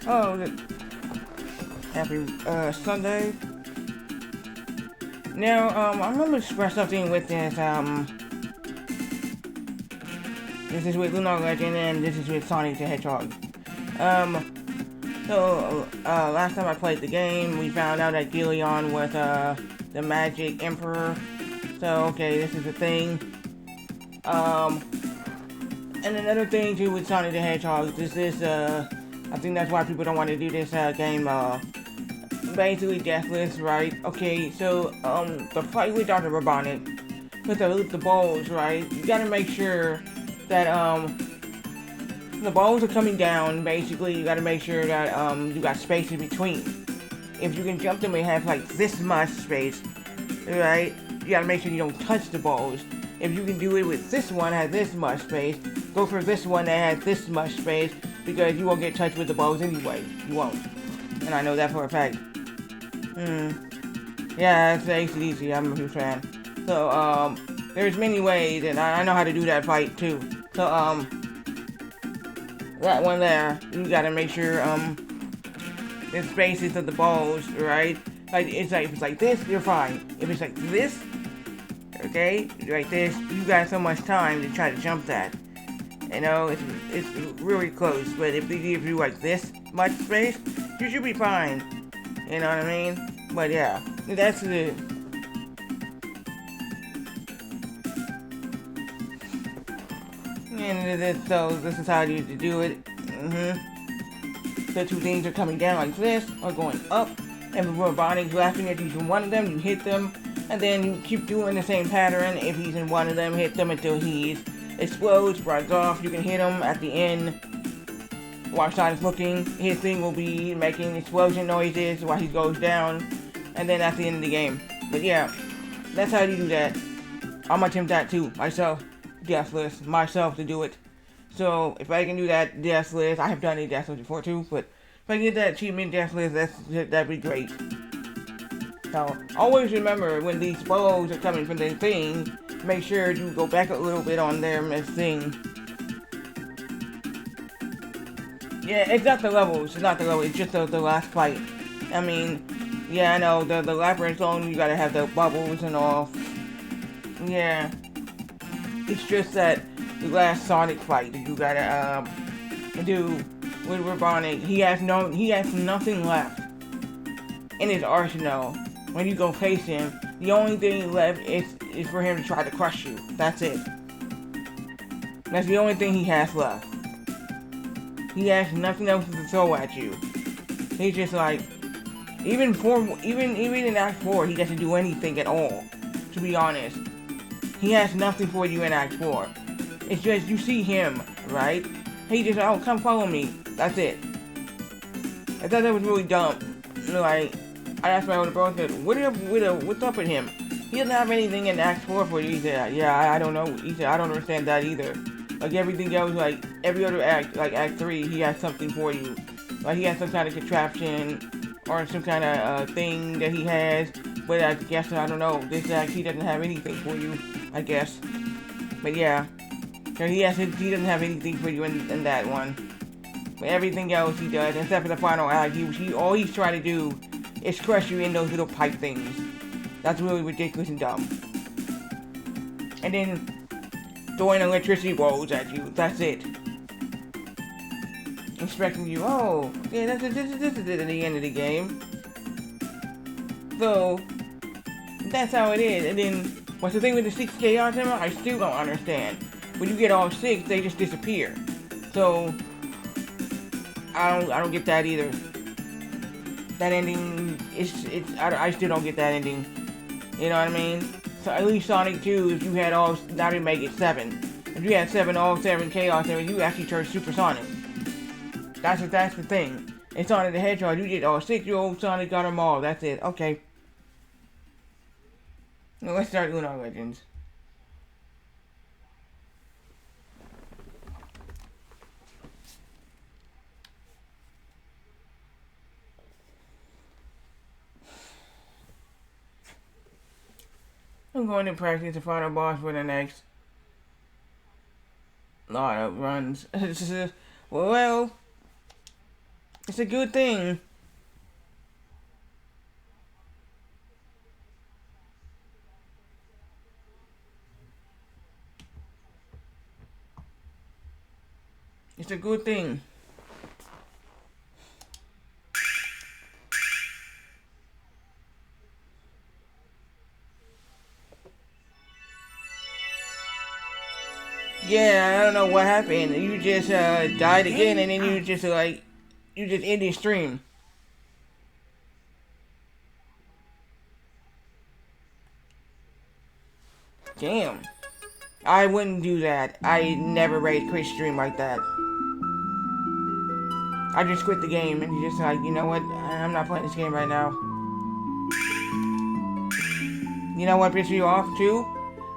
Oh, happy Sunday. Now, I'm gonna express something with this. This is with Lunar Legend, and this is with Sonic the Hedgehog. Um, last time I played the game, we found out that Gileon was the Magic Emperor. So okay, this is the thing. Um, and another thing too with Sonic the Hedgehog, this is I think that's why people don't want to do this game. Basically deathless, right? Okay, so the fight with Dr. Robotnik with the balls, right? You gotta make sure that the balls are coming down. Basically, you gotta make sure that you got space in between. If you can jump them, it has like this much space, right? You gotta make sure you don't touch the balls. If you can do it with this one has this much space, go for this one that has this much space because you won't get touched with the balls anyway. You won't, and I know that for a fact. Yeah, it's easy. I'm a huge fan. So there's many ways, and I know how to do that fight too. So that one there, you gotta make sure the spaces of the balls, right? Like if it's like this, you're fine. If it's like this, okay, like this, you got so much time to try to jump that. You know, it's really close. But if they give you like this much space, you should be fine. You know what I mean? But yeah, that's the. And this is how you do it. The two things are coming down like this, or going up, and the robotic's laughing at each one of them, you hit them, and then you keep doing the same pattern. If he's in one of them, hit them until he explodes, runs off. You can hit him at the end. While Sonic's looking, his thing will be making explosion noises while he goes down, and then that's the end of the game. But yeah, that's how you do that. I'm gonna attempt that too, myself, deathless, myself to do it. So if I can do that deathless, I have done it deathless before too, but if I can get that achievement deathless, that'd be great. So always remember when these balls are coming from the thing, make sure you go back a little bit on their thing. Yeah, it's not the levels. It's not the level. It's just the last fight. I mean, yeah, I know the labyrinth zone. You gotta have the bubbles and all. Yeah, it's just that the last Sonic fight that you gotta do with Robotnik. He has nothing left in his arsenal. When you go face him, the only thing left is for him to try to crush you. That's it. That's the only thing he has left. He has nothing else to throw at you. He's just like, even in Act 4, he doesn't do anything at all. To be honest, he has nothing for you in Act 4. It's just you see him, right? He just, oh, come follow me. That's it. I thought that was really dumb. Like, I asked my older brother, what's up with him? He doesn't have anything in Act 4 for you. He said, yeah, I don't know. He said, I don't understand that either. Like everything else, like every other act, like Act 3, he has something for you. Like he has some kind of contraption or some kind of thing that he has. But I guess, I don't know, this act, he doesn't have anything for you, I guess. But yeah, so he doesn't have anything for you in that one. But everything else he does, except for the final act, all he's trying to do is crush you in those little pipe things. That's really ridiculous and dumb. And then throwing electricity balls at you. That's it. Expecting you, oh, yeah, this is it at the end of the game. So, that's how it is. And then, what's the thing with the 6 Chaos Emerald? I still don't understand. When you get all 6, they just disappear. So, I don't get that either. That ending, I still don't get that ending. You know what I mean? So at least Sonic 2, if you had all, now they make it 7. If you had all 7 Chaos Emeralds, you actually turned Super Sonic. That's the thing. In Sonic the Hedgehog, you did all 6-year-old Sonic, got them all. That's it. Okay. Now let's start Lunar Legends. I'm going to practice the final boss for the next lot of runs. Well, It's a good thing. It's a good thing. Yeah, I don't know what happened. You just died again, and then you just you just end the stream. Damn. I wouldn't do that. I never raid quit stream like that. I just quit the game and just like, you know what? I'm not playing this game right now. You know what pissed you off too?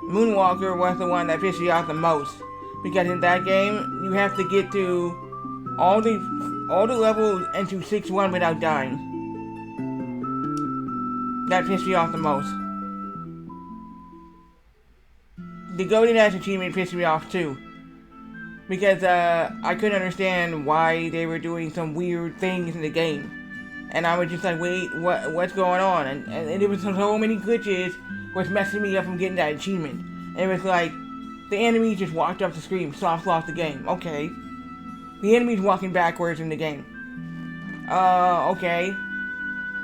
Moonwalker was the one that pissed you off the most. Because in that game, you have to get to all the levels into 6-1 without dying. That pissed me off the most. The Golden Axe achievement pissed me off too. Because I couldn't understand why they were doing some weird things in the game. And I was just like, wait, what's going on? And there was so many glitches was messing me up from getting that achievement. And it was like, the enemy just walked up the screen, soft lost the game. Okay. The enemy's walking backwards in the game. Okay.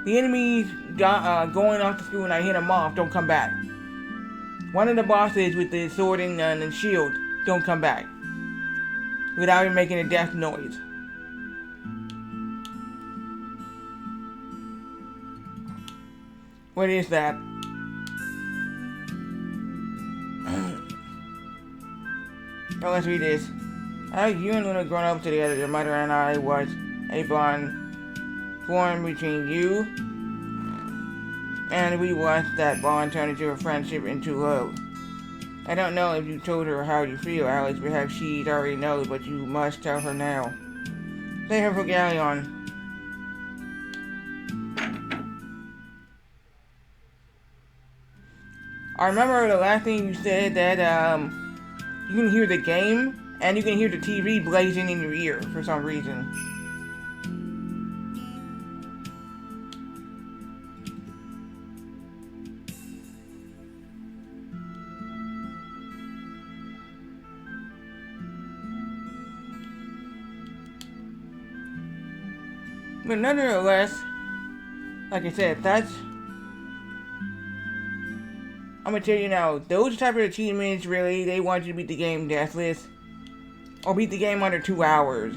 The enemy's going off the screen and I hit him off, don't come back. One of the bosses with the sword and shield, don't come back. Without even making a death noise. What is that? Oh, let's read this. You and Luna grown up together. Your mother and I was a bond formed between you, and we watched that bond turn into a friendship into love. I don't know if you told her how you feel, Alex. Perhaps she already knows, but you must tell her now. Save her for Galleon. I remember the last thing you said that you can hear the game and you can hear the TV blazing in your ear for some reason. But nonetheless, like I said, I'm gonna tell you now, those type of achievements, really, they want you to beat the game deathless. Or beat the game under 2 hours.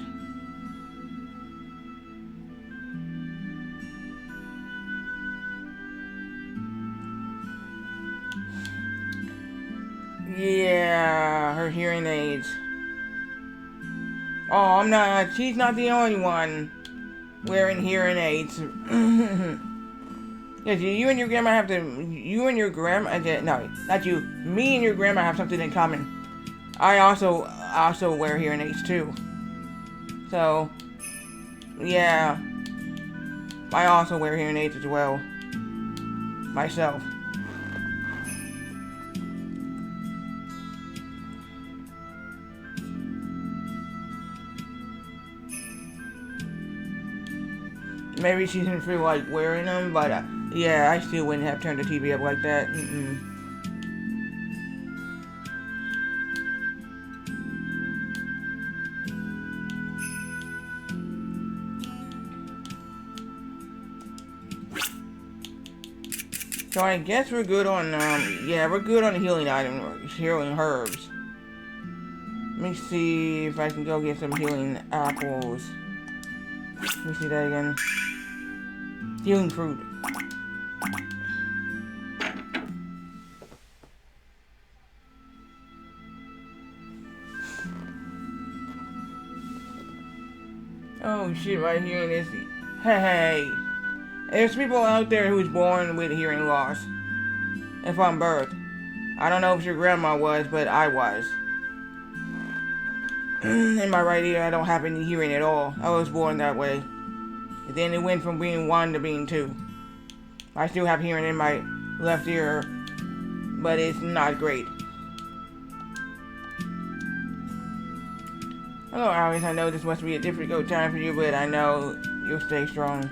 Yeah, her hearing aids. Oh, she's not the only one wearing hearing aids. Yes, you and your grandma have to, no, not you, me and your grandma have something in common. I also wear hearing aids too. So, yeah, I also wear hearing aids as well, myself. Maybe she didn't feel like wearing them, but yeah, I still wouldn't have turned the TV up like that. So I guess we're good on, yeah, we're good on healing items, healing herbs. Let me see if I can go get some healing apples. Let me see that again. Healing fruit. Oh shit, right here in this. Hey. There's people out there who's born with hearing loss. And from birth. I don't know if your grandma was, but I was. In my right ear, I don't have any hearing at all. I was born that way. And then it went from being 1 to being 2. I still have hearing in my left ear, but it's not great. Hello, Alex. I know this must be a difficult time for you, but I know you'll stay strong.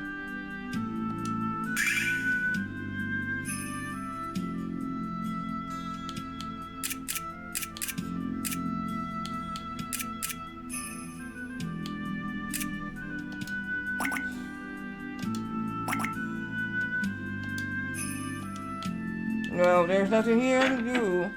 Well, there's nothing here to do.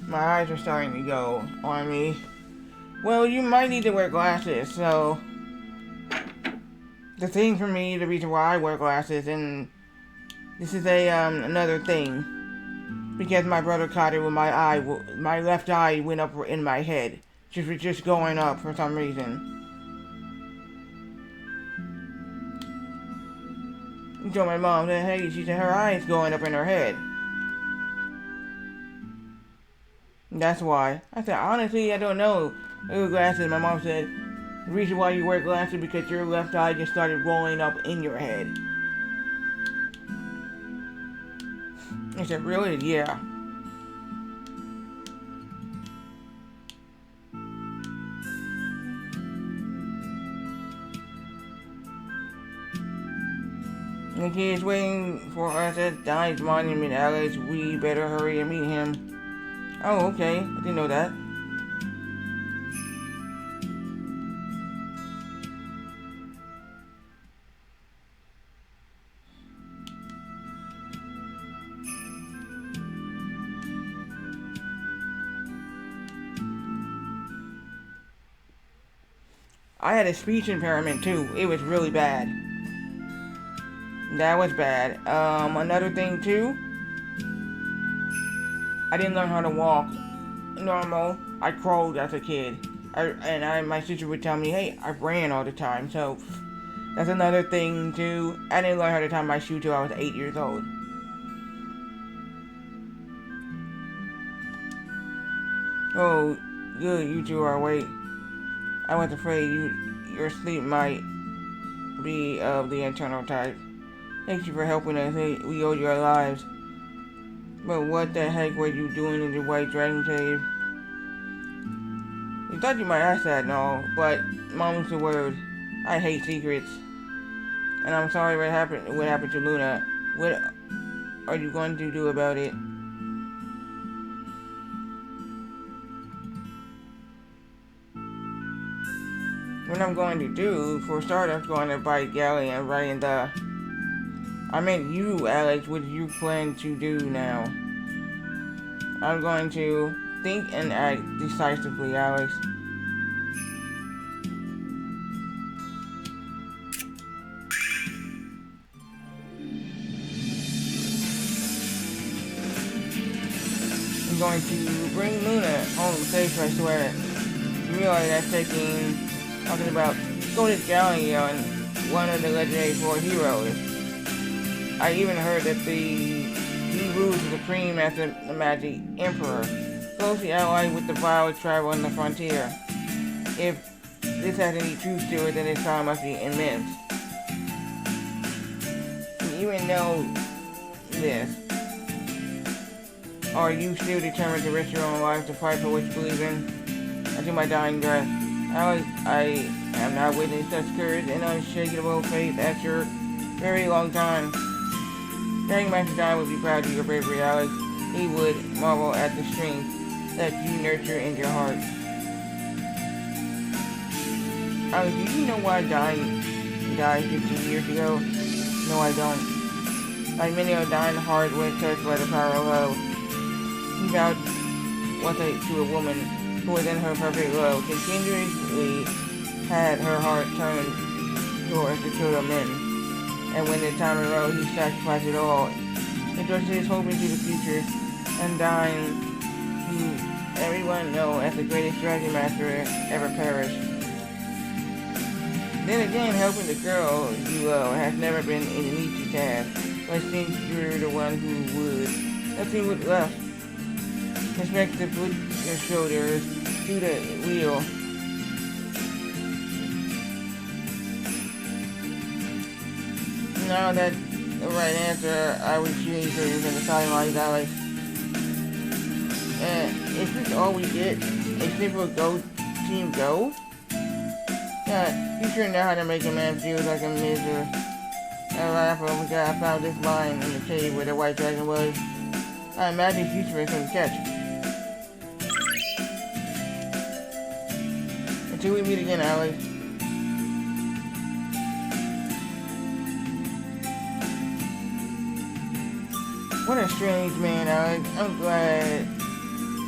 My eyes are starting to go on me. Well, you might need to wear glasses, so... The thing for me, the reason why I wear glasses, and... This is another thing. Because my brother caught it with my eye, my left eye went up in my head. Just going up for some reason. I told my mom that, hey, she said her eye's going up in her head. That's why. I said, honestly, I don't know. Your glasses, my mom said, the reason why you wear glasses is because your left eye just started rolling up in your head. I said, really? Yeah. The kid's waiting for us at Dine's monument, Alex. We better hurry and meet him. Oh, okay. I didn't know that. I had a speech impairment too. It was really bad. That was bad. Another thing too. I didn't learn how to walk normal. I crawled as a kid. My sister would tell me, hey, I ran all the time. So that's another thing too. I didn't learn how to tie my shoe till I was 8 years old. Oh, good, you two are awake. I was afraid your sleep might be of the internal type. Thank you for helping us. We owe you our lives. But what the heck were you doing in the White Dragon Cave? You thought you might ask that and all, but mom's the word. I hate secrets. And I'm sorry what happened to Luna. What are you going to do about it? What I'm going to do, for a start, I'm going to bite Gally and right in the... I meant you, Alex. What do you plan to do now? I'm going to think and act decisively, Alex. I'm going to bring Luna home safe, I swear. You realize that's talking about Golden Galleon, one of the legendary 4 heroes. I even heard that he rules the Supreme as the Magic Emperor, closely allied with the vile tribal on the frontier. If this has any truth to it, then its power must be immense. You even know this. Are you still determined to risk your own life to fight for what you believe in? Until my dying breath. I have not witnessed such courage and unshakable faith after a very long time. Dragon Master Don would be proud of your bravery, Alex. He would marvel at the strength that you nurture in your heart. Alex, do you know why Don died 15 years ago? No, I don't. Like many are dying hard when touched by the power of love. He vowed to a woman who was in her perfect love, continuously had her heart turned towards the children of men. And when the time arose, he sacrificed it all, entrusted his hope into the future, and dying, who everyone knows as the greatest dragon master ever perished. Then again, helping the girl you love has never been an easy task, but since you're the one who would, nothing would left. Expect to put your shoulders to the wheel. now that the right answer, I would change things in the timeline, Alex. And is this all we get? A simple go team go? Yeah, you sure know how to make a man feel like a miser. I laugh when I found this line in the cave where the white dragon was. I imagine it's useful for him to catch. Until we meet again, Alex. What a strange man, Alex. I'm glad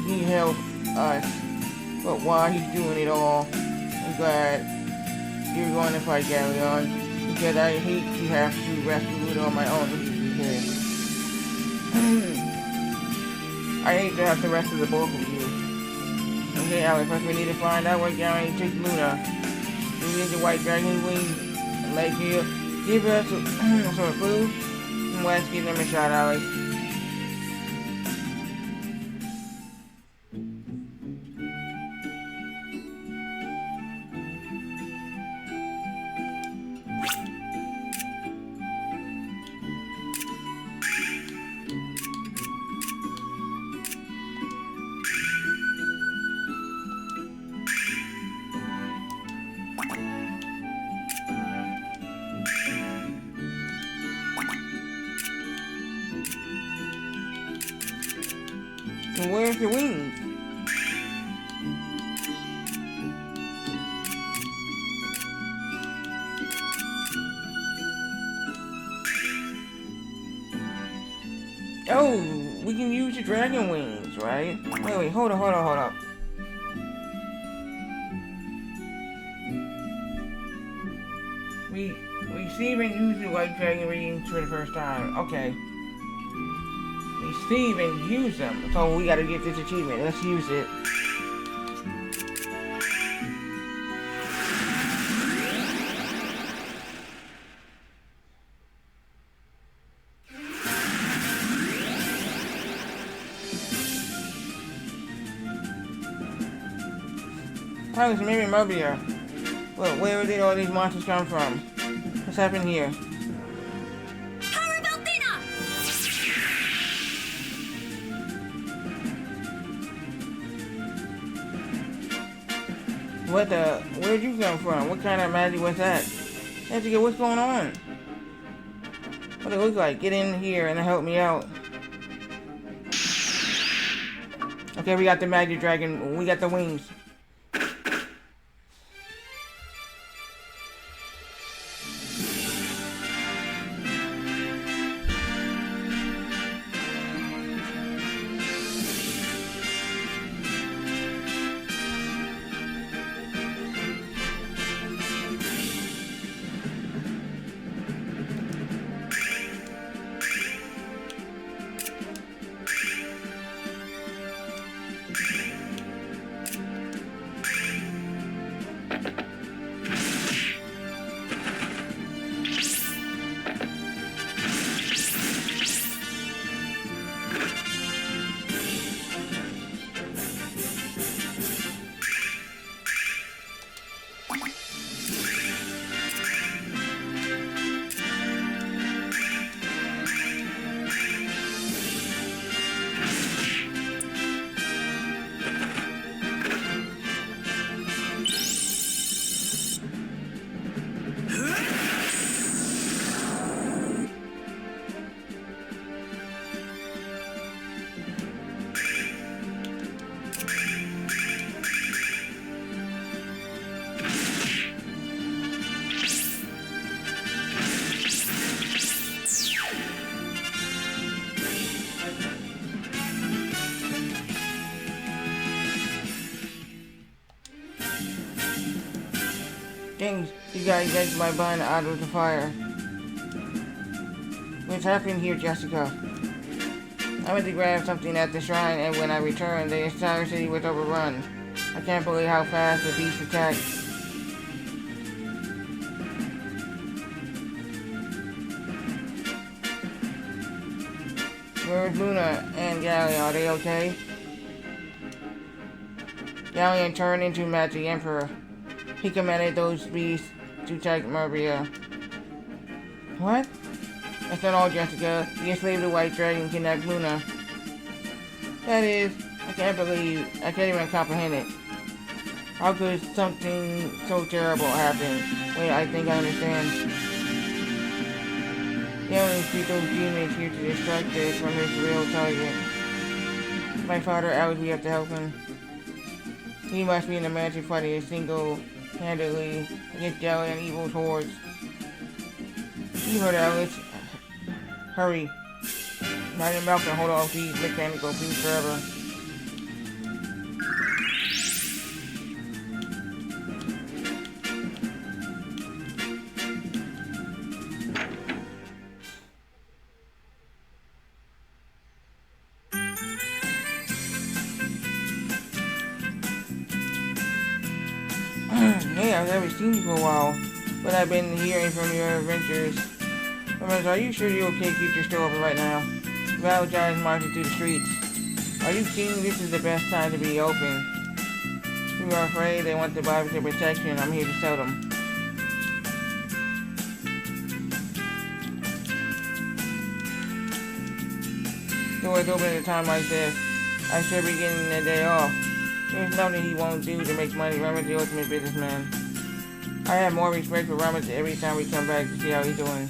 he helped us. But while he's doing it all, I'm glad you're going to fight Galleon. Because I hate to have to rescue it on my own. I hate to have to rescue the both of you. Okay, Alex, first we need to find out where Galleon takes Luna. We need the white dragon wings and like you. Give us some sort of clue. Let's give them a shot, Alex. And where's your wings? Oh, we can use the dragon wings, right? Wait, hold up. We receive and use the white dragon wings for the first time. Okay. Receive and use them. So we gotta get this achievement. Let's use it. How is maybe Mobia? Well, where did all these monsters come from? What's happened here? What the? Where'd you come from? What kind of magic was that? Jessica, what's going on? What it look like? Get in here and help me out. Okay, we got the magic dragon. We got the wings. Dang, you guys yanked my bun out of the fire. What's happening here, Jessica? I went to grab something at the shrine, and when I returned, the entire city was overrun. I can't believe how fast the beast attacked. Where's Luna and Galleon? Are they okay? Galleon turned into Magic Emperor. He commanded those beasts to attack Marbria. What? That's not all, Jessica. The enslaved white dragon kidnapped Luna. That is, I can't even comprehend it. How could something so terrible happen? Wait, I think I understand. The only people demons here to distract us from his real target. My father, Alex, we have to help him. He must be in the mansion fighting single-handedly against Galley and evil hordes. You heard Alex. Hurry. Not in mouth can hold off these mechanical things forever. Hey, I've never seen you for a while, but I've been hearing from your adventures. Remember, are you sure you're okay to keep your store open right now? Val Giants marching through the streets. Are you kidding? This is the best time to be open. If you are afraid they want to buy with your protection, I'm here to sell them. Doors open at a time like this. I should be getting the day off. There's nothing he won't do to make money. Ramon's the ultimate businessman. I have more respect for Ramon every time we come back to see how he's doing.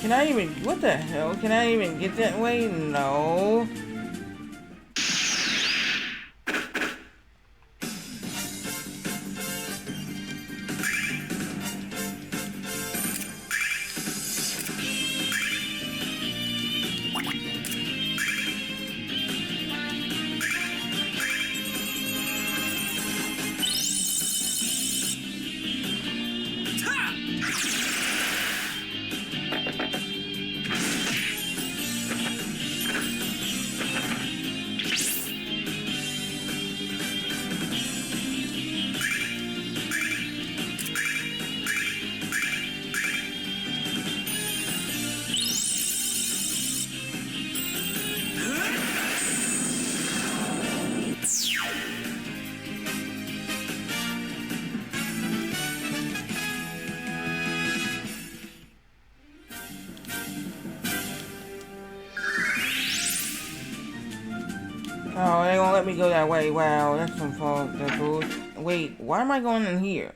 Can I even, what the hell? Can I even get that way? No. Oh, they won't let me go that way. Wow, that's some fault. That's bull. Wait, why am I going in here?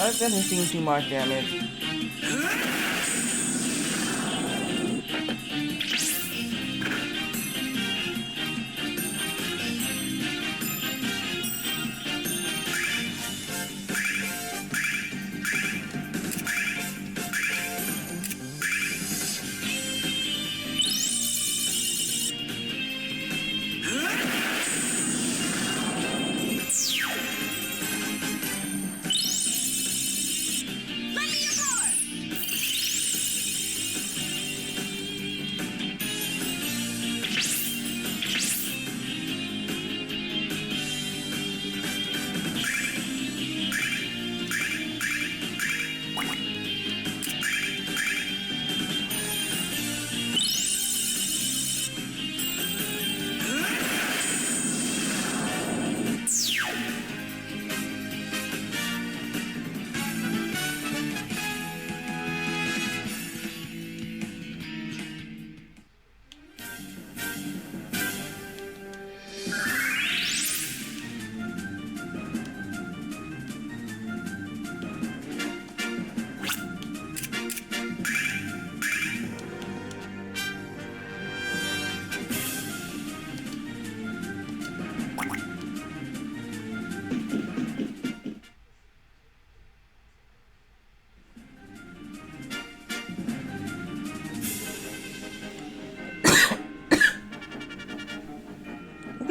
That doesn't seem too much damage.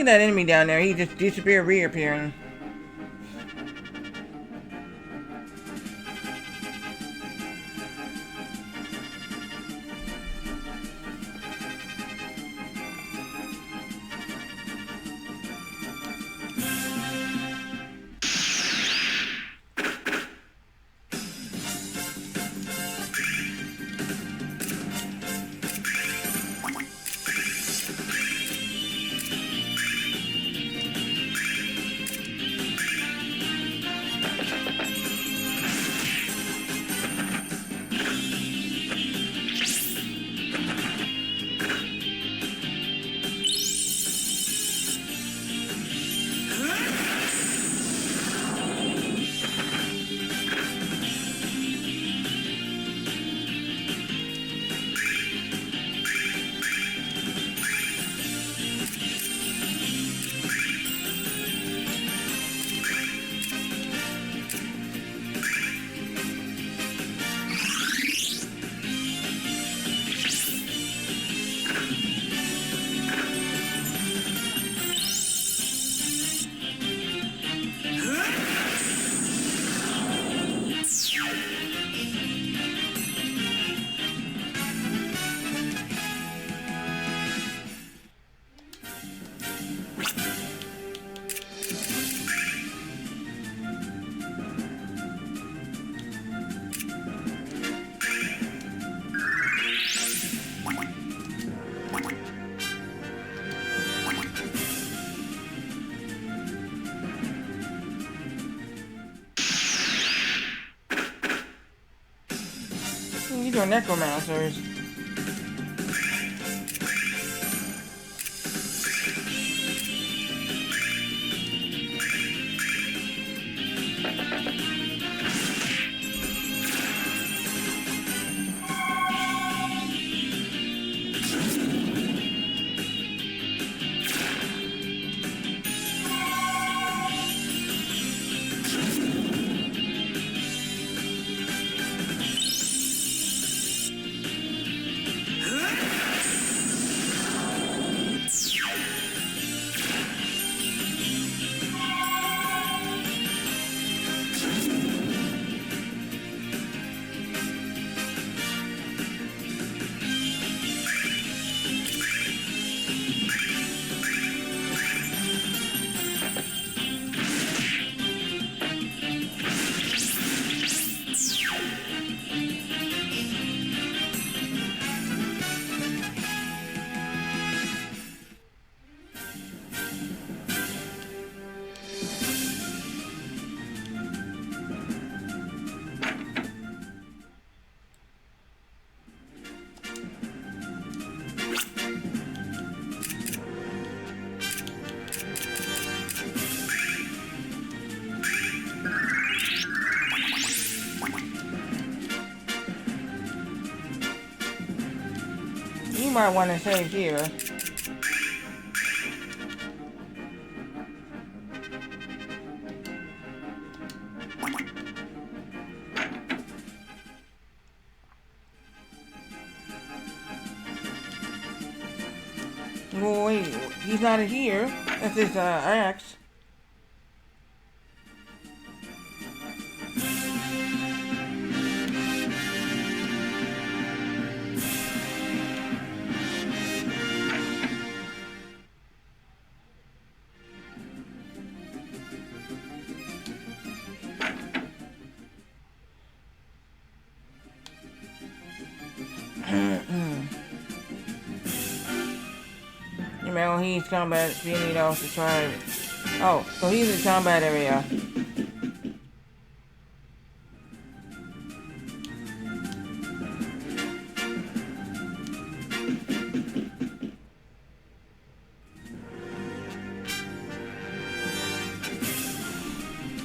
Look at that enemy down there. He just disappeared, reappearing. These are necromancers. You might want to save here. Well, wait, he's not here. That's his axe. You know, he's combat feeling off the tribe. Oh, so he's in combat area.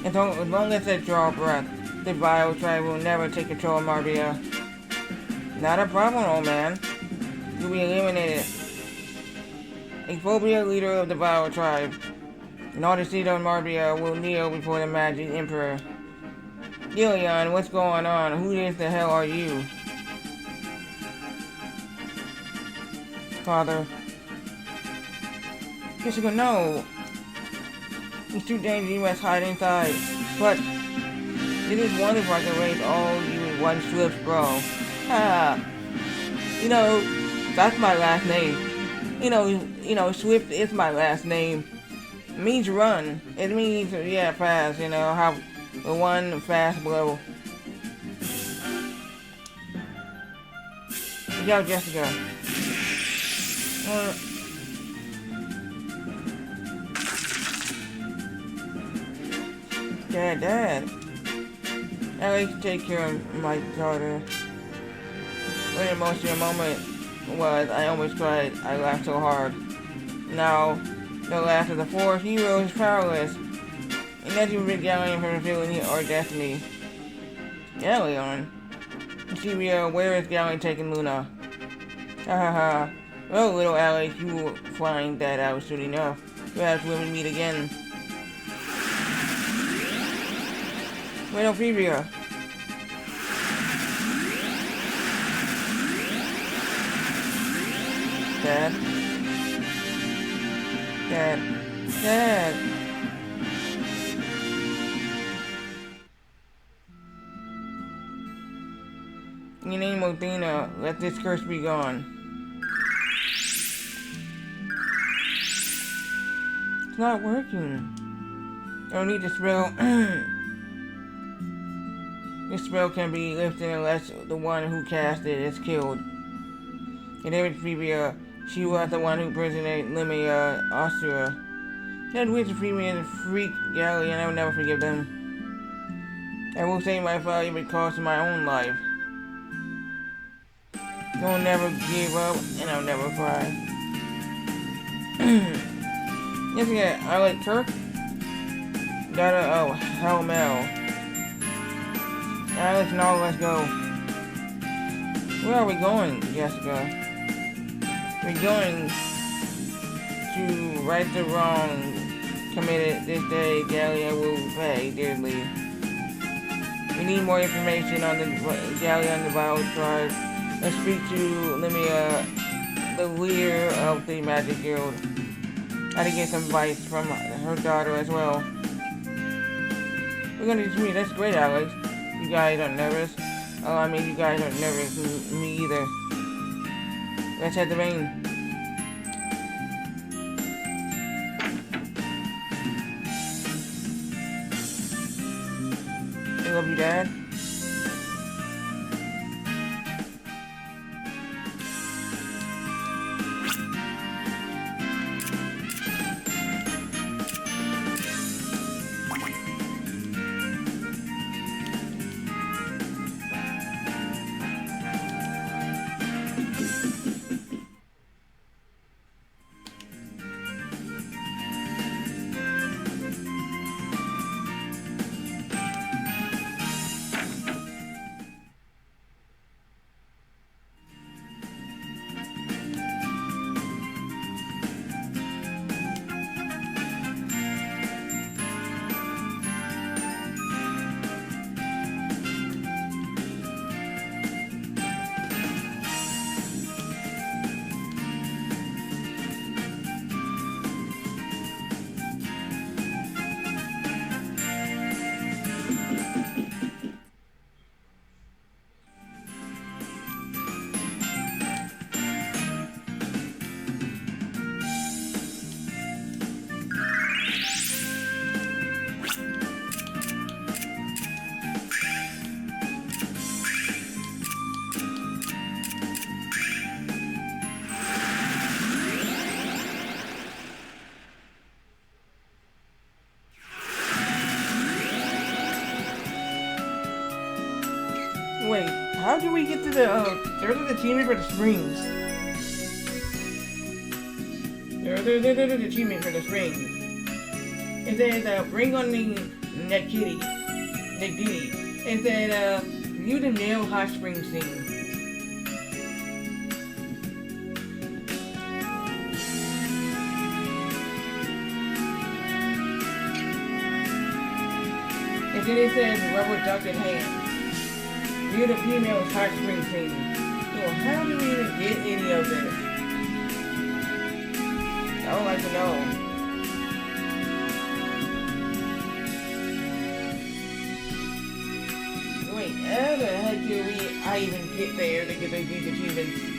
As long as they draw breath, the Bio tribe will never take control of Marbia. Not a problem, old man. You'll be eliminated. A phobia leader of the Bio tribe. And all the seed of Marbia will kneel before the Magic Emperor. Gillian, what's going on? Who the hell are you? Father. Jessica, no. It's too dangerous, you must hide inside. But it is wonderful I can raise all you in one swift bro. Ah. You know, that's my last name. You know, Swift is my last name. It means run. It means, yeah, fast, you know, have the one fast blow. Yo, Jessica. Dad. I like to take care of my daughter. What an emotional moment was, I almost cried. I laughed so hard. Now, the last of the four heroes is powerless. And that's even big Galleon from fulfilling our destiny. Galleon? Sylvia, where is Galleon taking Luna? Ha ha ha. Well, little Alex, you will find that out soon enough. Perhaps when we meet again. Wait, no, Phoebia. Dad? In the name of Dana, let this curse be gone. It's not working. I don't need the spell. This spell can be lifted unless the one who cast it is killed. And there is Phoebia. She was the one who imprisoned Limia Austria. That witch Phoebia is a freak galley, and I will never forgive them. I will save my father if it costs my own life. I'll never give up, and I'll never cry. Yes, yeah, I like Kirk. Hell Mel. Alex, no, let's go. Where are we going, Jessica? We're going to right the wrong committed this day. Gallia will pay dearly. We need more information on the Gallia and the Bio tribe. Let's speak to Limia, the leader of the Magic Guild. I had to get some advice from her daughter as well. We're gonna meet. That's great, Alex. You guys aren't nervous. Oh, I mean, you guys aren't nervous. Me either. Let's head to Maine. I love you, Dad. how do we get to the, there's the achievement for the springs. There's the achievement for the springs. It says, bring on the that kitty. That ditty. It said, view the male hot spring scene. And then it says, rubber duck in hand. View the female's hot spring scene. So how do we even get any of this? I would like to know. Wait, how the heck do I even get there to get these achievements?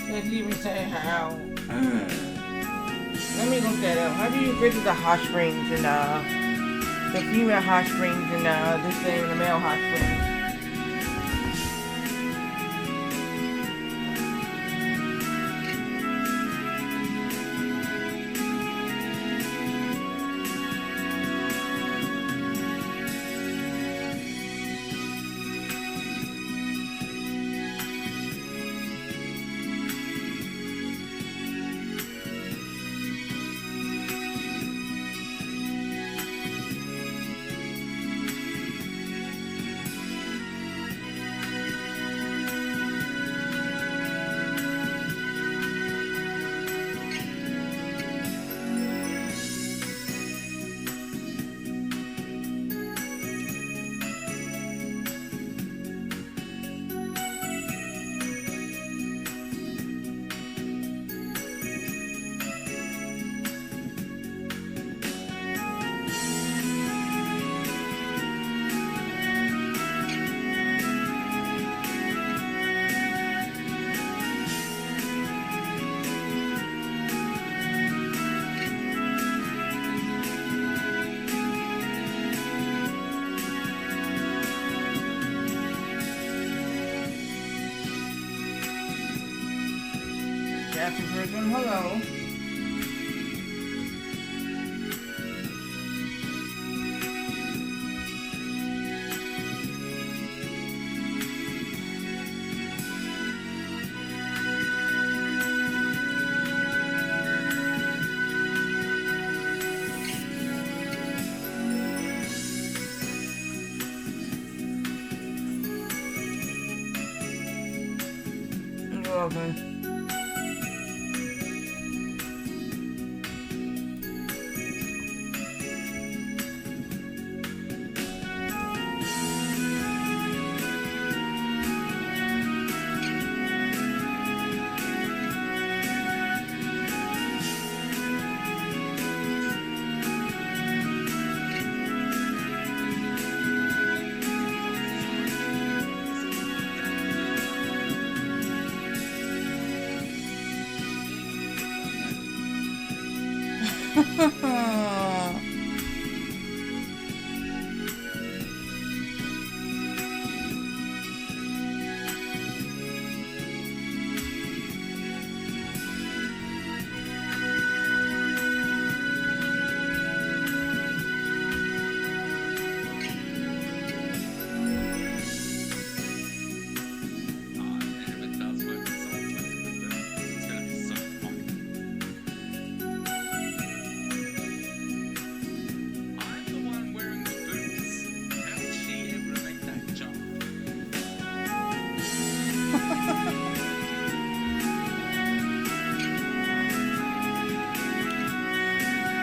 Let's even say how. Let me look that up. How do you visit the hot springs and the female hot springs and this thing, the male hot springs? That's the first one. Hello. Okay.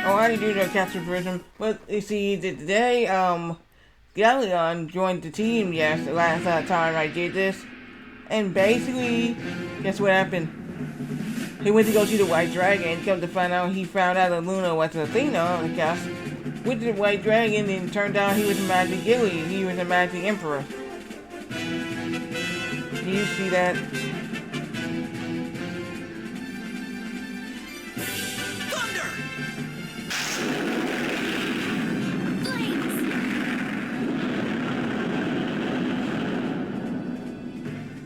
Oh, I didn't do the capture version, but you see, today, Galleon joined the team, yes, the last time I did this, and basically, guess what happened? He went to go see the White Dragon, come to find out he found out that Luna was Athena, I guess, with the white dragon, and turned out he was a magic gilly. He was a magic emperor. Do you see that? Thunder!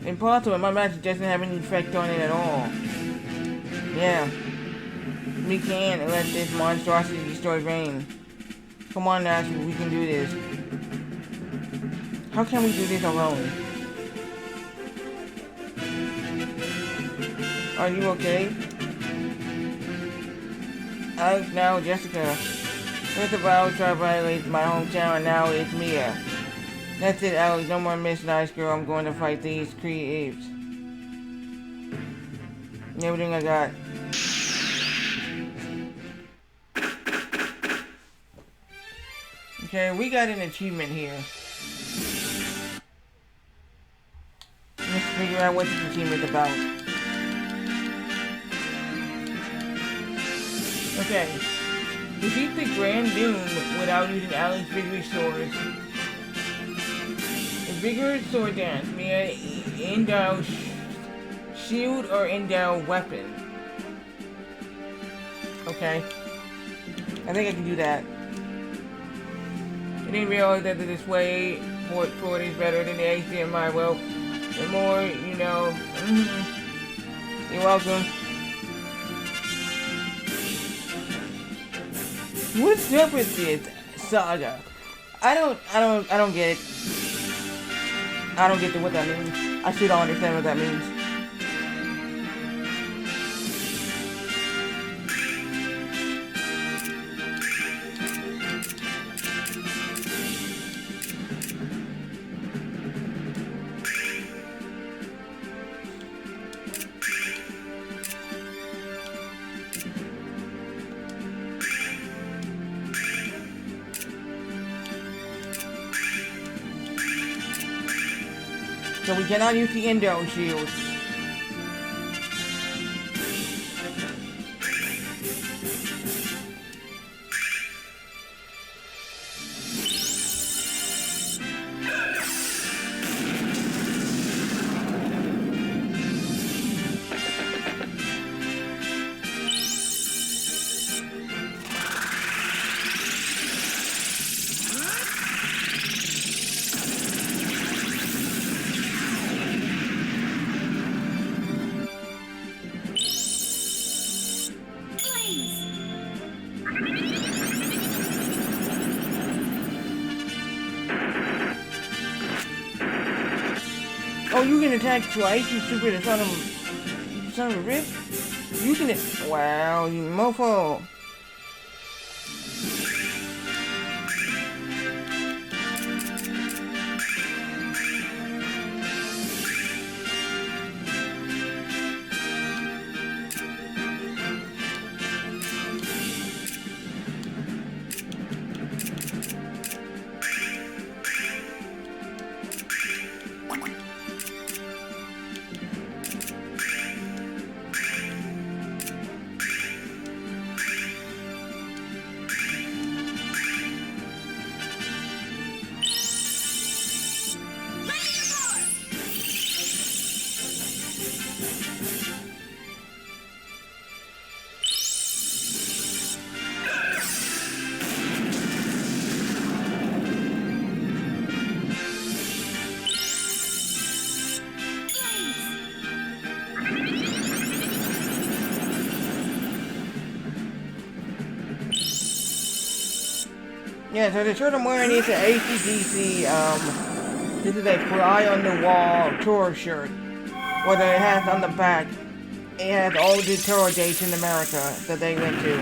Impossible. My magic doesn't have any effect on it at all. Yeah. We can't let this monstrosity destroy Vayne. Come on, Nash. We can do this. How can we do this alone? Are you okay? Alex, now Jessica. First of all, try to violate my hometown, and now it's Mia. That's it, Alex. No more Miss Nice Girl. I'm going to fight these creeps. Everything I got. Okay, we got an achievement here. Let's figure out what this achievement is about. Okay. Defeat the Grand Doom without using Alex Vigorous swords. A vigorous sword dance. May I endow shield or endow weapon? Okay. I think I can do that. I didn't realize that the display port is better than the HDMI. Well, the more you know. You're welcome. What's up with this saga? I don't get it. I don't get what that means. I still don't understand what that means. So we cannot use the endo shield. Oh, you can attack twice, you stupid son of a bitch. You can. Wow, you mofo. Yeah, so the shirt I'm wearing is an ACDC, this is a fly on the wall tour shirt. What it has on the back, it has all the tour dates in America that they went to.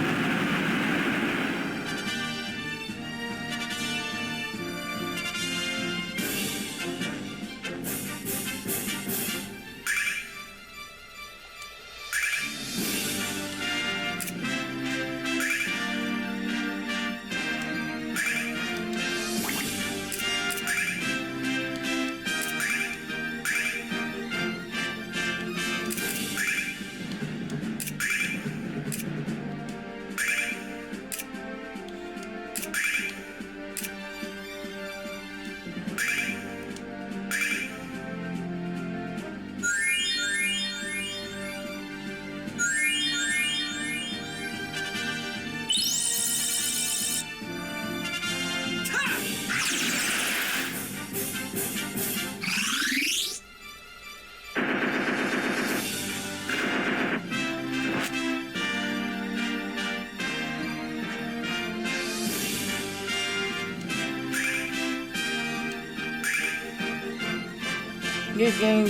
This game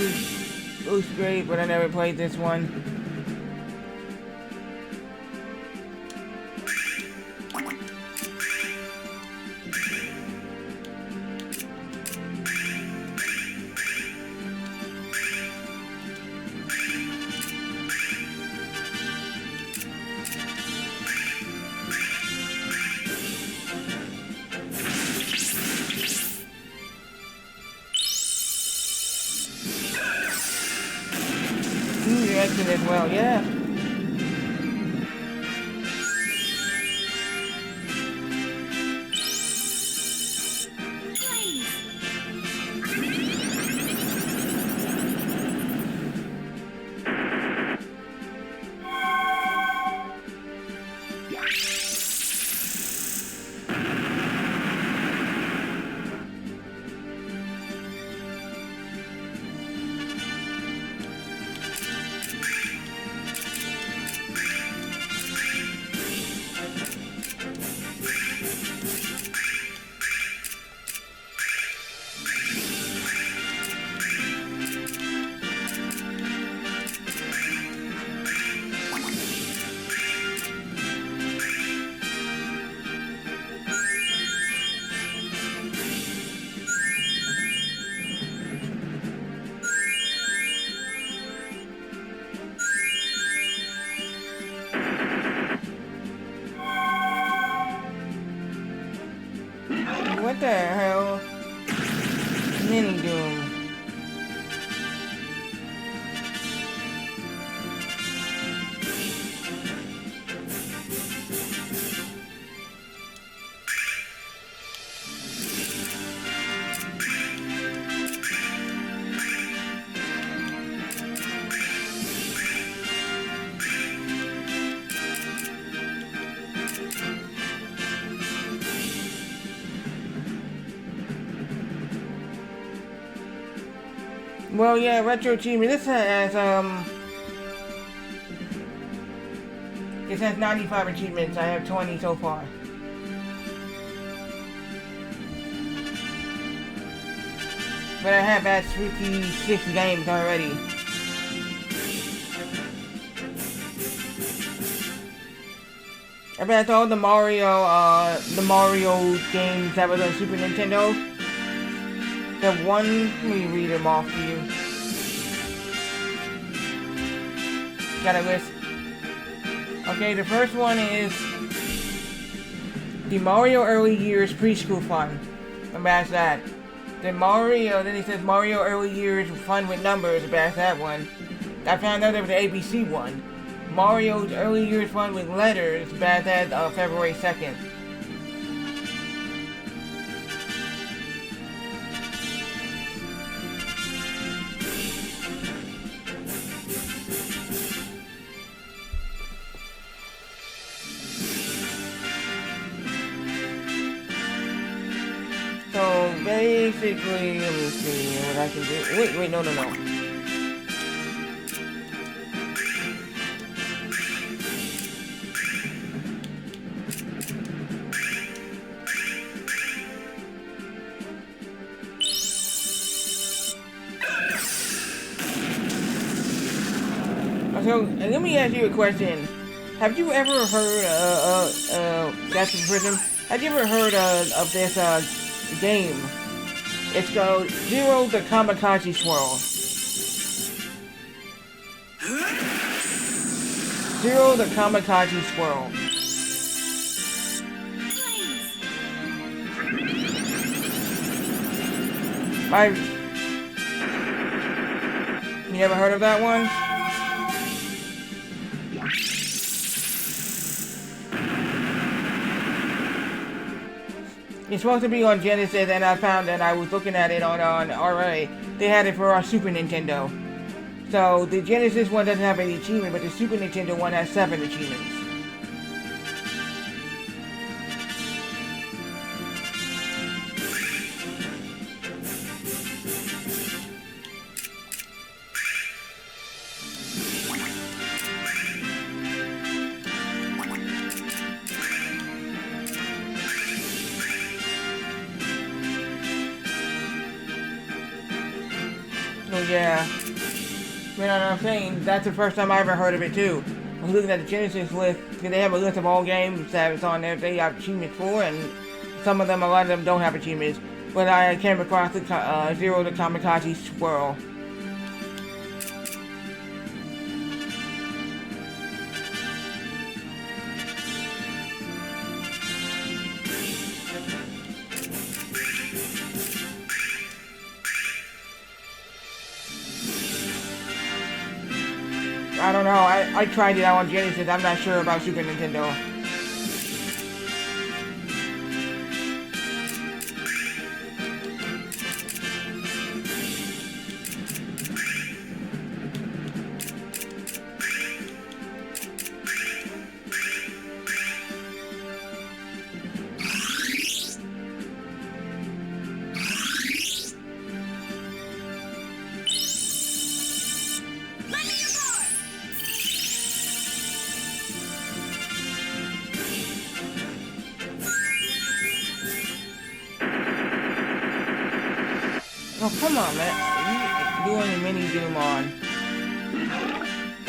looks great, but I never played this one. Direction as well, yeah. What the hell? Mini Doom. Well, yeah, retro achievement. This has 95 achievements. I have 20 so far. But I have had 56 games already. I've had all the Mario games that was on Super Nintendo. The one, let me read them off to you. Got a list. Okay, the first one is the Mario Early Years Preschool Fun. That's that. Then he says Mario Early Years Fun with Numbers. That's that one. I found out there was the ABC one. Mario's Early Years Fun with Letters. That's that February 2nd. So basically, let me see what I can do. Wait, no. So, let me ask you a question. Have you ever heard, that's in prison? Have you ever heard of this, game? It's called Zero the Kamikaze Swirl. Zero the Kamikaze Swirl. You ever heard of that one? It's supposed to be on Genesis, and I found that I was looking at it on RA. They had it for our Super Nintendo. So the Genesis one doesn't have any achievement, but the Super Nintendo one has 7 achievements. Oh yeah. You know what I'm saying? That's the first time I ever heard of it too. I was looking at the Genesis list, because they have a list of all games that it's on there they have achievements for, and some of them, a lot of them don't have achievements. But I came across the Zero the Kamikaze Swirl. I don't know, I tried it out on Genesis, I'm not sure about Super Nintendo. Oh, come on, man. You doing a mini Doom on.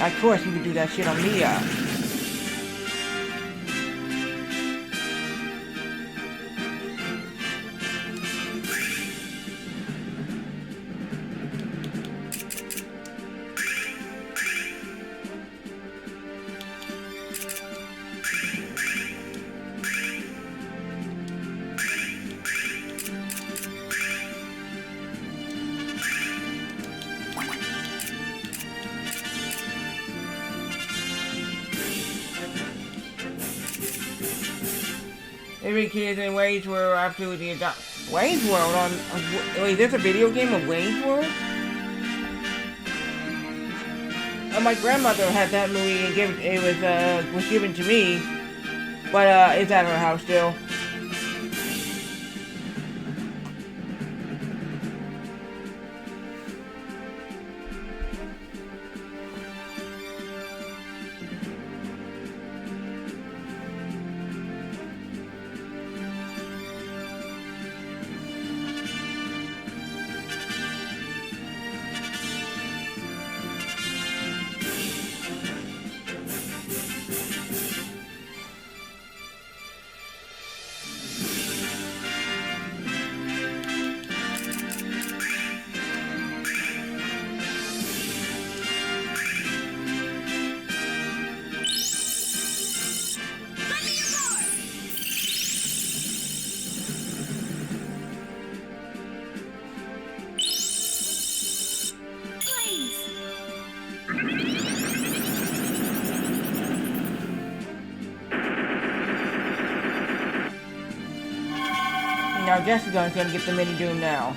Of course you could do that shit on Mia. Every kid in Wayne's World absolutely adopt Wayne's World on wait, there's a video game of Wayne's World? My grandmother had that movie and was given to me, but it's at her house still. Now Jesse's gonna get the mini Doom now.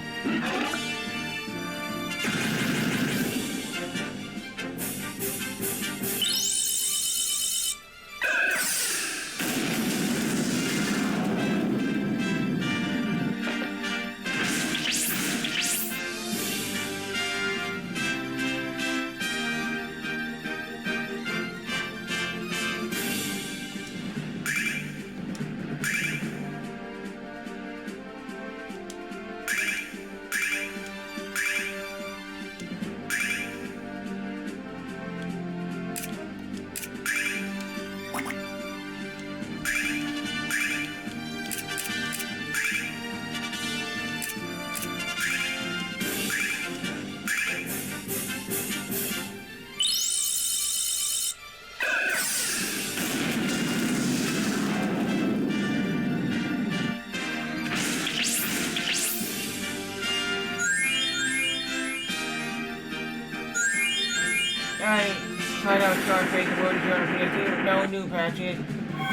I tried out Scarface the World Journal PS2, no new patches.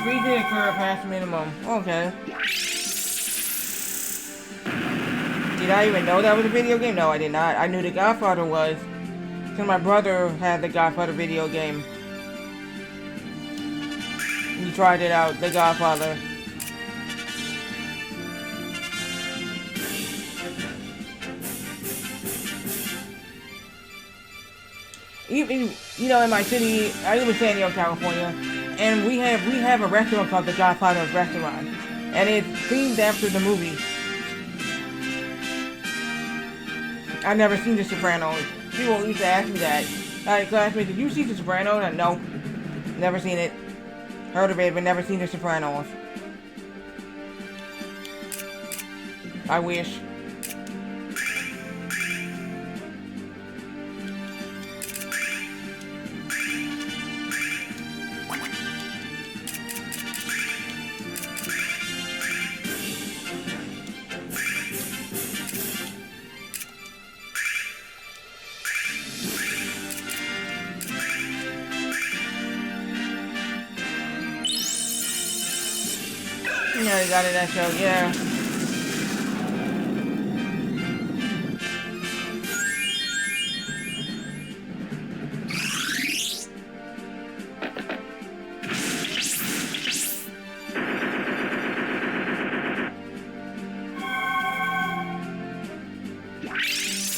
Free to occur past minimum. Okay. Did I even know that was a video game? No, I did not. I knew The Godfather was, because my brother had the Godfather video game. He tried it out, The Godfather. Even, you know, in my city, I live in San Diego, California, and we have a restaurant called the Godfather's Restaurant, and it's themed after the movie. I never seen The Sopranos. People used to ask me that. Like, classmate, did you see The Sopranos? And no, never seen it. Heard of it, but never seen The Sopranos. I wish. Yeah, you got it, that show, yeah.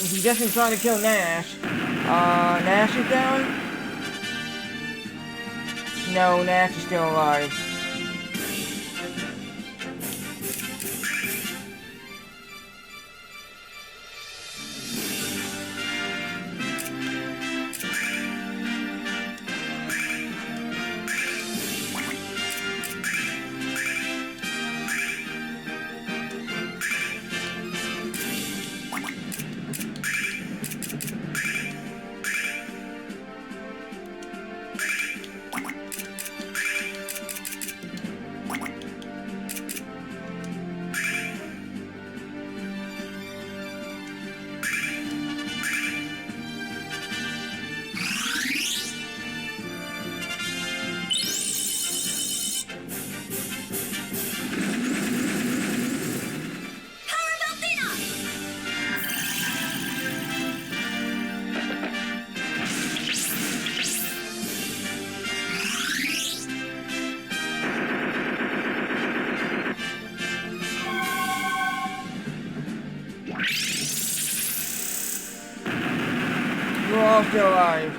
He's definitely trying to kill Nash. Nash is down? No, Nash is still alive. We're all still alive.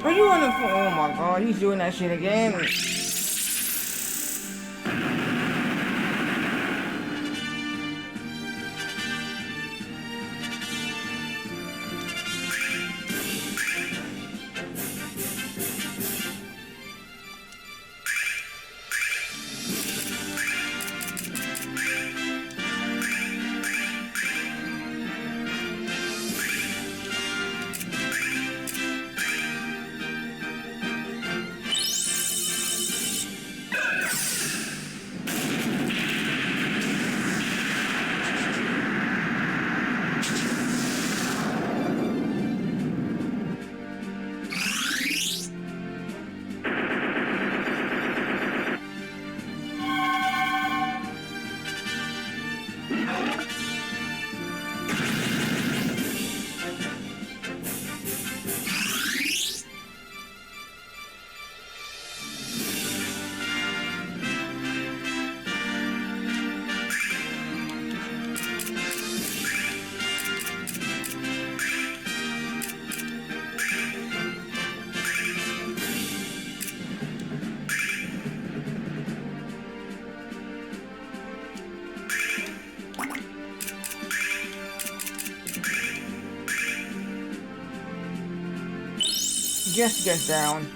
Are you on the phone? Oh my god, he's doing that shit again. Jessica's down.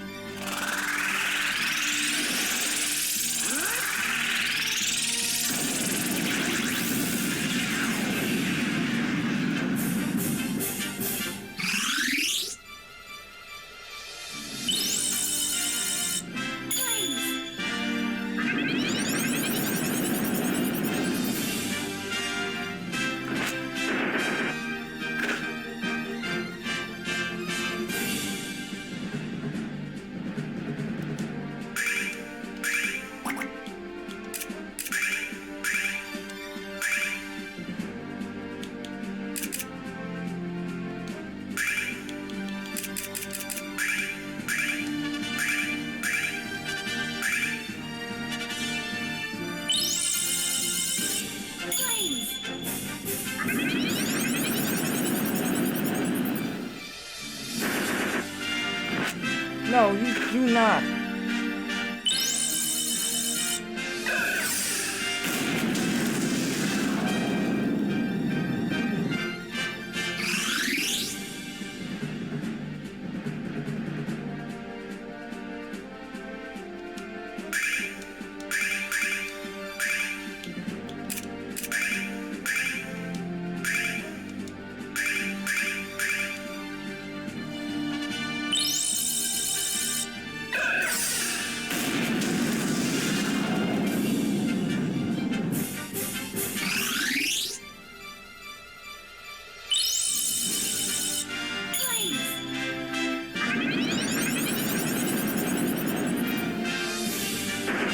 No, you do not.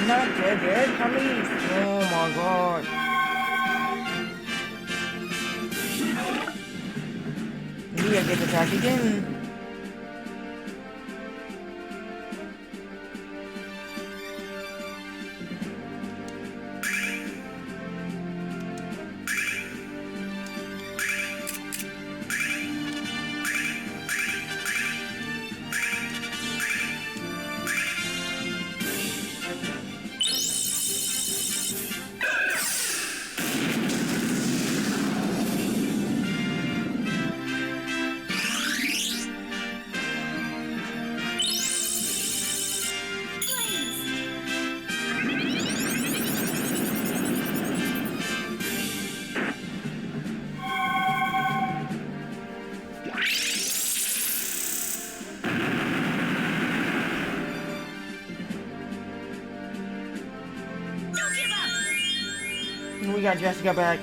Not dead yet? How many? Oh my god. Maybe I get attacked again. We got Jessica back.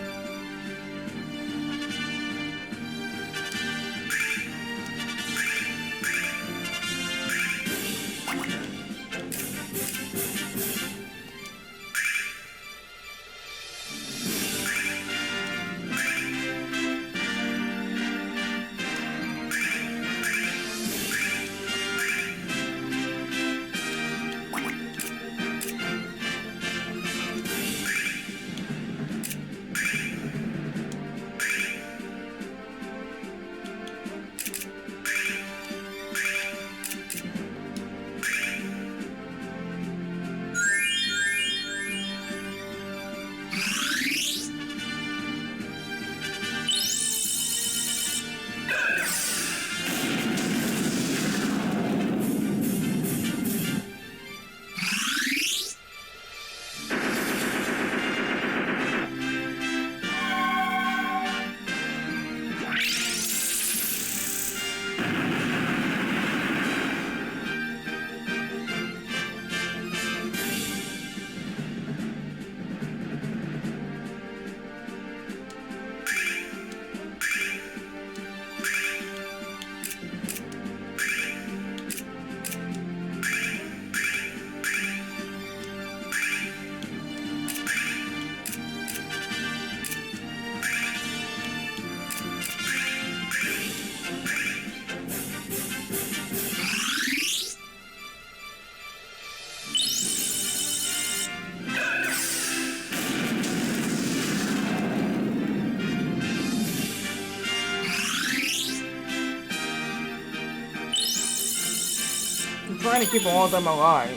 I'm trying to keep all of them alive.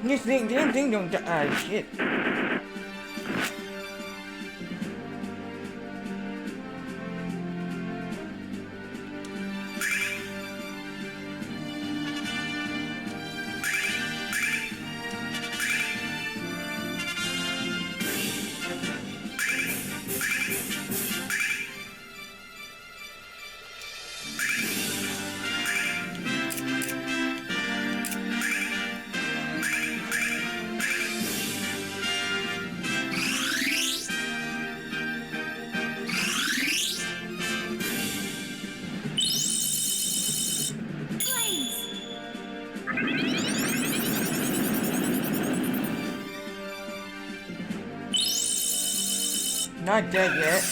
This thing don't die. Shit. Not dead yet.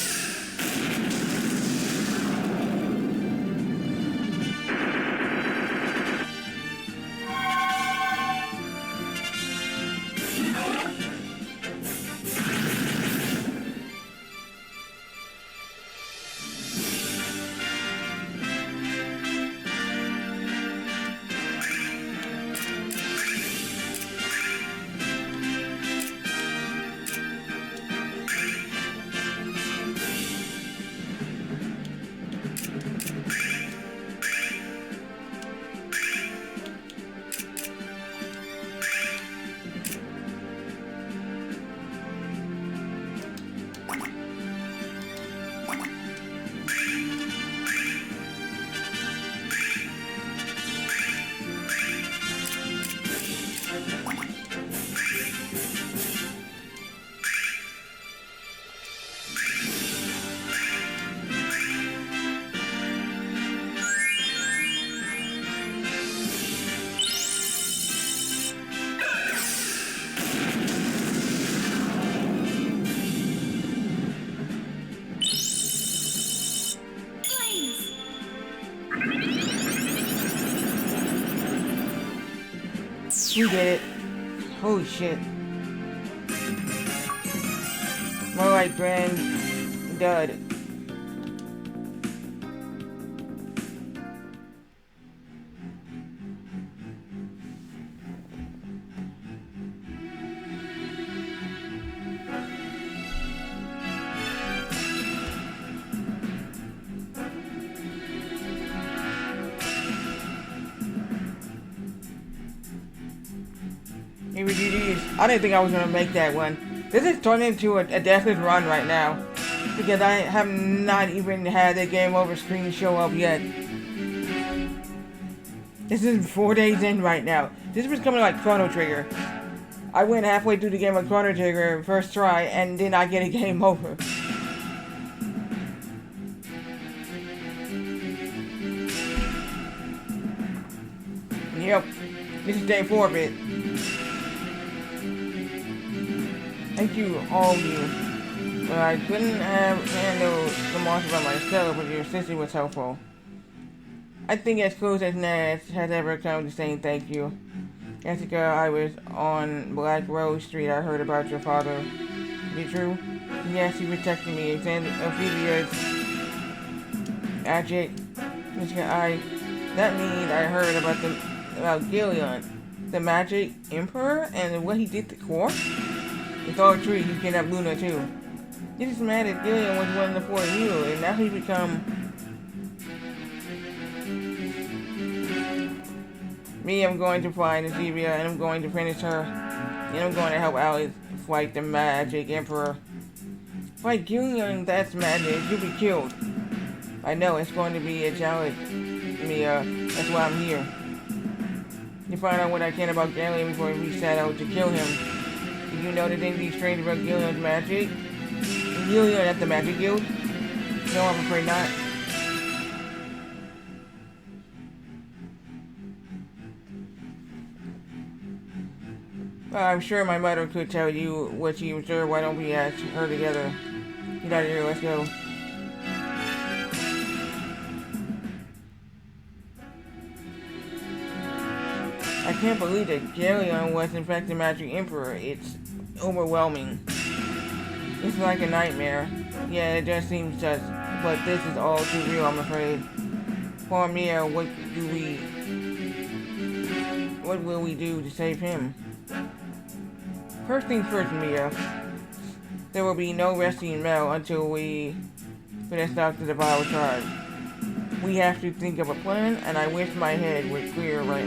We did it. Holy shit. Alright, Grand Dud. Here we do these. I didn't think I was gonna make that one. This is turning into a deathless run right now. Because I have not even had the game over screen show up yet. This is 4 days in right now. This was coming like Chrono Trigger. I went halfway through the game of Chrono Trigger first try and then I get a game over. Yep. This is day 4 of it. Thank you, all of you. But I couldn't have handled the monster by myself, but your sister was helpful. I think as close as Nash has ever come to saying thank you. Jessica, I was on Black Rose Street. I heard about your father. Is it true? Yes, he protected me. Amphibious Ajit. Jessica, that means I heard about Gillian, the magic emperor, and what he did to Quark? It's all true, you can have Luna too. This is mad that Gillian was one of the 4 heroes, and now he's become... Me, I'm going to find Zevia, and I'm going to finish her. And I'm going to help Alice fight the magic emperor. Fight Gillian, that's madness, you'll be killed. I know, it's going to be a challenge, Mia, that's why I'm here. To find out what I can about Gillian before we set out to kill him. Did you know that anything strange about Gillian's magic? Gillian at the Magic Guild? No, I'm afraid not. I'm sure my mother could tell you what she observed. Why don't we ask her together? Get out of here, let's go. I can't believe that Gillian was in fact the Magic Emperor. It's overwhelming. It's like a nightmare. Yeah, it just seems just, but this is all too real, I'm afraid. Poor Mia, what will we do to save him? First things first, Mia. There will be no resting Mel until we put a stop to the vile charge. We have to think of a plan, and I wish my head was clear right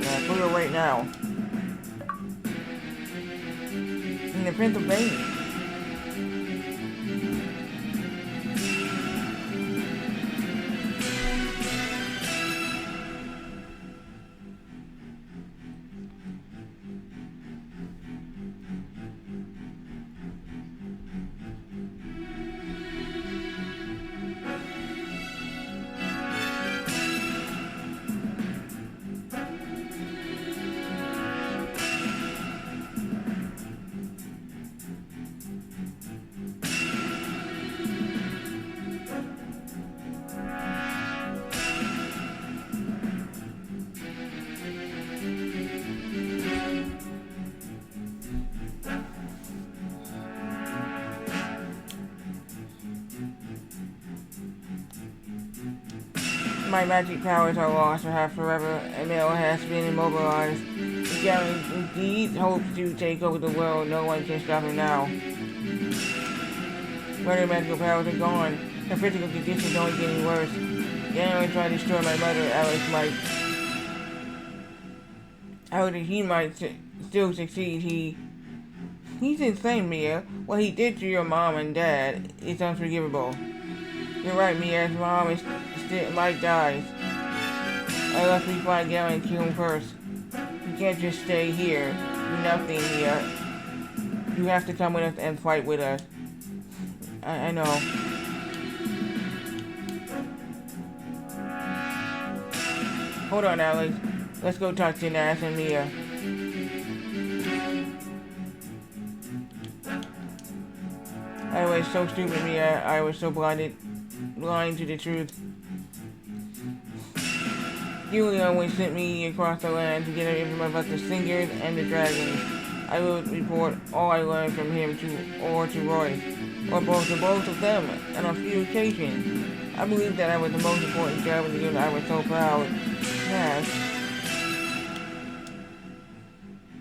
now. In the Pennsylvania. My magic powers are lost or have forever. Emil has been immobilized. If Gavin indeed hopes to take over the world, no one can stop him now. When her magical powers are gone, her physical condition is only getting worse. Gavin tried to destroy my mother, Alex might. However, he might still succeed. He's insane, Mia. What he did to your mom and dad is unforgivable. You're right, Mia's mom is still might die. Unless we find Gavin and kill him first. You can't just stay here. Do nothing, Mia. You have to come with us and fight with us. I know. Hold on, Alex. Let's go talk to Nash and Mia. I was so stupid, Mia. I was so blind to the truth. Julian always sent me across the land to get information about the singers and the dragons. I will report all I learned from him to Roy, or both of them, and on a few occasions. I believe that I was the most important job in the unit. I was so proud. Yes.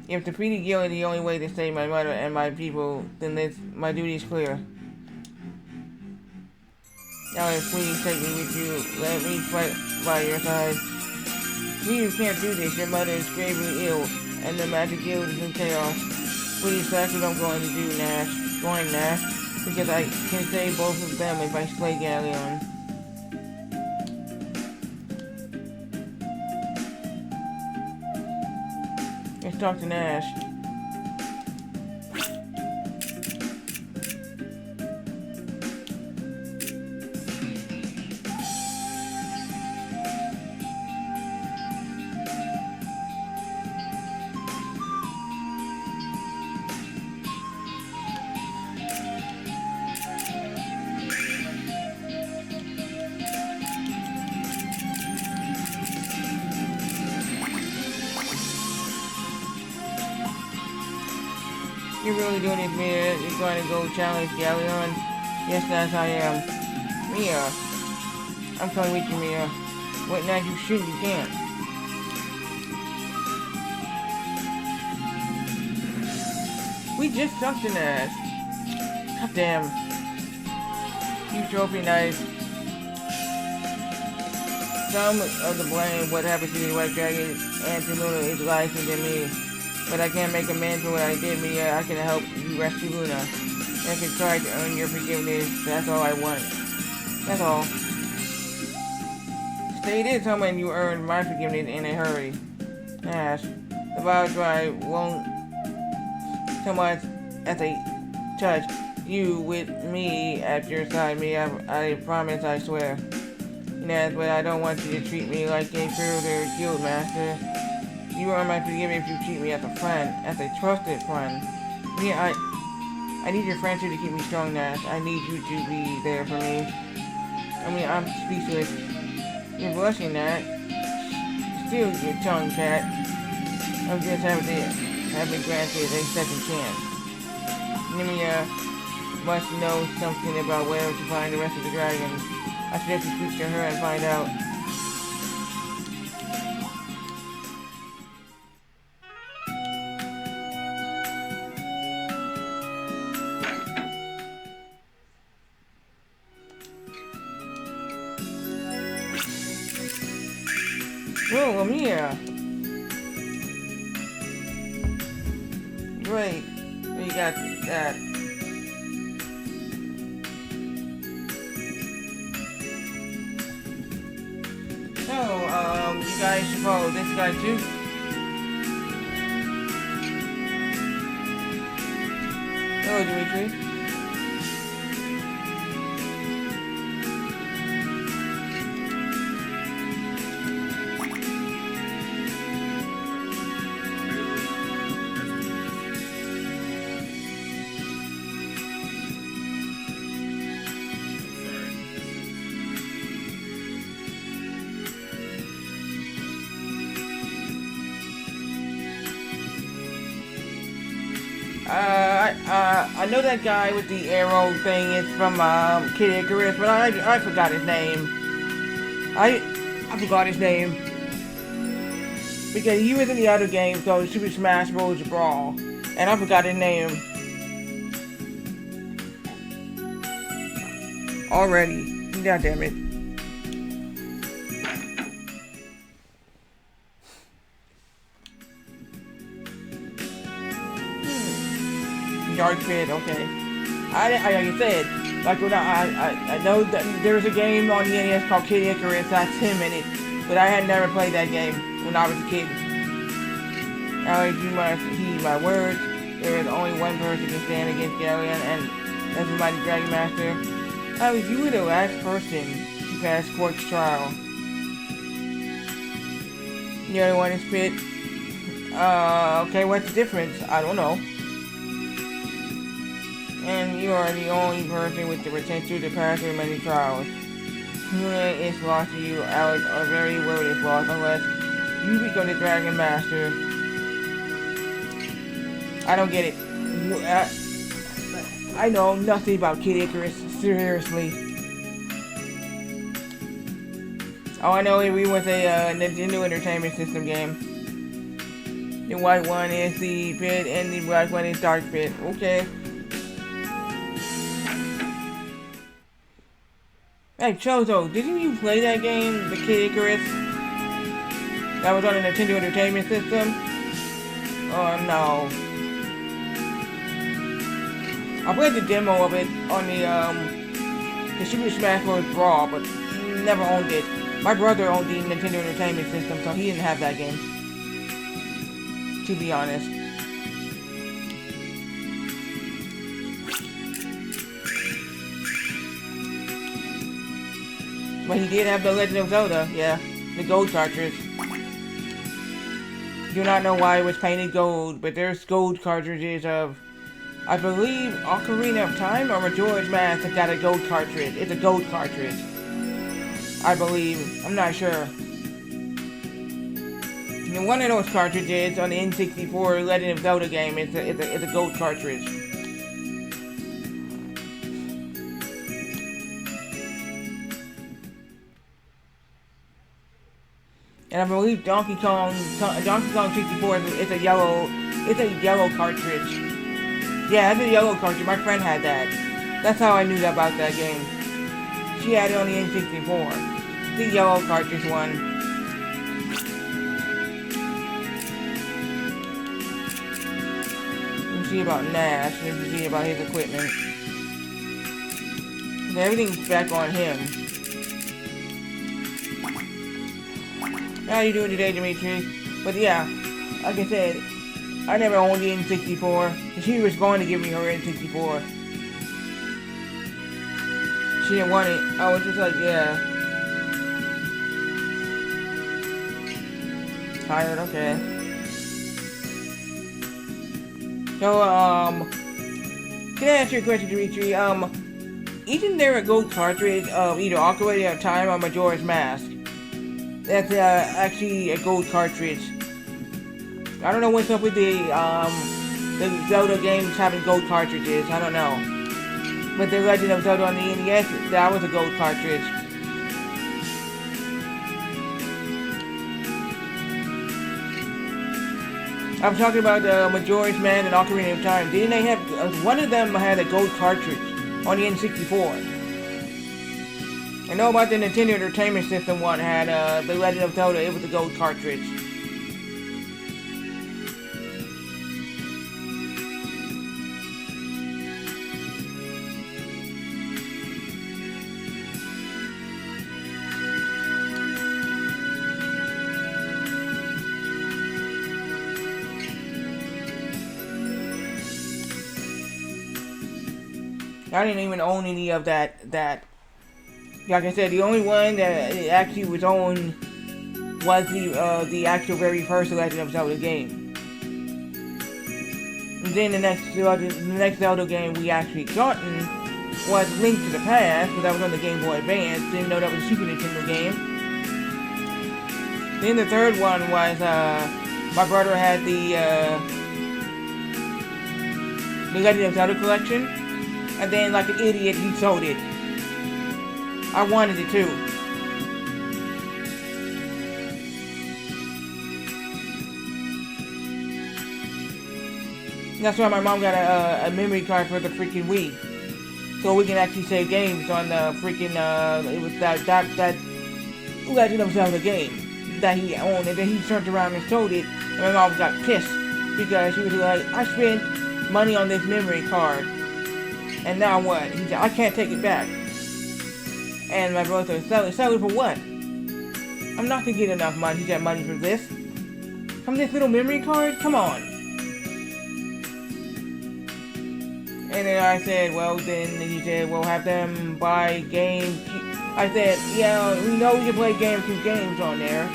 If defeating Gil is the only way to save my mother and my people, then my duty is clear. Now, please take me with you. Let me fight by your side. You can't do this. Your mother is gravely ill, and the magic guild is in chaos. Please, that's what I'm going to do, Nash. Going, Nash, because I can save both of them if I slay Galleon. Let's talk to Nash. You're really doing this, Mia. You're going to go challenge Galleon? Yes, yes, I am. Mia. I'm coming with you, Mia. What now? You shouldn't, you can't. We just sucked in ass. God damn. You trophy knife. Some of the blame what happened to the White Dragon and to Luna is license in me. But I can't make amends for what I did, Mia. I can help you rescue Luna. And I can try to earn your forgiveness. That's all I want. That's all. Stay there, someone you earned my forgiveness in a hurry. Ash. The vow drive won't so much as a touch you with me at your side, Mia. I promise, I swear. Yes, but I don't want you to treat me like a further guild master. You are my forgiveness if you treat me as a friend, as a trusted friend. Mia, I need your friendship to keep me strong, Nash. I need you to be there for me. I mean, I'm speechless. You're blushing, Nat. Still your tongue, cat. I'm just happy to have been granted a second chance. Mia must know something about where to find the rest of the dragons. I suggest you speak to her and find out. Oh, Mia. Great. We got that. So, you guys should follow this guy too. Hello, Dimitri. I know that guy with the arrow thing is from Kid Icarus, but I forgot his name. I forgot his name because he was in the other game, so Super Smash Bros. Brawl, and I forgot his name already. God damn it. Dark Pit, okay. I like I said, like when I know that there's a game on the NES called Kid Icarus that's him in it, but I had never played that game when I was a kid. Alex, you must heed my words. There is only one person who can stand against Galleon, and that's the Mighty Dragon Master. Alex, you were the last person to pass Quark's trial. The other one is Pit. Okay, what's the difference? I don't know. And you are the only person with the potential to pass through many trials. Lunar is lost to you. Alex are very worried it's lost unless you become the Dragon Master. I don't get it. I know nothing about Kid Icarus. Seriously. All I know is we was a Nintendo Entertainment System game. The white one is the pit and the black one is dark pit. Okay. Hey Chozo, didn't you play that game, the Kid Icarus? That was on the Nintendo Entertainment System? Oh no. I played the demo of it on the Super Smash Bros. Brawl, but never owned it. My brother owned the Nintendo Entertainment System, so he didn't have that game. To be honest. But he did have the Legend of Zelda, yeah. The gold cartridge. Do not know why it was painted gold, but there's gold cartridges of, I believe, Ocarina of Time or Majora's Mask that got a gold cartridge. It's a gold cartridge. I believe. I'm not sure. And one of those cartridges on the N64 Legend of Zelda game is a gold cartridge. And I believe Donkey Kong 64 is a yellow cartridge. Yeah, it's a yellow cartridge. My friend had that. That's how I knew about that game. She had it on the N64. The yellow cartridge one. Let's see about Nash. Let's see about his equipment. So everything's back on him. How you doing today, Dimitri? But yeah, like I said, I never owned the N64. She was going to give me her N64. She didn't want it. I was just like, yeah. Tired, okay. So, can I ask you a question, Dimitri? Isn't there a gold cartridge of either Ocarina of Time or Majora's Mask? That's actually a gold cartridge. I don't know what's up with the Zelda games having gold cartridges. I don't know. But the Legend of Zelda on the NES, that was a gold cartridge. I'm talking about Majora's Mask and Ocarina of Time. Didn't they have one of them had a gold cartridge on the N64? I know about the Nintendo Entertainment System one had the Legend of Zelda. It was a gold cartridge. I didn't even own any of that. Like I said, the only one that actually was owned was the actual very first Legend of Zelda game. And then the next Zelda game we actually gotten was Link to the Past, but that was on the Game Boy Advance. Didn't know that was a Super Nintendo game. Then the third one was my brother had the Legend of Zelda collection, and then like an idiot he sold it. I wanted it too. That's why my mom got a memory card for the freaking Wii, so we can actually save games on the freaking it was that Legend of Zelda game that he owned, and then he turned around and sold it, and my mom got pissed because she was like, I spent money on this memory card, and now what? He said, I can't take it back. And my brother said, sell it for what? I'm not gonna get enough money. He got money for this. From this little memory card? Come on. And then I said, well, then he said, well, have them buy games. I said, yeah, we know we can play GameCube games on there.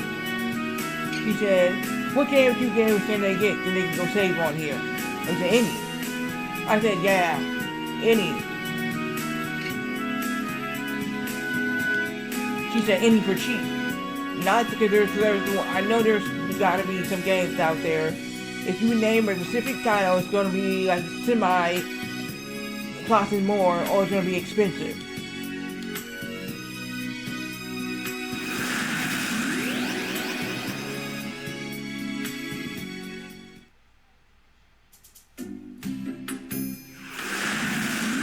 He said, what GameCube games can they get? Then they can go save on here. I said, any. I said, yeah, any. She said any for cheap. Not because I know there's gotta be some games out there. If you name a specific title, it's gonna be like semi costing more, or it's gonna be expensive.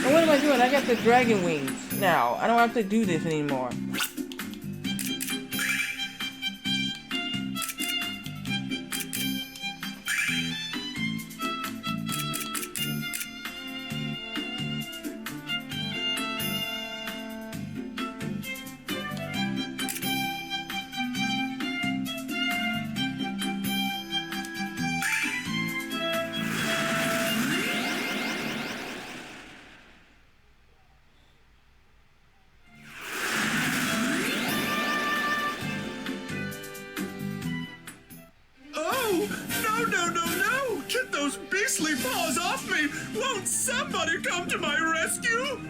And what am I doing? I got the dragon wings now. I don't have to do this anymore. No! Get those beastly paws off me! Won't somebody come to my rescue?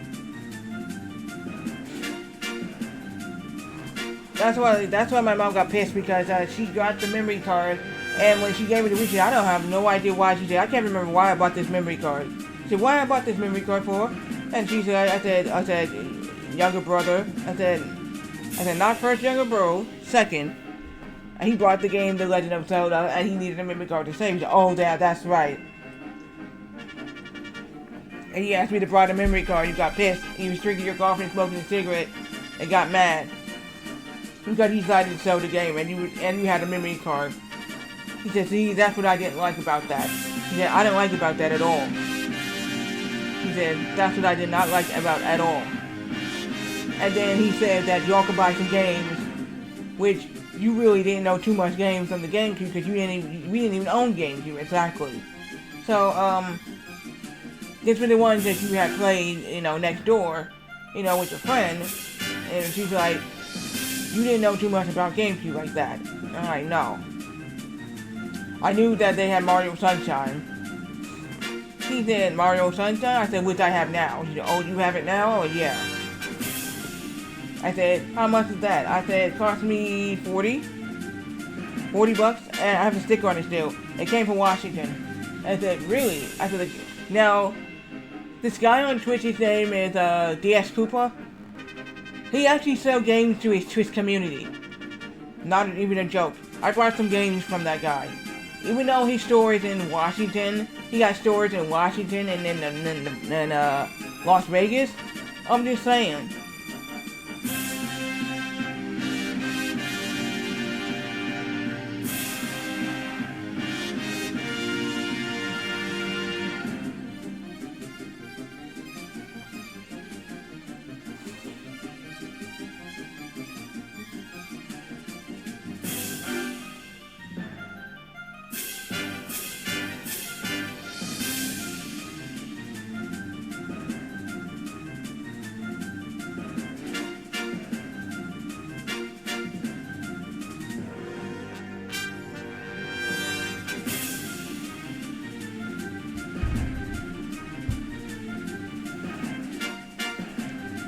That's why my mom got pissed, because she got the memory card, and when she gave me the Wii, I don't have no idea why. She said, I can't remember why I bought this memory card. She said, why I bought this memory card for? And she said, I said, younger brother. I said, not first younger bro, second. And he brought the game The Legend of Zelda, and he needed a memory card to save. He said, oh, that's right. And he asked me to buy the memory card. You got pissed. He was drinking your coffee and smoking a cigarette, and got mad because he decided to sell the game, and you had a memory card. He said, see, that's what I didn't like about that. He said, I didn't like about that at all. He said, that's what I did not like about at all. And then he said that y'all could buy some games, which you really didn't know too much games on the GameCube, because we didn't even own GameCube, exactly. So, this were the ones that you had played, next door, with your friend, and she's like, you didn't know too much about GameCube like that. I'm like, no. I knew that they had Mario Sunshine. He said, Mario Sunshine? I said, which I have now. She said, oh, you have it now? Oh, yeah. I said, how much is that? I said, it cost me 40 bucks, and I have a sticker on it still. It came from Washington. I said, really? I said, now, this guy on Twitch, his name is DS Koopa. He actually sells games to his Twitch community. Not even a joke. I bought some games from that guy. Even though his store is in Washington, he got stores in Washington and in Las Vegas. I'm just saying.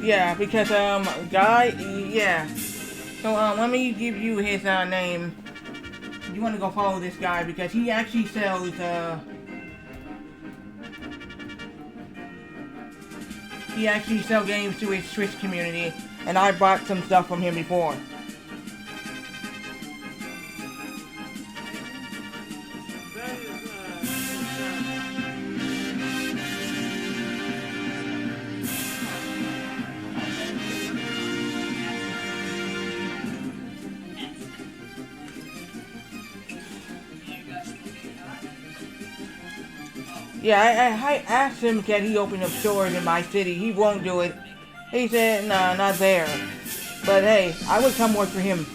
Yeah, because, guy, yeah. So, let me give you his, name. You want to go follow this guy, because he actually sells, he actually sells games to his Twitch community, and I bought some stuff from him before. Yeah, I asked him can he open up stores in my city. He won't do it. He said, nah, not there. But hey, I would come work for him.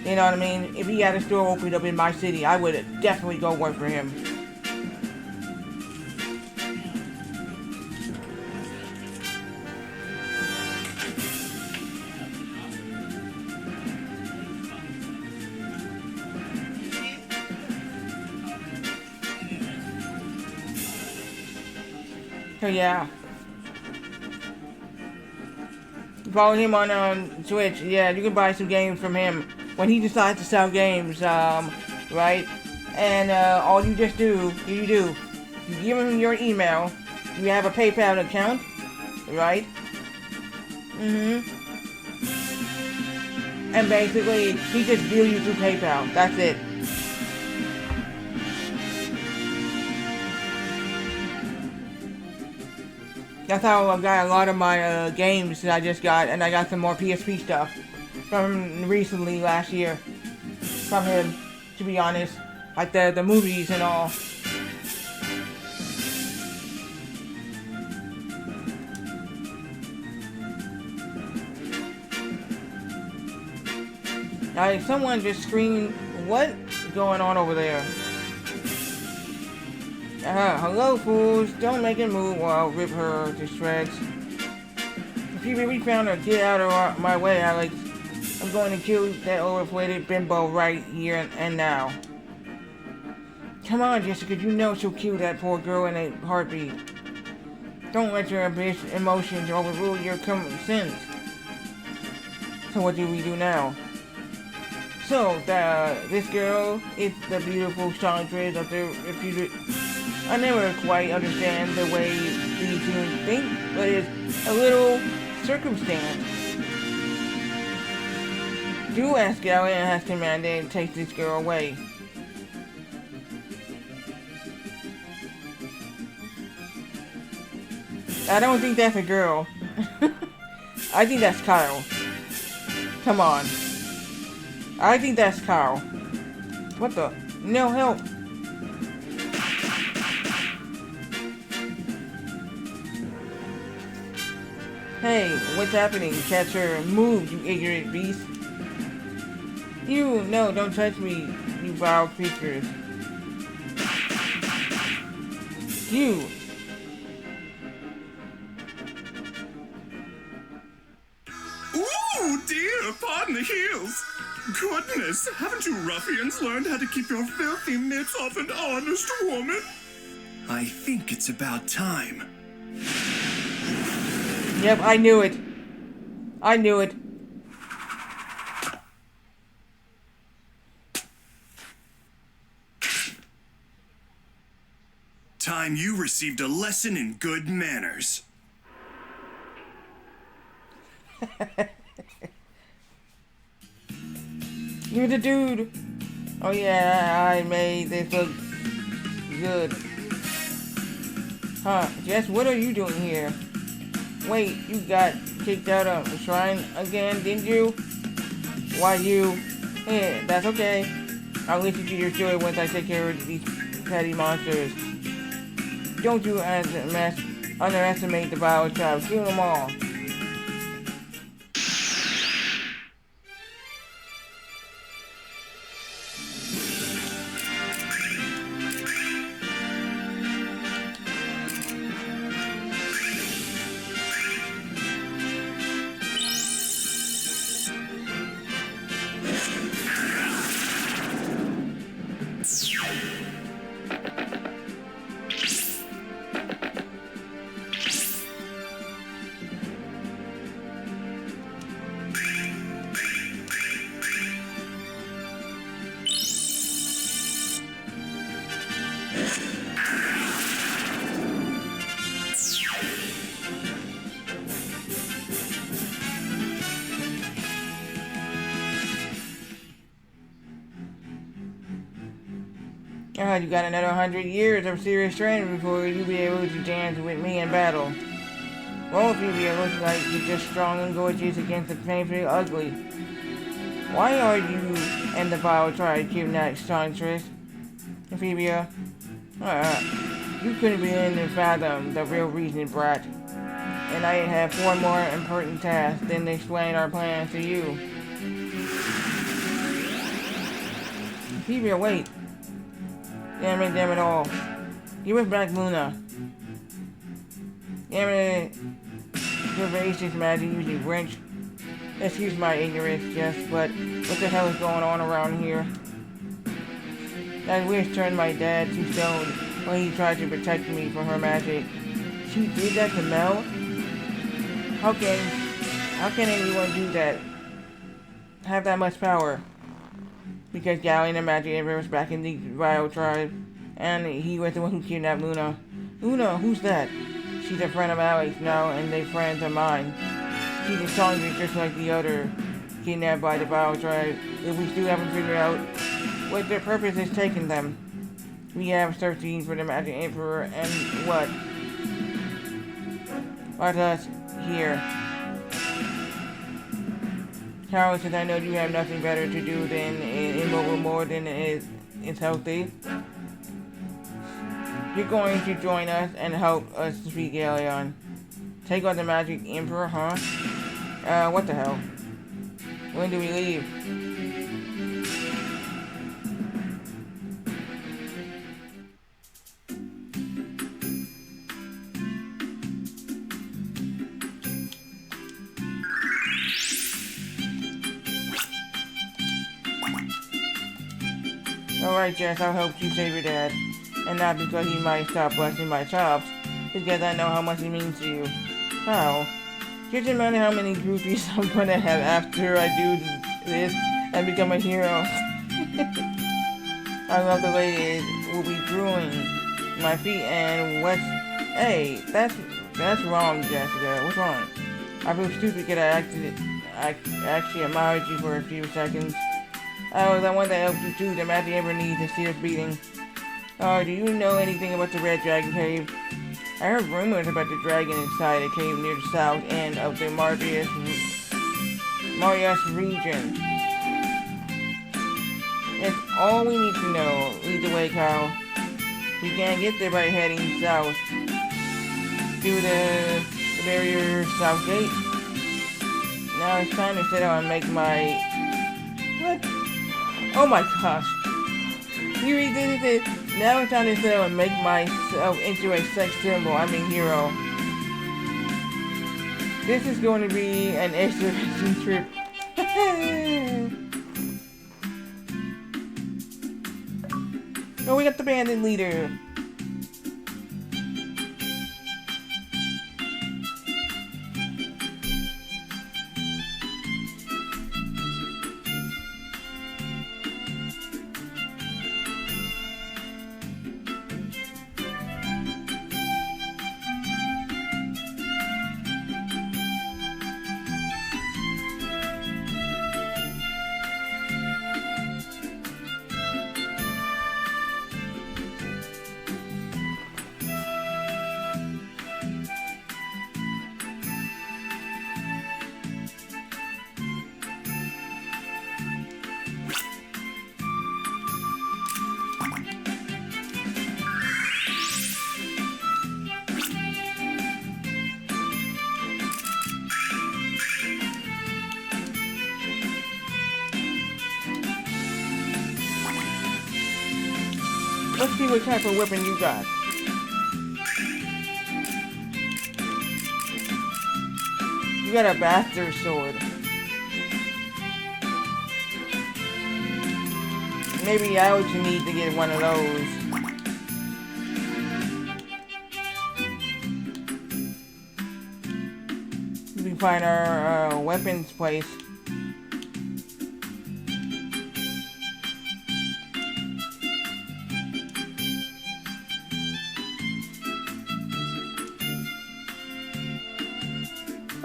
You know what I mean? If he had a store opened up in my city, I would definitely go work for him. So yeah. follow him on Twitch. Yeah, you can buy some games from him when he decides to sell games. Right? And all you just do, you give him your email. You have a PayPal account, right? And basically, he just bills you through PayPal. That's it. That's how I got a lot of my games that I just got, and I got some more PSP stuff from recently last year from him, to be honest, like the movies and all. Like, someone just screamed, "What's going on over there?" Hello, fools. Don't make a move or I'll rip her to shreds. If you really found her, get out of my way, Alex. I'm going to kill that overinflated bimbo right here and now. Come on, Jessica. You know she'll kill that poor girl in a heartbeat. Don't let your emotions overrule your common sense. So what do we do now? So, this girl is the beautiful Chandra of the reputed. I never quite understand the way these humans think, but it's a little circumstance. Do ask Gallian has commanded and take this girl away. I don't think that's a girl. I think that's Kyle. Come on. I think that's Kyle. What the? No help. Hey, what's happening? Catch her. Move, you ignorant beast. No, don't touch me, you vile creatures. You. Ooh, dear, pardon the heels. Goodness, haven't you ruffians learned how to keep your filthy mitts off an honest woman? I think it's about time. Yep, I knew it. I knew it. Time you received a lesson in good manners. You're the dude. Oh yeah, I made this look good. Huh, Jess, what are you doing here? Wait, you got kicked out of the shrine again, didn't you? Why you? Yeah, that's okay. I'll listen to your story once I take care of these petty monsters. Don't you underestimate the vile child. Kill them all. You got another 100 years of serious training before you'll be able to dance with me in battle. Well, Phoebe, looks like you're just strong and gorgeous against the painfully ugly. Why are you and the vile tribe kidnapped Songstress? Phoebe, you couldn't begin to fathom the real reason, brat. And I have 4 more important tasks than to explain our plans to you. Phoebe, wait. Damn it all. You with Black Luna. Damn it. Your racist magic using wrench. Excuse my ignorance, Jess, but what the hell is going on around here? That witch turned my dad to stone when he tried to protect me from her magic. She did that to Mel? How can How can anyone do that? Have that much power? Because Gally and the Magic Emperor was back in the Bio tribe, and he was the one who kidnapped Luna. Luna, who's that? She's a friend of Alex now, and they friends of mine. She's intelligent just like the other kidnapped by the Bio tribe. If we still haven't figured out what their purpose is taking them. We have searching for the Magic Emperor and what? Let us here. Carol, since I know you have nothing better to do than immobile more than is healthy, you're going to join us and help us defeat Galeon. Take on the Magic Emperor, huh? What the hell? When do we leave? Alright, Jess, I'll help you save your dad. And not because he might stop busting my chops, because I know how much he means to you. How? Just imagine how many groupies I'm gonna have after I do this and become a hero. I love the way it will be drooling my feet and what's... Hey, that's wrong, Jessica. What's wrong? I feel stupid because I actually admired you for a few seconds. Oh, the one that helped you too. The Magic Emperor needs a serious beating. Oh, do you know anything about the Red Dragon Cave? I heard rumors about the dragon inside a cave near the south end of the Marius region. That's all we need to know. Lead the way, Kyle. We can't get there by heading south. Through the barrier south gate. Now it's time to sit down and make my... What? Oh my gosh. You redid it. Now it's time to sit down and make myself into a sex symbol. I mean hero. This is going to be an exploration trip. Oh, we got the bandit leader. Let's see what type of weapon you got. You got a bastard sword. Maybe I would need to get one of those. We can find our weapons place.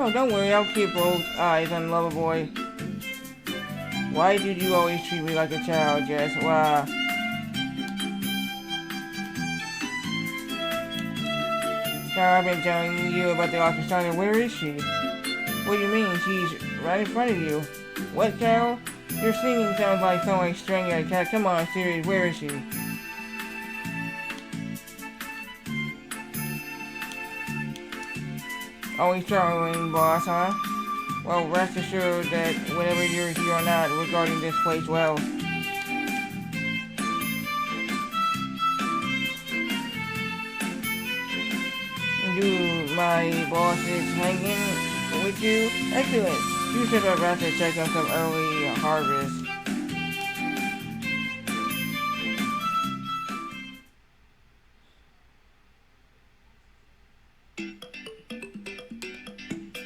Oh, don't worry, I'll keep both eyes on Loverboy. Why did you always treat me like a child, Jess? Why? Now I've been telling you about the office starter. Where is she? What do you mean? She's right in front of you. What, Carol? Your singing sounds like someone stringing a cat. Come on, serious, where is she? Always traveling, boss, huh? Well, rest assured that whenever you're here or not, regarding this place well. Do my boss is hanging with you? Excellent. You should have rather check on some early harvest.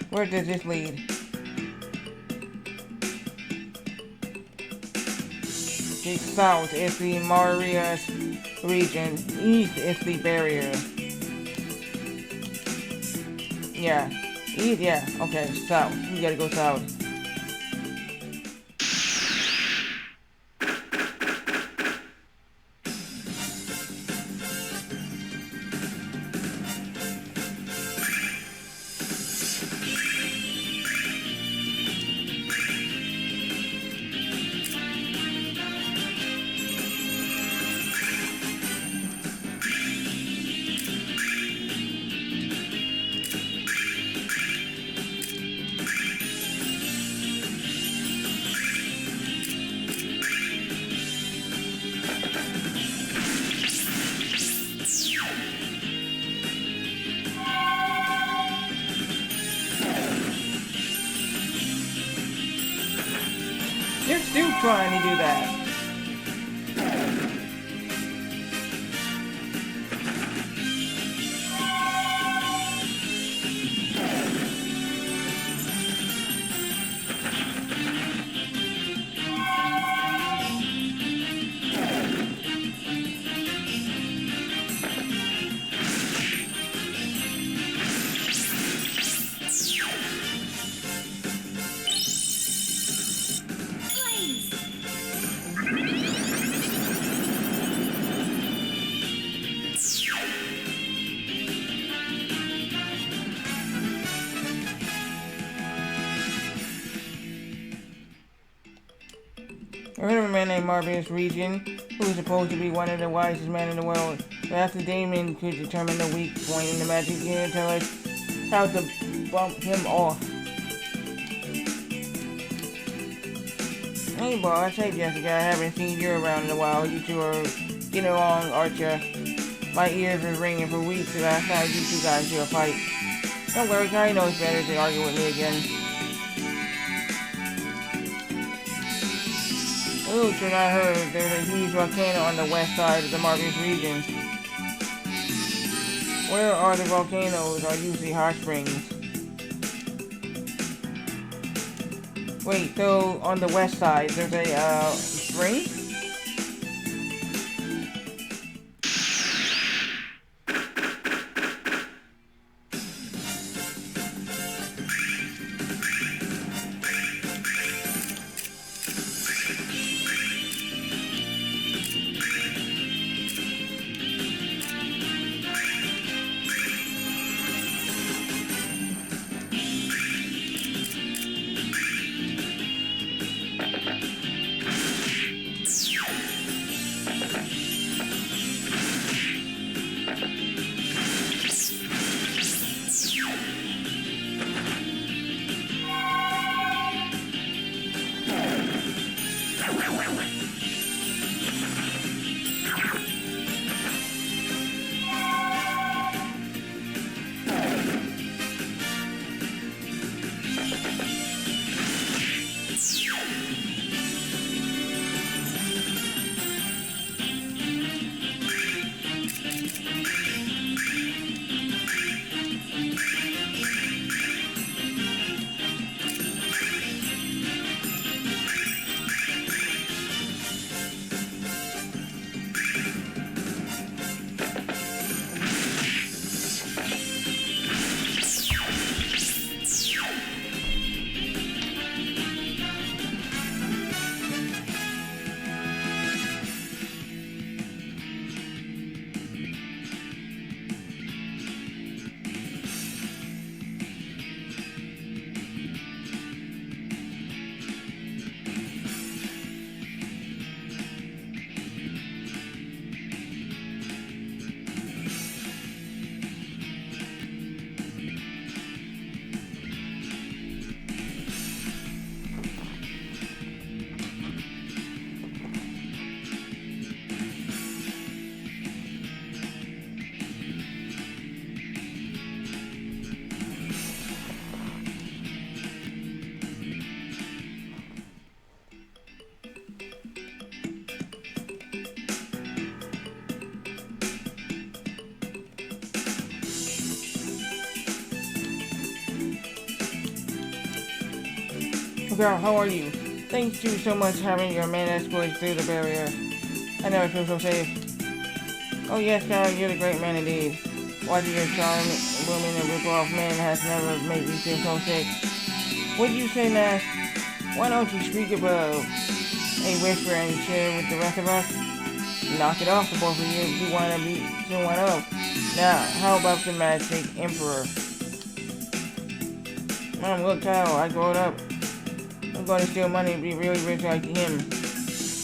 Where does this lead? South is the Marias region. East is the barrier. Yeah. East, yeah. Okay, south. We gotta go south. They're still trying to do that. I heard of a man named Marvin's region, who is supposed to be one of the wisest men in the world. But after Damon could determine the weak point in the magic, he can tell us how to bump him off. Hey boss, hey Jessica, I haven't seen you around in a while. You two are getting along, aren't ya? My ears were ringing for weeks last time you two got into a fight. Don't worry, Carrie knows better than argue with me again. Oh, should I heard there's a huge volcano on the west side of the Marvin's region. Where are the volcanoes are usually hot springs. Wait, so on the west side there's a spring? Girl, how are you? Thanks you so much having your man escorts through the barrier. I never feel so safe. Oh yes, Kyle, you're the great man indeed. Watching your charm woman and rip-off man has never made me feel so sick. What do you say, Nash? Why don't you speak above a whisper and share with the rest of us? Knock it off, the both of you, if you want to be someone else. Now, how about the Magic Emperor? Mom, look, Kyle, I growed up. I'm going to steal money and be really rich like him.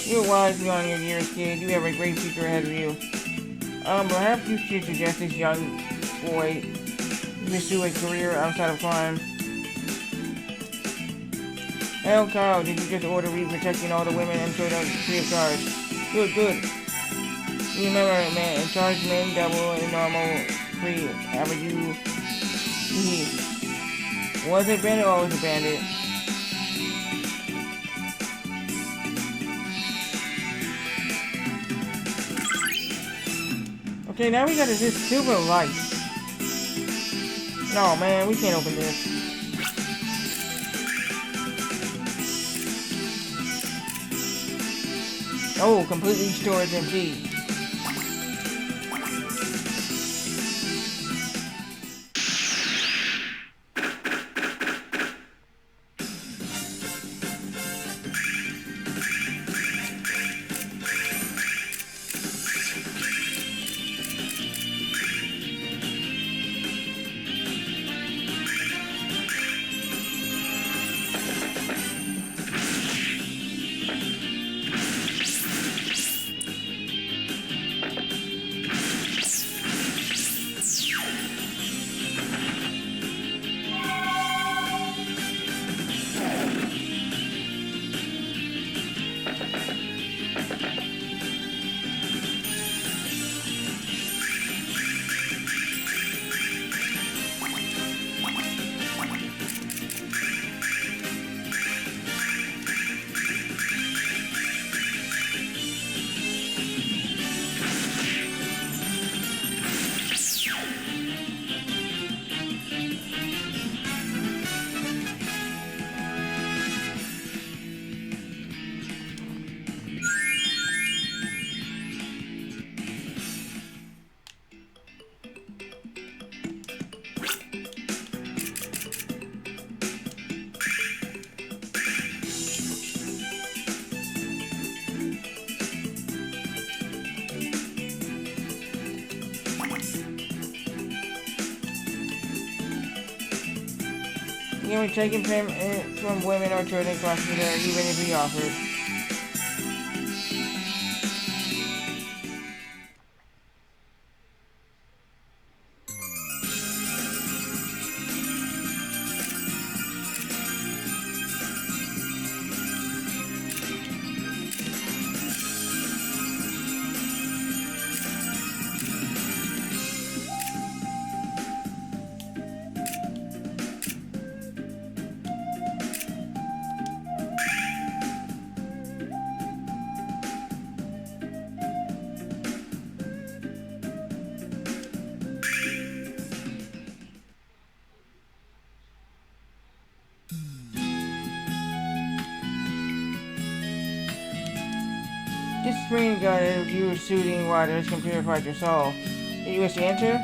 You're wise beyond your years, kid. You have a great future ahead of you. Perhaps you should suggest this young boy pursue a career outside of crime. Hell, Kyle, did you just order me protecting all the women and children free of charge? Good, good. You remember, man, charge men double and normal free. Average you. Was it bandit or was it bandit? Okay, now we got this silver light. No, man, we can't open this. Oh, completely storage empty. You know, taking payment from women or children costs you there, even if he offered. This spring gun if you soothing waters can purify your soul. Did you wish to enter?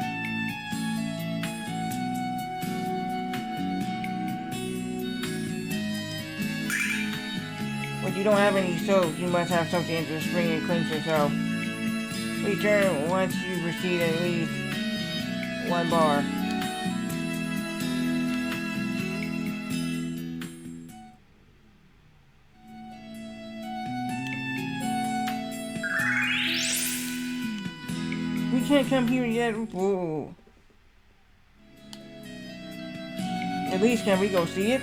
But you don't have any soap, you must have something into the spring and cleanse yourself. Return once you proceed at least 1 bar. We can't come here yet. Whoa. At least can we go see it?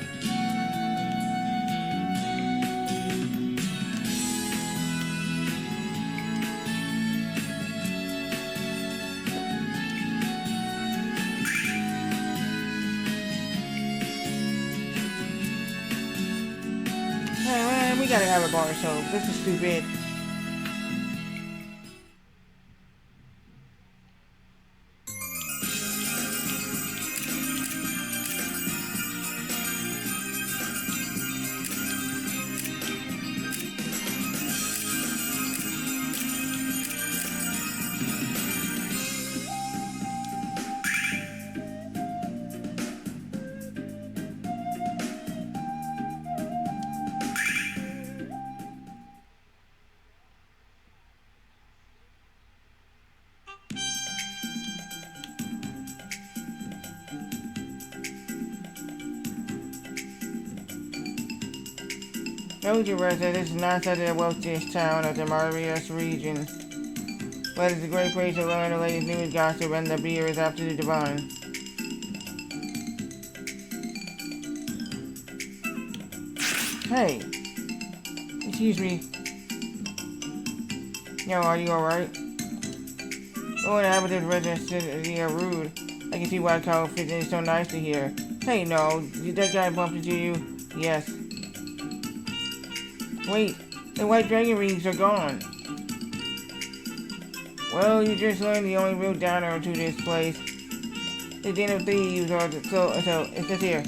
Man, we gotta have a bar of soap. This is stupid. Note your resident, this is not such the wealthiest town of the Marius region, but it's a great place to learn the latest news, gossip, and the beer is absolutely divine. Hey, excuse me. Yo, are you alright? Oh, the inhabitants residents are rude. I can see why Kyle Fitz is so nice to hear. Hey, no, did that guy bump into you? Yes. Wait, the white dragon rings are gone. Well, you just learned the only real downer to this place. The Den of Thieves are so it says here.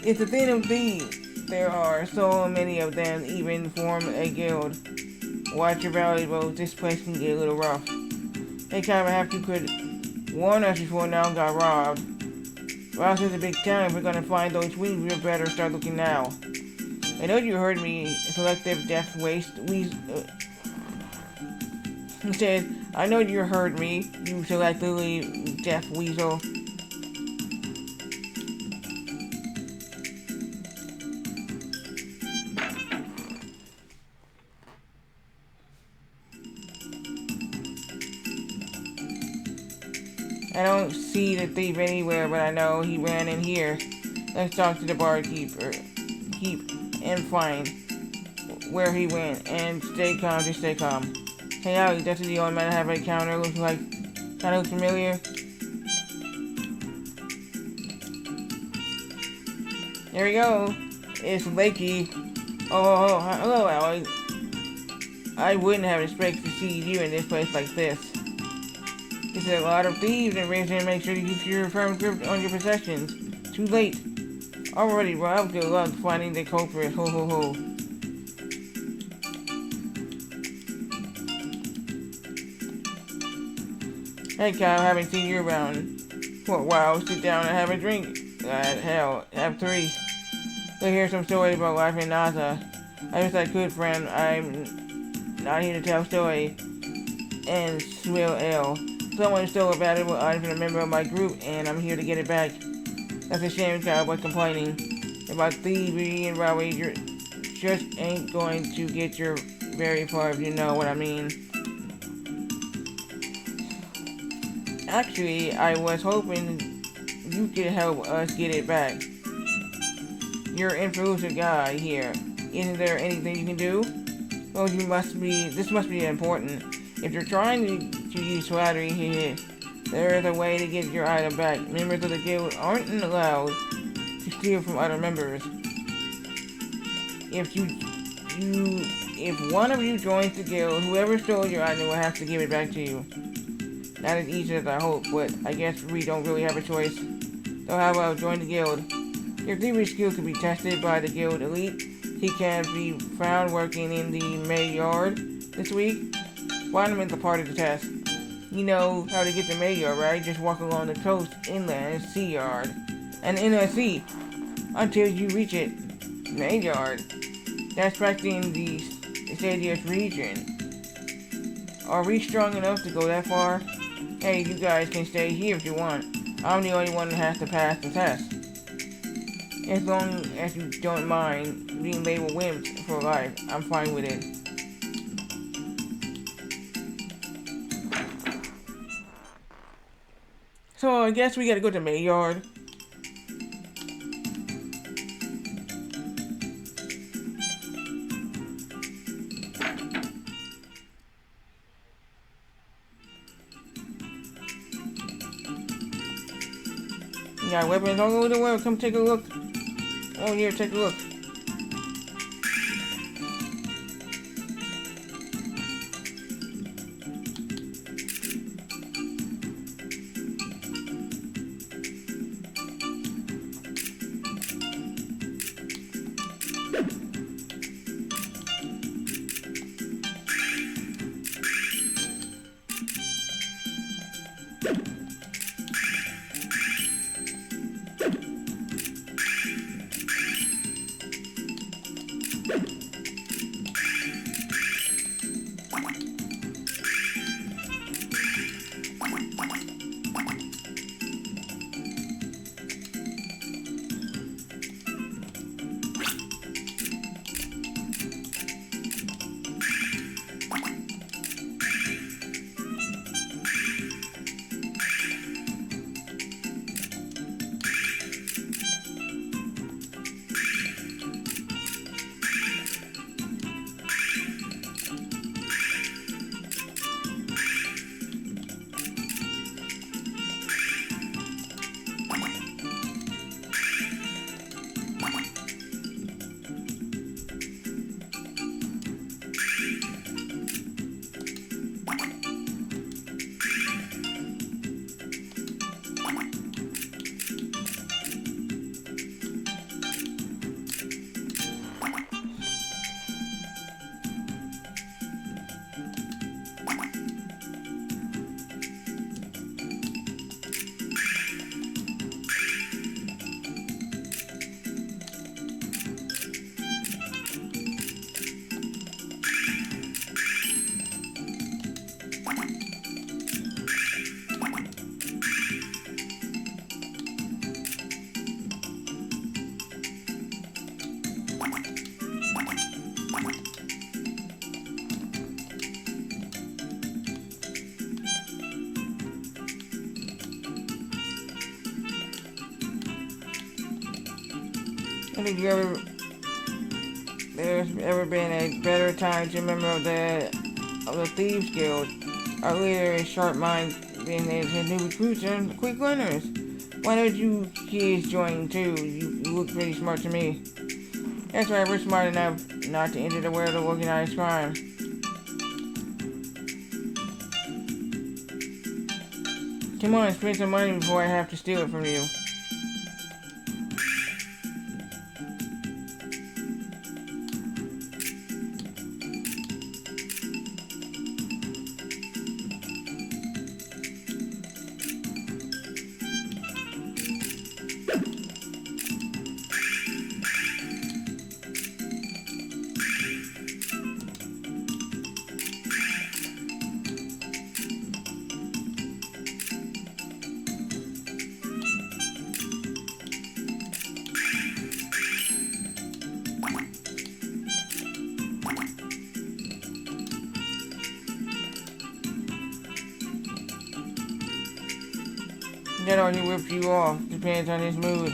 It's the Den of Thieves. There are so many of them, even form a guild. Watch your valuables, this place can get a little rough. Hey, perhaps you could warn us before now got robbed. Rouse is a big town. If we're gonna find those wings, we better start looking now. I know you heard me. Selective death waste. He said, I know you heard me. You selectively death weasel. I don't see the thief anywhere, but I know he ran in here. Let's talk to the barkeeper. And find where he went. And stay calm, just stay calm. Hey, Alex, that's the old man I have an encounter. Looks like, kind of looks familiar. There we go. It's Lakey. Oh, hello, Alex. I wouldn't have expected to see you in this place like this. There's a lot of thieves and residents. Make sure you keep your firm grip on your possessions. Too late. Already robbed. Good luck finding the culprit. Ho ho ho. Hey Kyle, haven't seen you around for a while. Sit down and have a drink. Hell, have three. Let's hear some stories about life in NASA. I wish I could, friend. I'm not here to tell story and swill ale. Someone stole a valuable item from a member of my group, and I'm here to get it back. That's a shame, Kyle, but complaining about thievery and robbery just ain't going to get you very far, if you know what I mean. Actually, I was hoping you could help us get it back. You're an influential guy here. Isn't there anything you can do? Well, this must be important. If you're trying to use flattery here, there is a way to get your item back. Members of the guild aren't allowed to steal from other members. If one of you joins the guild, whoever stole your item will have to give it back to you. Not as easy as I hope, but I guess we don't really have a choice. So how about join the guild? Your thievery skill can be tested by the guild elite. He can be found working in the May yard this week. Find him at the part of the test. You know how to get to May yard, right? Just walk along the coast, inland, and sea yard. And in the sea until you reach it. May yard. That's practically in the Stadius region. Are we strong enough to go that far? Hey, you guys can stay here if you want. I'm the only one that has to pass the test. As long as you don't mind being labeled wimps for life, I'm fine with it. So I guess we gotta go to Mayyard. You got weapons all over the world. Come take a look. Oh yeah, take a look. I think there's ever been a better time to member of the Thieves Guild. Our leader is sharp mind than his new recruits and quick learners. Why don't you kids join too? You look pretty smart to me. That's right, we're smart enough not to enter the world of organized crime. Come on, spend some money before I have to steal it from you. That or he whips you off. Depends on his mood.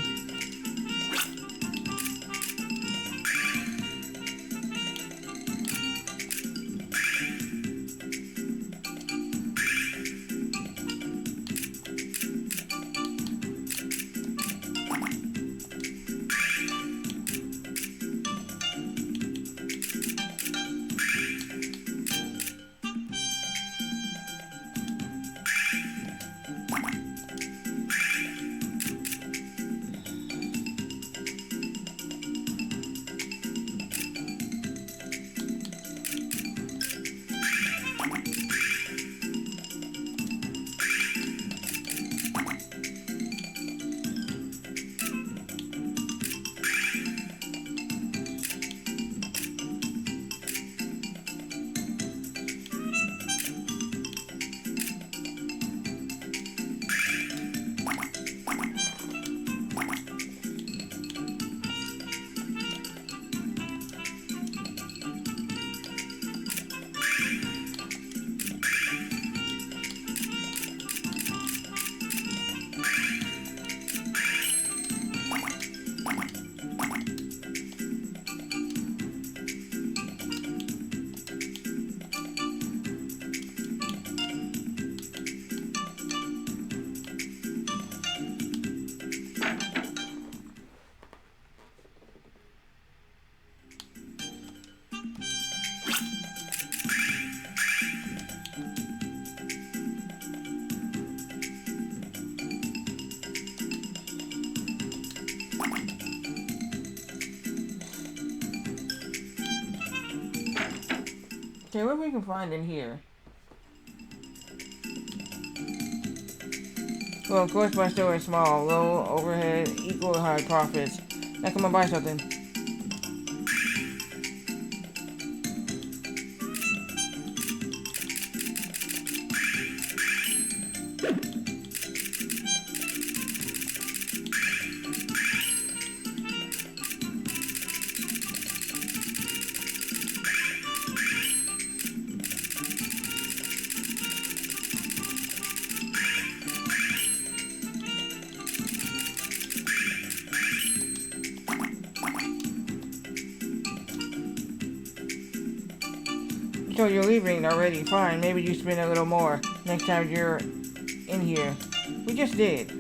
Okay, what we can find in here? Well, of course, my store is small, low overhead, equal high profits. Now come on, buy something. So you're leaving already, fine, maybe you spend a little more next time you're in here. We just did.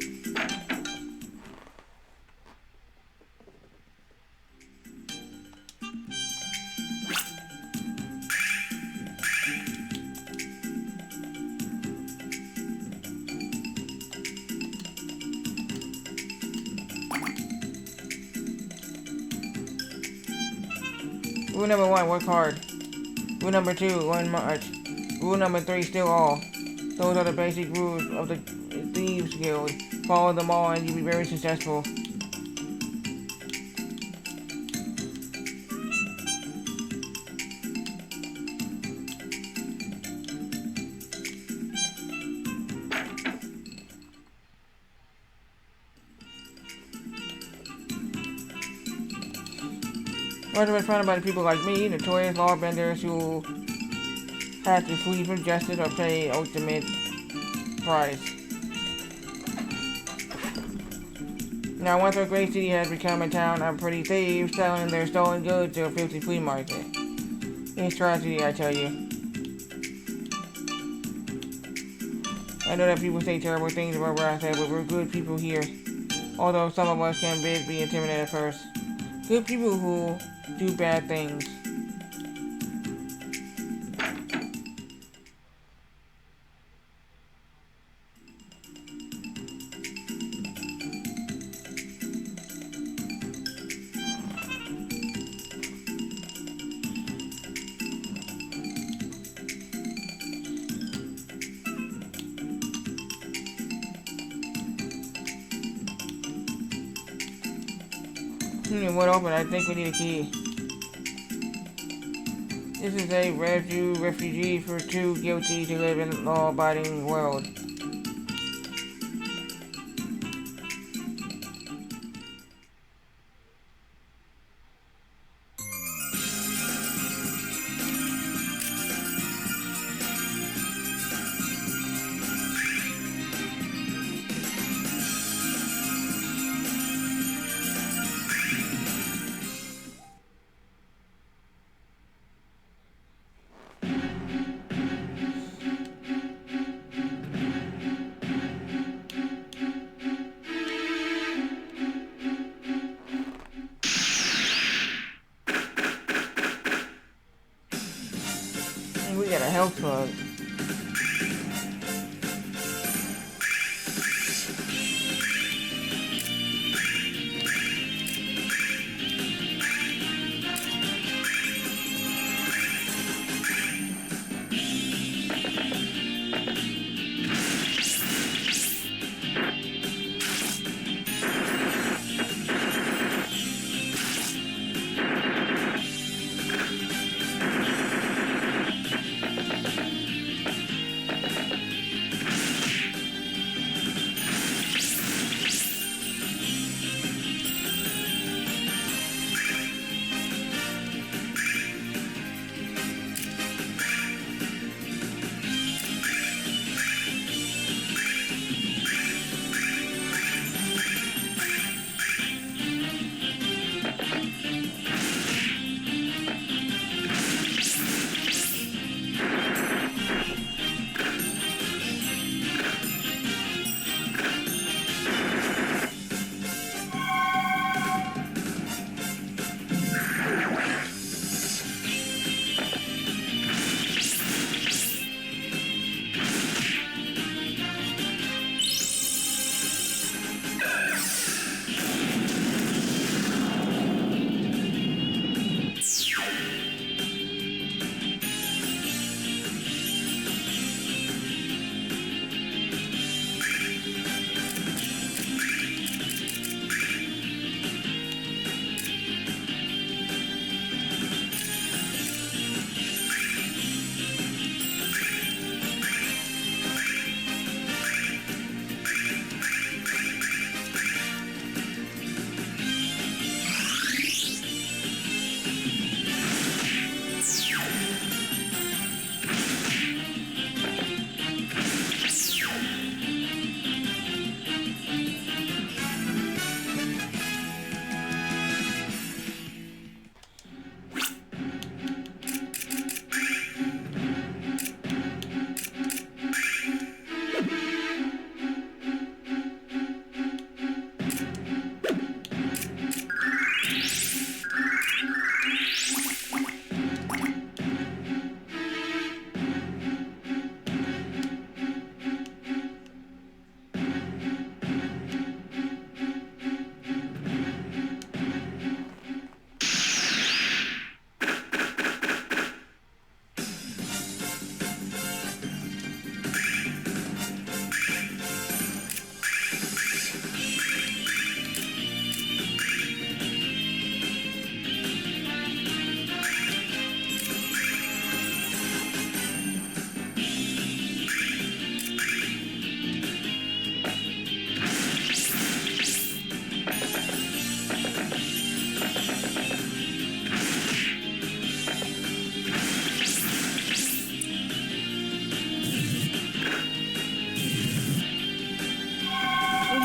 Rule number 1, work hard. Rule number 2, learn much. Rule number 3, steal all. Those are the basic rules of the Thieves Guild. Follow them all and you'll be very successful. What's been fun about people like me, notorious lawbenders who have to flee from justice or pay ultimate price. Now, once a great city has become a town of pretty thieves selling their stolen goods to a filthy flea market. It's tragedy, I tell you. I know that people say terrible things about where I say, but we're good people here. Although some of us can be intimidated at first. Good people who do bad things. What open? I think we need a key. This is a refugee for too guilty to live in a law-abiding world. We got a health plug.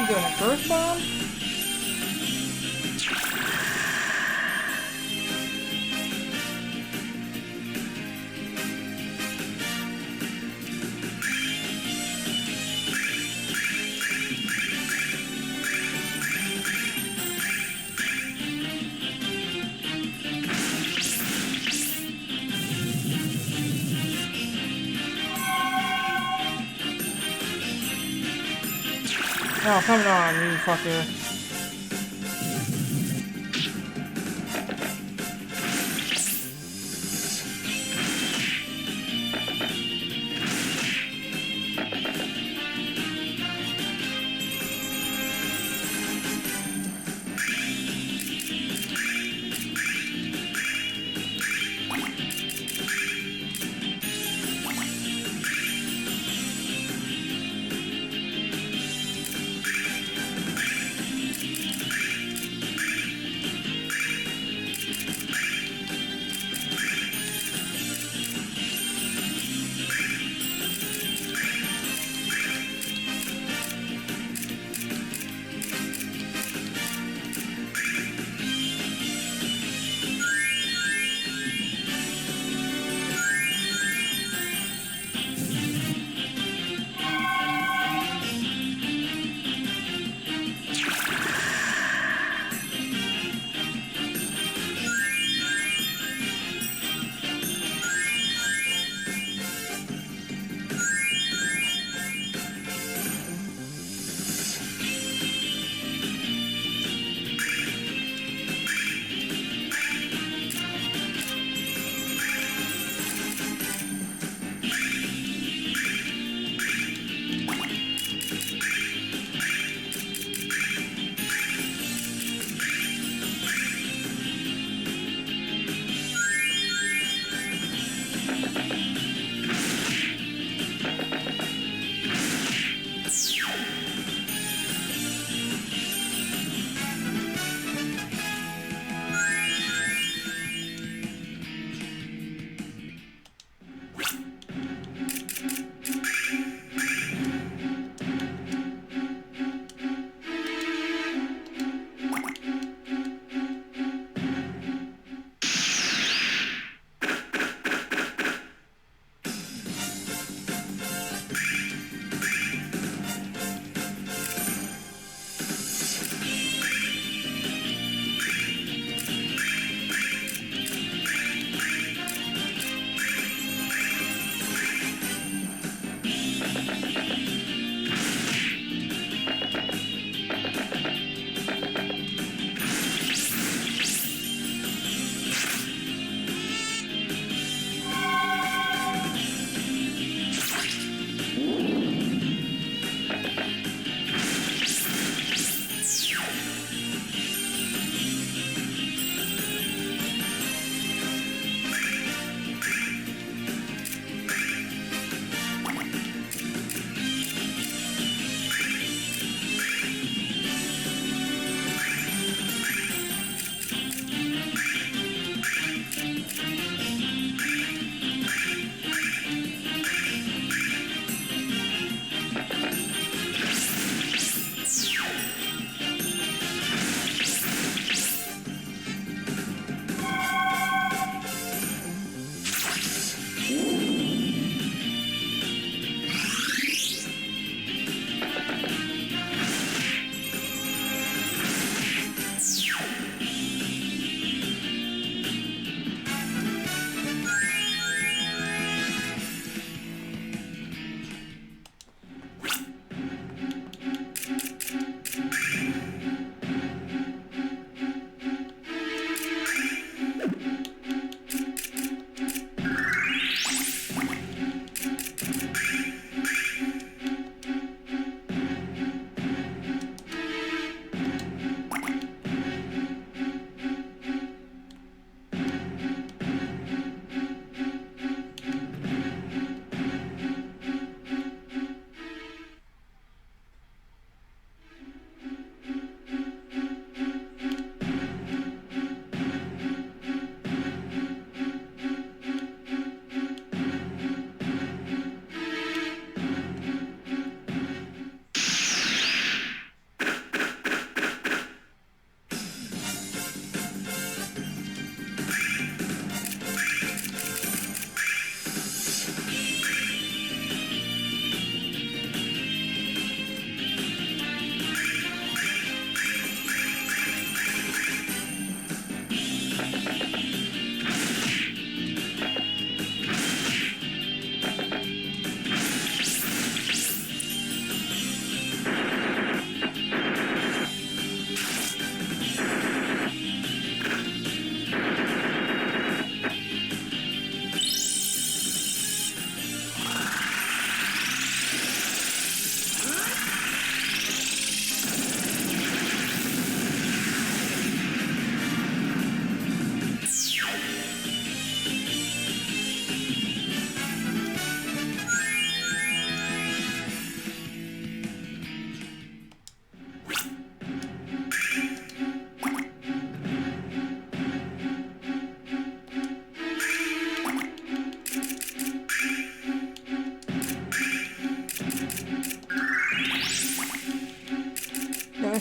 Doing a first bomb? Oh, come on, you fucker.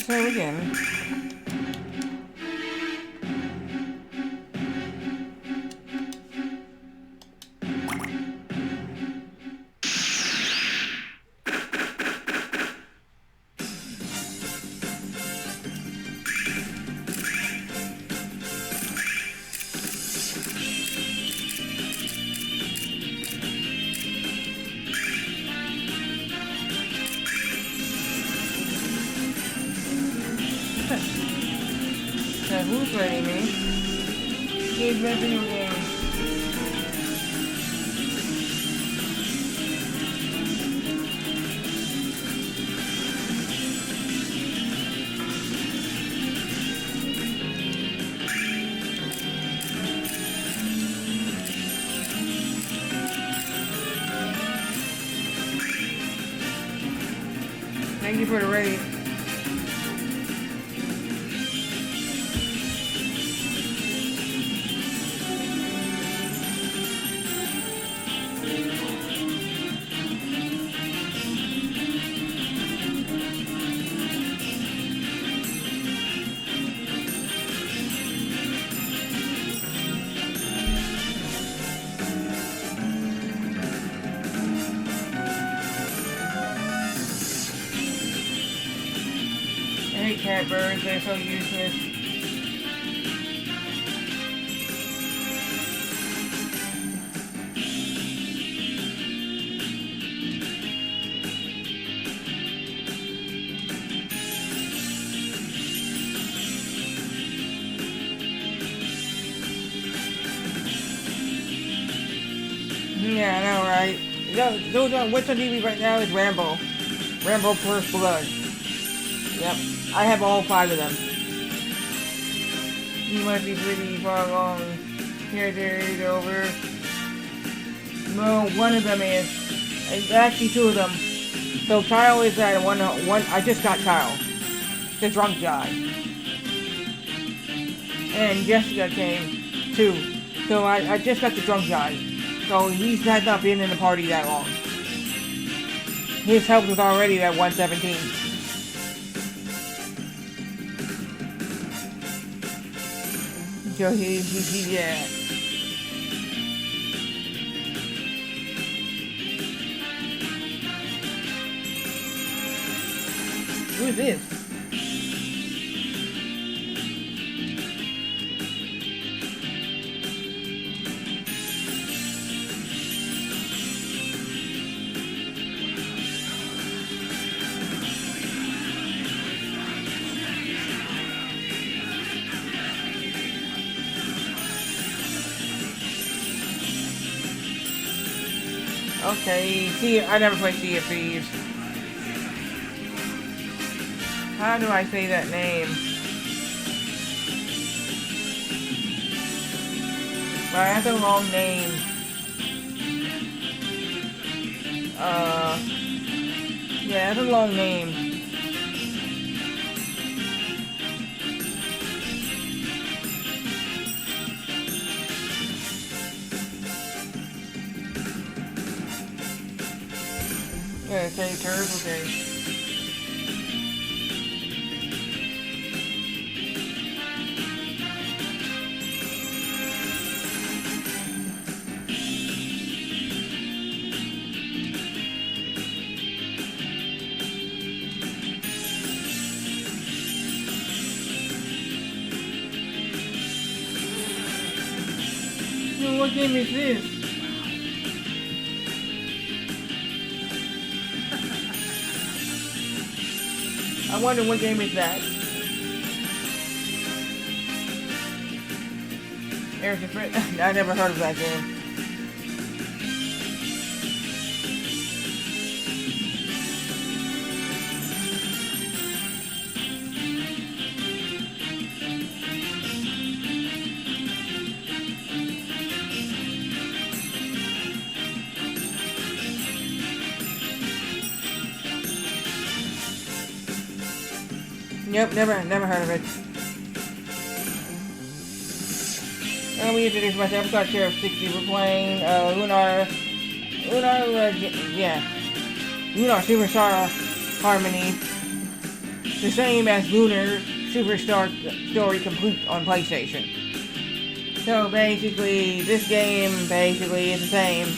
her again. Now who's ready me? Game's my video game. Thank you for the ready. I hate catbirds, they're so useless. Yeah, I know, right? Those on what's on TV right now is Rambo. Rambo First Blood. Yep. I have all 5 of them. You must be pretty far along. Here, there, over. No, one of them is. Actually, 2 of them. So Kyle is at one. I just got Kyle, the drunk guy, and Jessica came too. So I just got the drunk guy. So he's had not been in the party that long. His health was already at 117. So he yeah. Who is this? Okay, see, I never played Sea of Thieves. How do I say that name? Well, it has a long name. Yeah, it has a long name. Yeah, okay, turds, okay. Well, what game is this? I wonder what game is that. There's a friend. I never heard of that game. Yep, never heard of it. Let me introduce myself. I'm Scott Sheriff 60. We're playing Lunar, yeah, Lunar Superstar Harmony. the same as Lunar Superstar Story Complete on PlayStation. So basically, this game basically is the same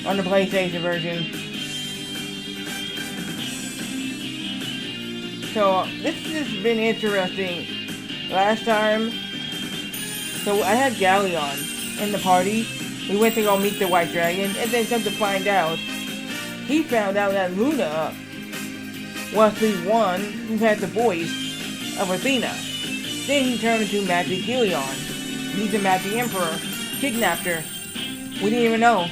on the PlayStation version. So this has been interesting. Last time, so I had Galleon in the party. We went to go meet the White Dragon, and then come to find out, he found out that Luna was the one who had the voice of Athena. Then he turned into Magic Gillion. He's the Magic Emperor. Kidnapped her. We didn't even know.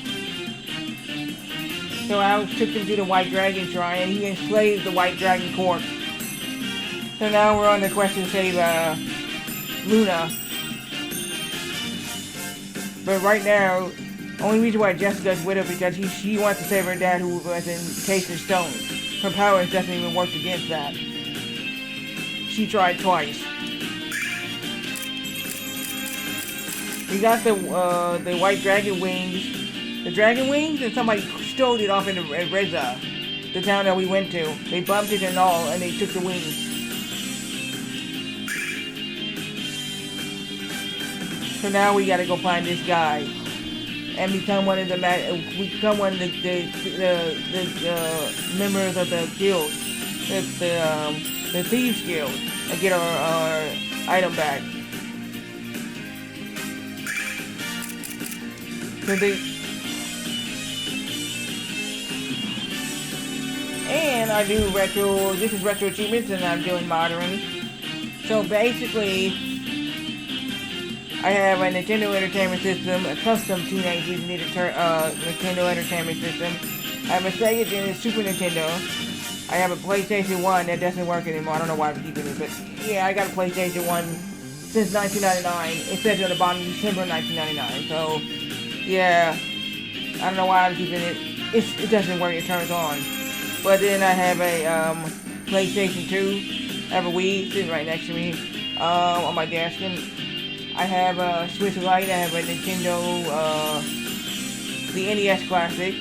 So I took him to the White Dragon Shrine, and he enslaved the White Dragon corpse. So now we're on the quest to save Luna. But right now, only reason why Jessica's with her because she wants to save her dad who was encased in stone. Her powers doesn't even work against that. She tried twice. We got the White Dragon wings. The dragon wings, and somebody stole it off in Reza, the town that we went to. They bumped it and all, and they took the wings. So now we gotta go find this guy and become one of the members of the guild, the thieves guild, and get our item back. So and I do retro. This is retro achievements, and I'm doing modern. So basically, I have a Nintendo Entertainment System, a custom Teenage Mutant Ninja Nintendo Entertainment System. I have a Sega Genesis Super Nintendo. I have a PlayStation 1 that doesn't work anymore. I don't know why I'm keeping it, but yeah, I got a PlayStation 1 since 1999. It says on the bottom December 1999. So yeah, I don't know why I'm keeping it. It doesn't work. It turns on. But then I have a PlayStation 2. I have a Wii sitting right next to me on my desk. And I have a Switch Lite, I have a Nintendo, the NES Classic.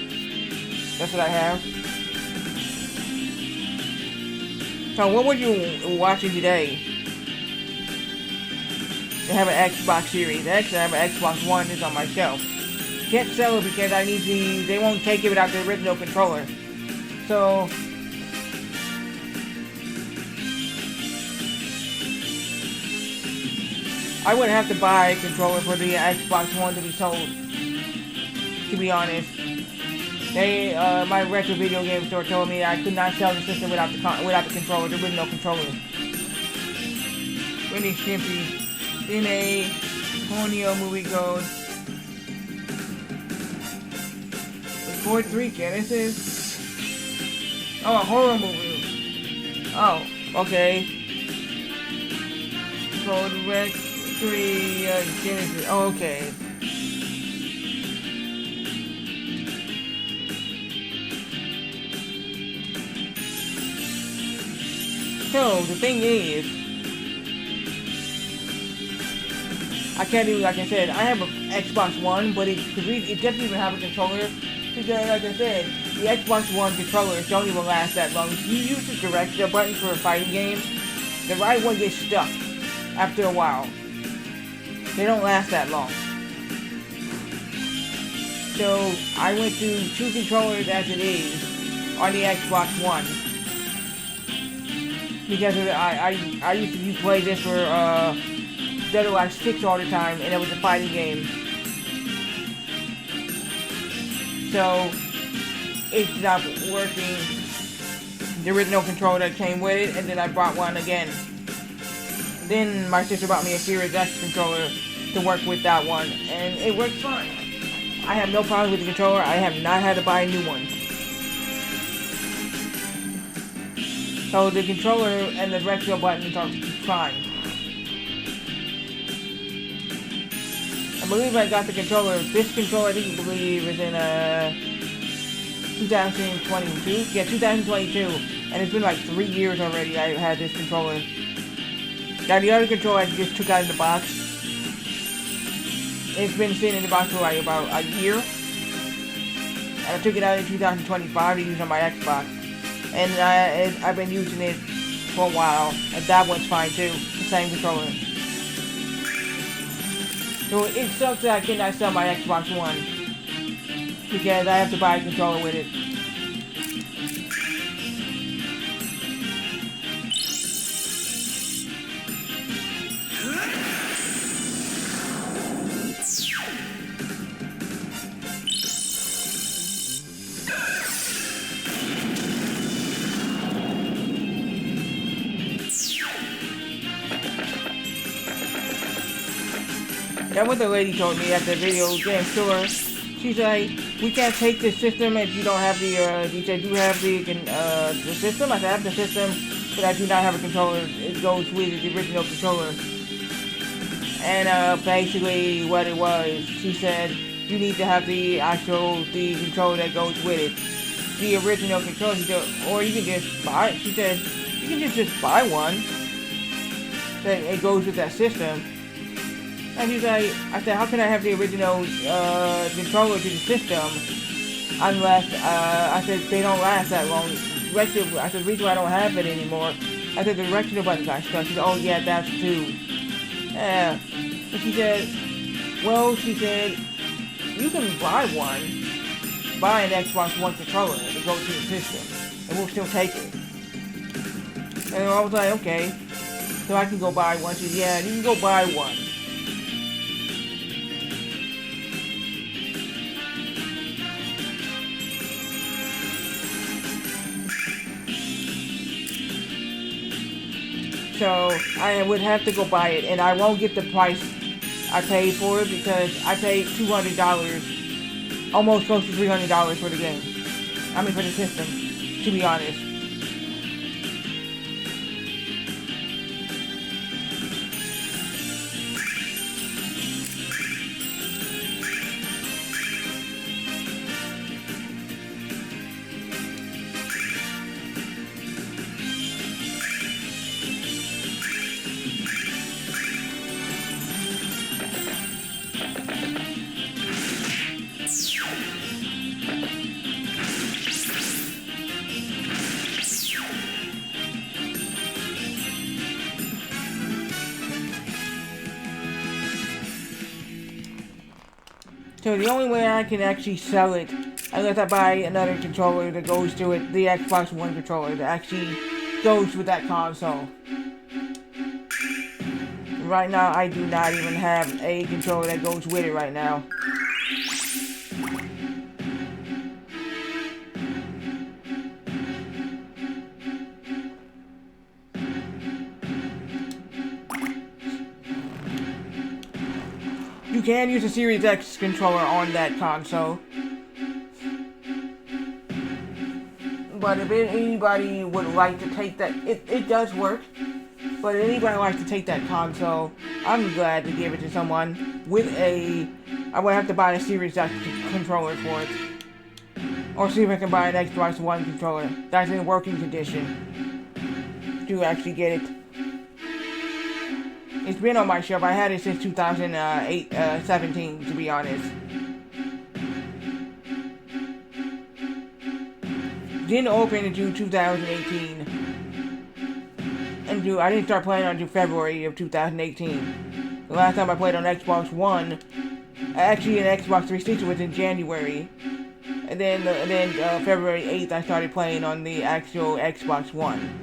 That's what I have. So what were you watching today? I have an Xbox Series X, I have an Xbox One, it's on my shelf. Can't sell it because I need they won't take it without the original controller. So I would have to buy a controller for the Xbox One to be sold, to be honest. My retro video game store told me I could not sell the system without the controller. There was no controller. Really Stimpy. Then a Ponyo movie goes. Record 3 Genesis. Oh, a horror movie. Oh, okay. Code Rex 3 Genesis. Oh, okay. So the thing is, I can't do, like I said, I have an Xbox One, but it doesn't even have a controller. Because, like I said, the Xbox One controllers don't even last that long. If you use the directional button for a fighting game, the right one gets stuck after a while. They don't last that long. So I went to 2 controllers as it is on the Xbox One. Because I used to play this for Dead or Alive 6 all the time, and it was a fighting game. So it stopped working. There was no controller that came with it, and then I bought one again. Then my sister bought me a Series X controller to work with that one, and it works fine. I have no problem with the controller. I have not had to buy a new one. So the controller and the directional buttons are fine. I believe I got the controller. This controller, I think you believe, is in 2022. Yeah, 2022. And it's been like 3 years already I had this controller. Now the other controller I just took out of the box. It's been sitting in the box for like about a year. And I took it out in 2025 to use on my Xbox. And I've been using it for a while, and that one's fine too. The same controller. So it sucks that I cannot sell my Xbox One because I have to buy a controller with it. That's what the lady told me at the video game store. She's like, we can't take the system if you don't have the, you said you have the system? I said, I have the system, but I do not have a controller. It goes with the original controller. And, basically what it was, she said, you need to have the controller that goes with it. The original controller, she said, or you can just buy it. She said, you can just buy one. That it goes with that system. And she's like, I said, how can I have the original controller to the system unless, I said, they don't last that long. I said, the reason why I don't have it anymore, I said, the directional buttons got stuck. She said, oh yeah, that's too. Yeah. And she said, well, she said, you can buy an Xbox One controller to go to the system, and we'll still take it. And I was like, okay, so I can go buy one. She said, yeah, you can go buy one. So I would have to go buy it, and I won't get the price I paid for it because I paid $200, almost close to $300 for the game. I mean for the system, to be honest. So the only way I can actually sell it, unless I buy another controller that goes to it, the Xbox One controller that actually goes with that console. Right now, I do not even have a controller that goes with it right now. You can use a Series X controller on that console. But if anybody would like to take that, it does work. But if anybody likes to take that console, I'm glad to give it to someone with I would have to buy a Series X controller for it. Or see if I can buy an Xbox One controller that's in working condition to actually get it. It's been on my shelf. I had it since 2017, to be honest. Didn't open until 2018. And I didn't start playing until February of 2018. The last time I played on Xbox One, actually an Xbox 360 was in January. And then February 8th I started playing on the actual Xbox One.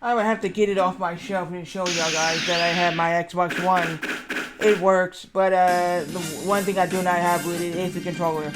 I would have to get it off my shelf and show y'all guys that I have my Xbox One. It works, but the one thing I do not have with it is the controller.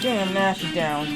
Damn, Nash is down.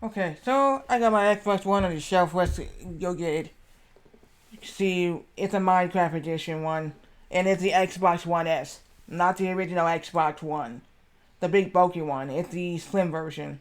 Okay, so I got my Xbox One on the shelf. Let's go get it. You can see it's a Minecraft edition one, and it's the Xbox One S. not the original Xbox One. The big bulky one. It's the slim version.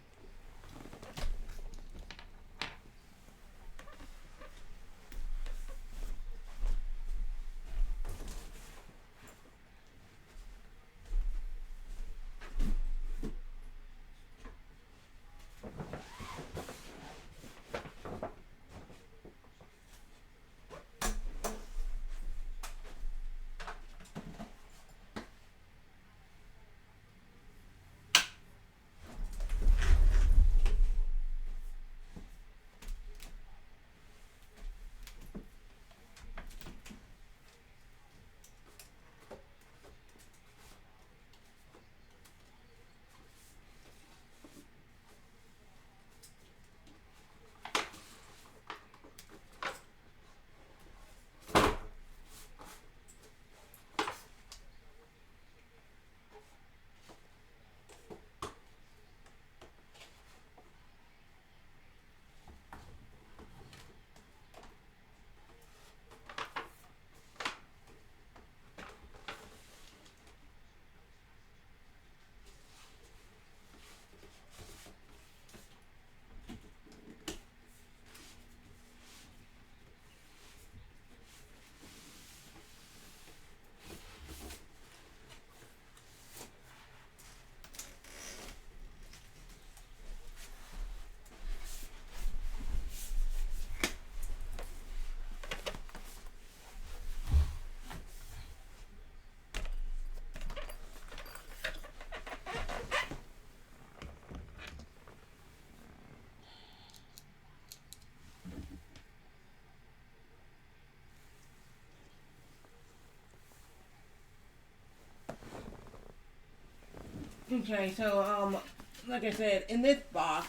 Okay, so, like I said, in this box,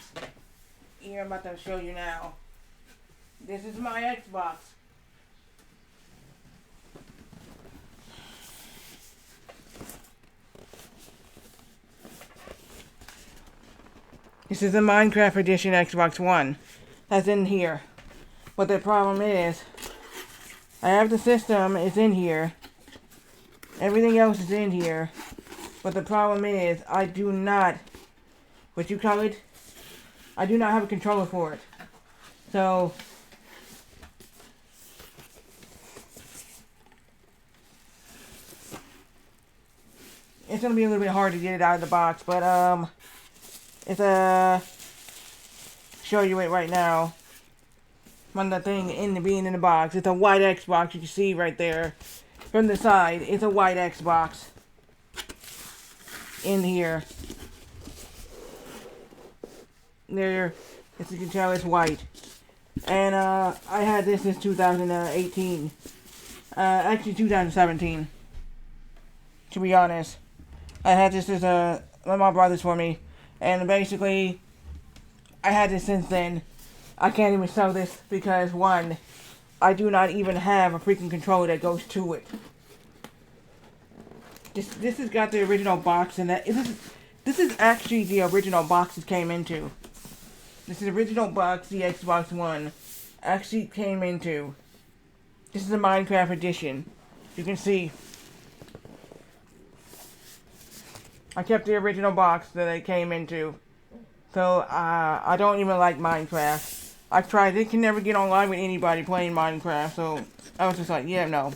here I'm about to show you now, this is my Xbox. This is the Minecraft Edition Xbox One. That's in here. But the problem is, I have the system, it's in here. Everything else is in here. But the problem is, I do not, what you call it? I do not have a controller for it. So, it's going to be a little bit hard to get it out of the box. But, it's show you it right now. One of the thing being in the box. It's a white Xbox, you can see right there. From the side, it's a white Xbox. In here. There, as you can tell, it's white. And, I had this since 2018. Actually 2017. To be honest. I had this as my mom brought this for me. And basically, I had this since then. I can't even sell this because, one, I do not even have a freaking controller that goes to it. This has got the original box in it. This is actually the original box it came into. This is the original box the Xbox One actually came into. This is the Minecraft edition. You can see. I kept the original box that it came into. So, I don't even like Minecraft. I've tried. It can never get online with anybody playing Minecraft. So, I was just like, yeah, no.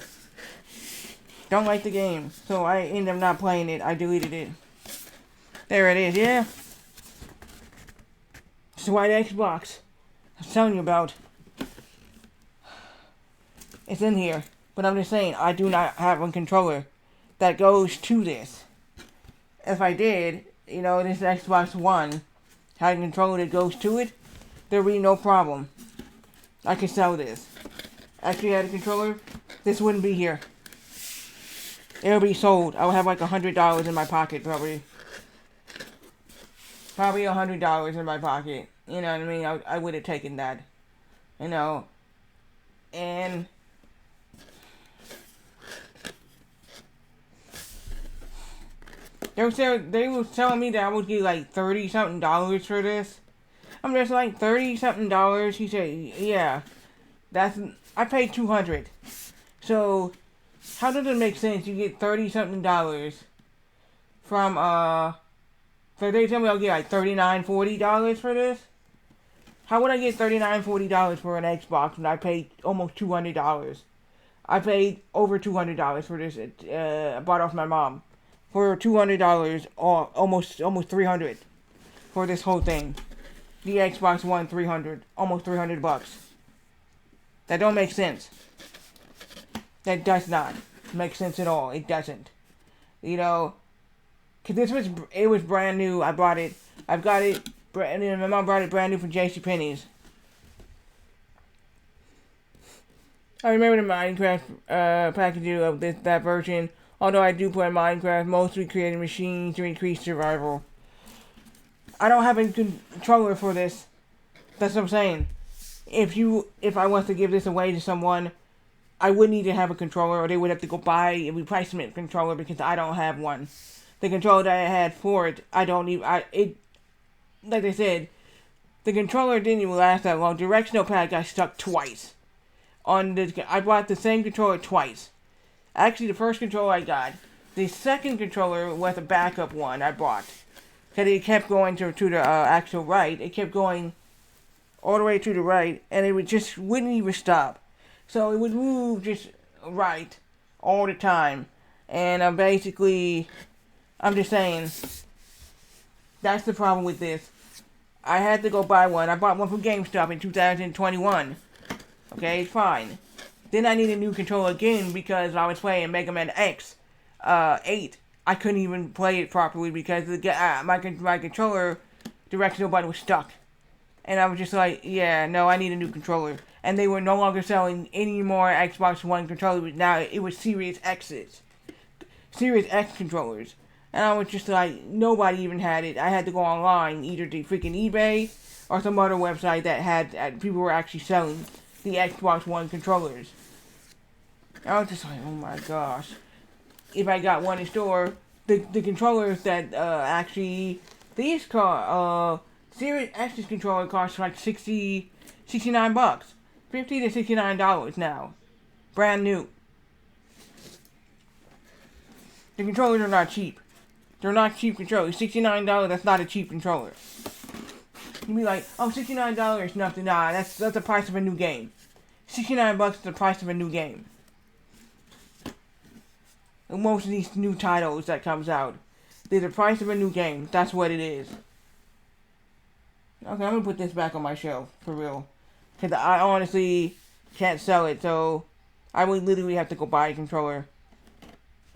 Don't like the game. So, I ended up not playing it. I deleted it. There it is, yeah. It's the white Xbox I was telling you about. It's in here. But I'm just saying, I do not have a controller that goes to this. If I did, you know, this Xbox One had a controller that goes to it, there would be no problem. I could sell this. Actually, had a controller, this wouldn't be here. It would be sold. I would have like $100 in my pocket, probably. Probably $100 in my pocket. You know what I mean? I would have taken that. You know. And they were telling me that I would get like $30-something for this. I'm just like, $30-something? He said, yeah. I paid $200. So, how does it make sense? You get $30-something from so they tell me I'll get like $39-40 for this. How would I get $39-40 for an Xbox when I paid almost $200? I paid over $200 for this. I bought off my mom for $200, or almost $300 for this whole thing. The Xbox One 300, almost $300. That don't make sense. That does not make sense at all. It doesn't. You know, cause it was brand new. I bought it. I've got it. And my mom brought it brand new from JCPenney's. I remember the Minecraft packaging of that version. Although I do play Minecraft, mostly creating machines to increase survival. I don't have a controller for this. That's what I'm saying. If I was to give this away to someone, I would need to have a controller, or they would have to go buy a replacement controller because I don't have one. The controller that I had for it, I don't even. Like I said, the controller didn't even last that long. Directional pad got stuck twice. I bought the same controller twice. Actually, the first controller I got, the second controller was a backup one I bought. Because it kept going to the actual right. It kept going all the way to the right, and it wouldn't even stop. So it would move just right all the time. And I'm just saying, that's the problem with this. I had to go buy one. I bought one from GameStop in 2021. Okay, fine. Then I need a new controller again because I was playing Mega Man X 8. I couldn't even play it properly because my controller directional button was stuck. And I was just like, yeah, no, I need a new controller. And they were no longer selling any more Xbox One controllers. Now it was Series X's. Series X controllers. And I was just like, nobody even had it. I had to go online, either to freaking eBay or some other website that had people were actually selling the Xbox One controllers. I was just like, oh my gosh. If I got one in store, the controllers that actually these Series X's controller costs like $69, $50 to $69 now, brand new. The controllers are not cheap. They're not cheap controllers. $69, that's not a cheap controller. You'd be like, oh, $69 nothing. Nah, that's the price of a new game. $69 is the price of a new game. And most of these new titles that comes out, they're the price of a new game. That's what it is. Okay, I'm gonna put this back on my shelf, for real. Because I honestly can't sell it, so I would literally have to go buy a controller.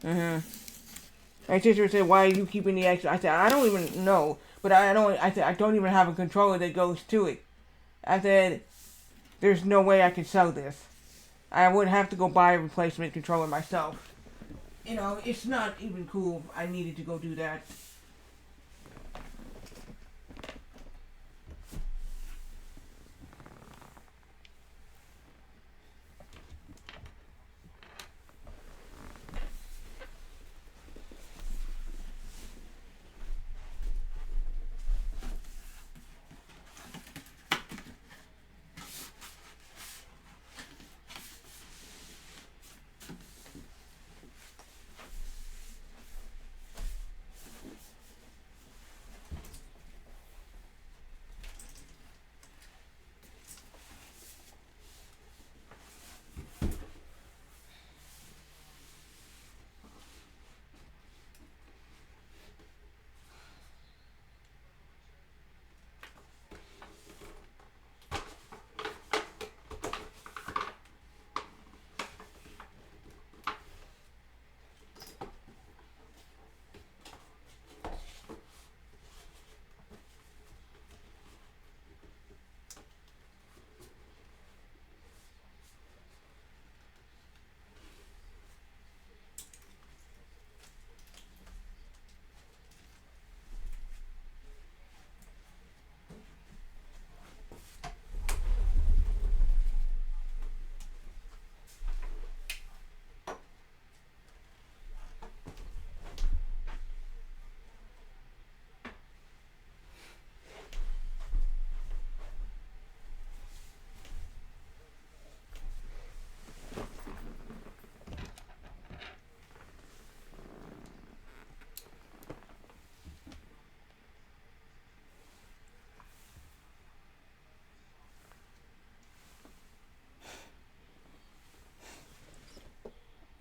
My sister said, why are you keeping the X? I said, I don't even know. But I don't even have a controller that goes to it. I said, there's no way I can sell this. I would have to go buy a replacement controller myself. You know, it's not even cool. I needed to go do that.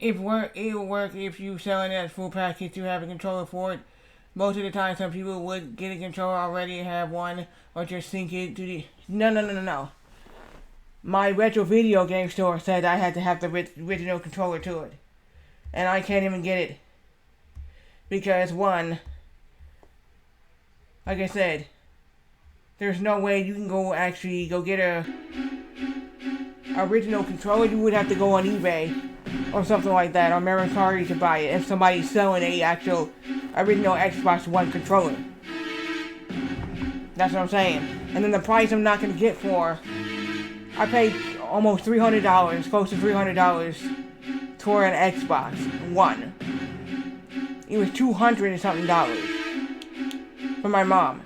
It'll work if you selling it as full package. You have a controller for it. Most of the time, some people would get a controller already and have one, or just sync it to the. No. My retro video game store said I had to have the original controller to it, and I can't even get it because one, like I said, there's no way you can go get a original controller. You would have to go on eBay or something like that, or Mercari to buy it if somebody's selling a actual original Xbox One controller. That's what I'm saying. And then the price I'm not gonna get for, I paid almost $300, close to $300 for an Xbox One. It was $200 and something for my mom.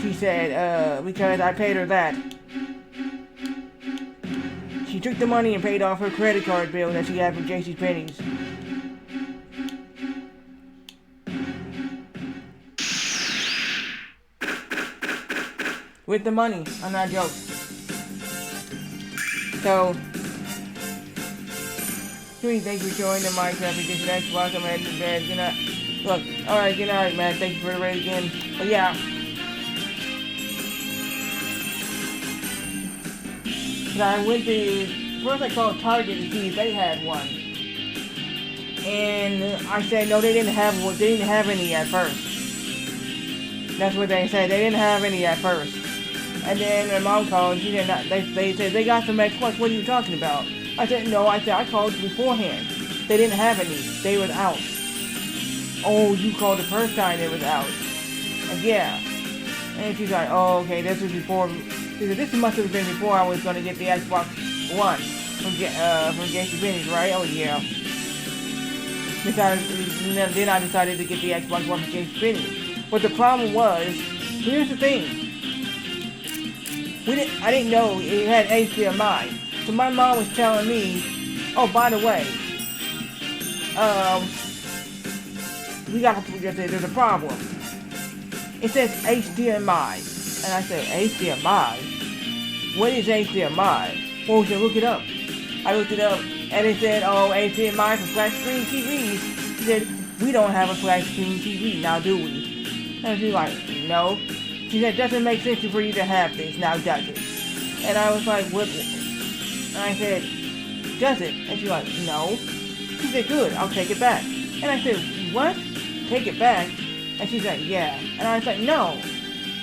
She said, because I paid her that. She took the money and paid off her credit card bill that she had from JCPenney's. With the money, I'm not joking. So, thank you for joining the Minecraft edition Xbox. I'm heading to bed. Good night. Look, alright, good night, man. Thank you for the raid again. But yeah. I went to, first I called Target to see if they had one. And I said, no, they didn't have one. They didn't have any at first. That's what they said. They didn't have any at first. And then my mom called. She did not. They said they got some Xbox. What are you talking about? I said no. I called beforehand. They didn't have any. They was out. Oh, you called the first time they was out. And yeah. And she's like, oh, okay. This was before. She said, this must have been before I was gonna get the Xbox One from JCPenney's, right? Oh yeah. Then I decided to get the Xbox One from JCPenney. But the problem was, here's the thing. I didn't know it had HDMI. So my mom was telling me, oh, by the way, there's a problem. It says HDMI. And I said, HDMI? What is HDMI? Well, we should look it up. I looked it up, and it said, oh, HDMI for flat screen TVs. She said, we don't have a flat screen TV, now do we? And she's like, no. She said, doesn't make sense for you to have this, now does it? And I was like, what? And I said, does it? And she's like, no. She said, good, I'll take it back. And I said, what? Take it back? And she's like, yeah. And I was like, no.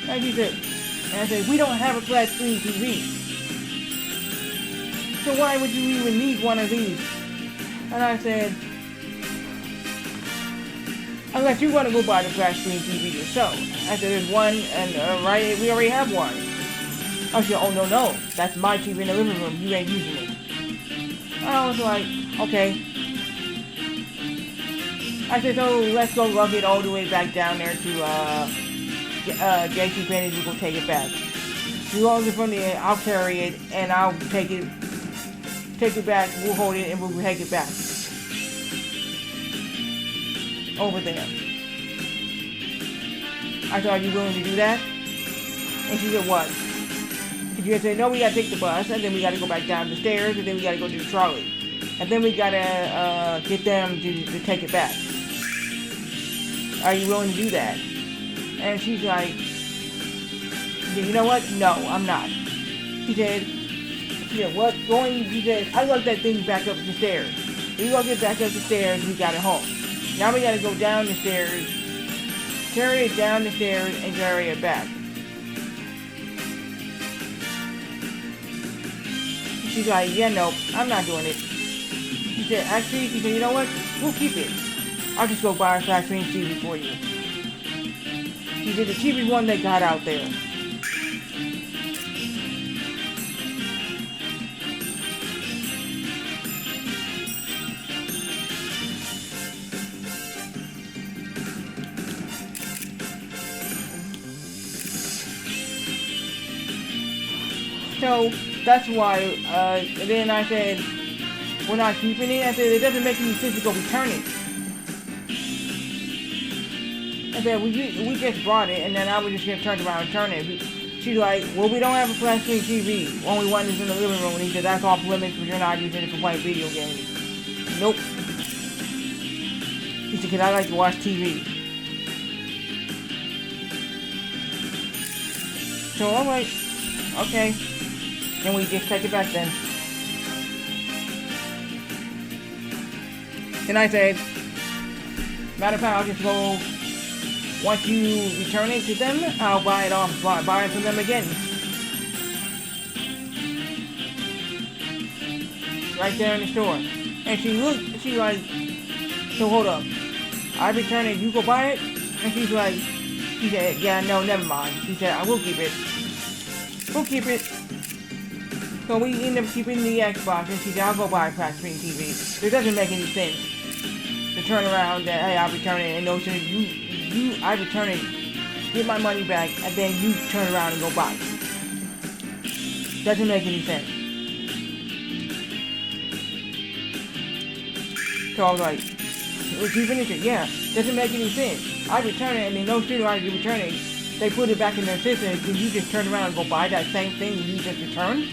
And she said, and I said, we don't have a flat screen TV. So why would you even need one of these? And I said, unless you want to go buy the flat screen TV yourself. I said, there's one, and right, we already have one. I said, oh, no, that's my TV in the living room, you ain't using it. I was like, okay. I said, so let's go lug it all the way back down there to JCPenney's, we will take it back. You lug it from there, I'll carry it, and I'll take it back, we'll hold it, and we'll take it back. Over there. I said, are you willing to do that? And she said, what? She said, no, we gotta take the bus, and then we gotta go back down the stairs, and then we gotta go to the trolley. And then we gotta get them to take it back. Are you willing to do that? And she's like, you know what? No, I'm not. She said, what? She said, I lugged that thing back up the stairs. We lugged it back up the stairs, we got it home. Now we gotta go down the stairs, carry it down the stairs, and carry it back. She's like, yeah, nope, I'm not doing it. She said, actually, you know what? We'll keep it. I'll just go buy a flat screen TV for you. She said, the cheapest one they got out there. So, that's why, then I said, we're not keeping it. I said, it doesn't make any sense to go return it. I said, we just brought it, and then I was just going to turn around and return it. she's like, well, we don't have a flat screen TV. Only one is in the living room. And he said, that's off limits because you're not using it for playing video games. Nope. He said, because I like to watch TV. So I'm like, okay. And we just take it back then. And I said, matter of fact, I'll just go, once you return it to them, I'll buy it off, buy it from them again. Right there in the store. And she looked, she like, so hold up. I return it, you go buy it? And she's like, she said, yeah, no, never mind. She said, I will keep it. We'll keep it. So we end up keeping the Xbox, and she said, I'll go buy a flat screen TV. It doesn't make any sense to turn around that, hey, I'll return it, and no, I return it, get my money back, and then you turn around and go buy it. Doesn't make any sense. So I was like, was you finished it? Yeah, doesn't make any sense. I return it, and then no sooner I return it, they put it back in their system, and you just turn around and go buy that same thing you just returned?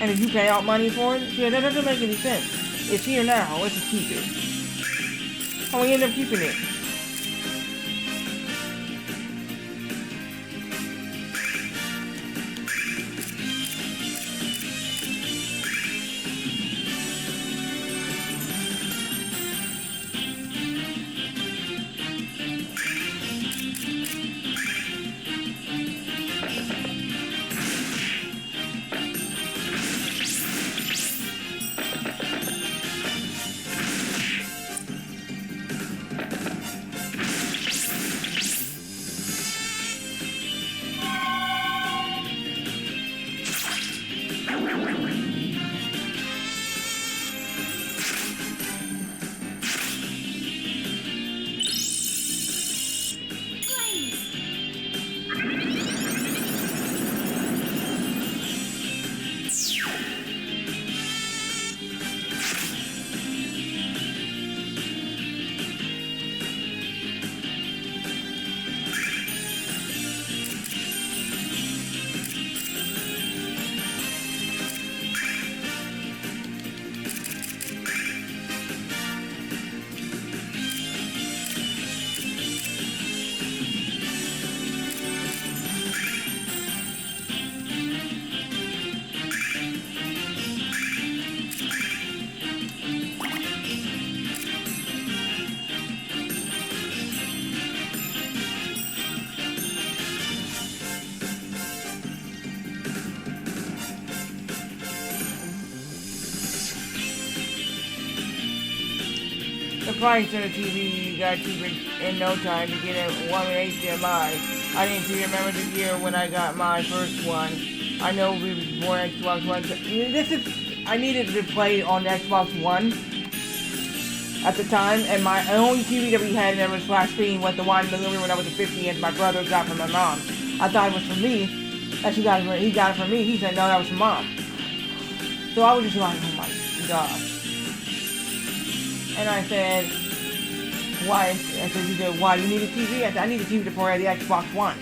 And if you pay out money for it? Yeah, that doesn't make any sense. It's here now, let's just keep it. And we end up keeping it. The price of the TV, you gotta keep it in no time to get it one with HDMI. I didn't remember the year when I got my first one. I know we was before Xbox One. I needed to play on the Xbox One at the time, and my only TV that we had that was flat screen was the one in the living room that was a 50 inch my brother got from my mom. I thought it was for me, that he got it for me. He said no, that was for mom. So I was just like, oh my god. And I said, why? I said, she said, why, you need a TV? I said, I need a TV for the Xbox One.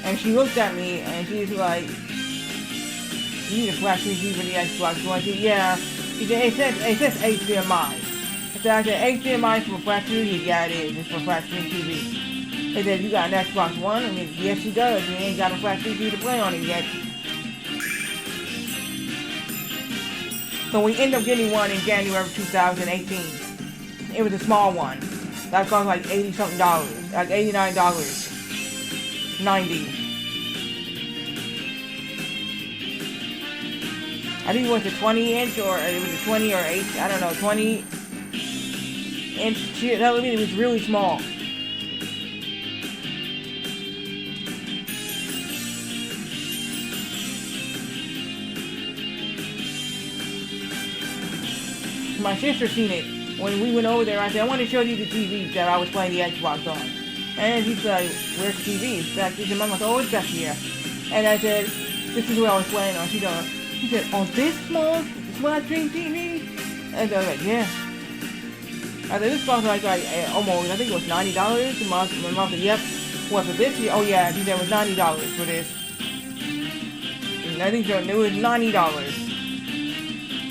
And she looked at me, and she's like, you need a flat screen TV for the Xbox One? I said, yeah. She said, it says HDMI. I said, HDMI is for flat screen? Yeah, it is. It's for flat screen TV. They said, you got an Xbox One? And said, yes, she does. And ain't got a flat screen TV to play on it yet. So we ended up getting one in January of 2018. It was a small one. That cost like $80-something, like $89.90. I think it was a 20 inch or it was a 20 or 8, I don't know, 20 inch. That would mean it was really small. My sister seen it. When we went over there, I said, I want to show you the TV that I was playing the Xbox on. And he's like, where's the TV? She said, Mama, oh, it's back here. And I said, this is where I was playing on. She said, on this small screen TV? And I was like, yeah. I said, this cost like almost, I think it was $90 a month. My mom said, yep. What, for this? Oh yeah, I think that was $90 for this. I think it was $90.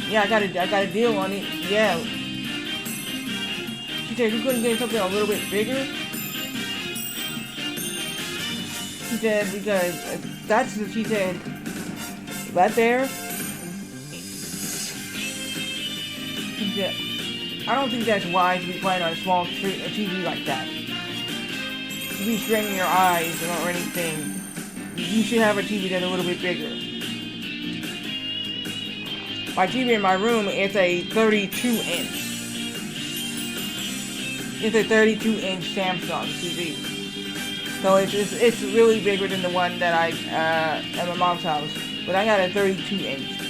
Yeah, I got a deal on it. Yeah. She said you couldn't get something a little bit bigger. She said because she said right there. She said, I don't think that's wise to be playing on a small TV like that. To be straining your eyes or anything. You should have a TV that's a little bit bigger. My TV in my room is a 32-inch. It's a 32-inch Samsung TV. So it's really bigger than the one that I at my mom's house. But I got a 32-inch.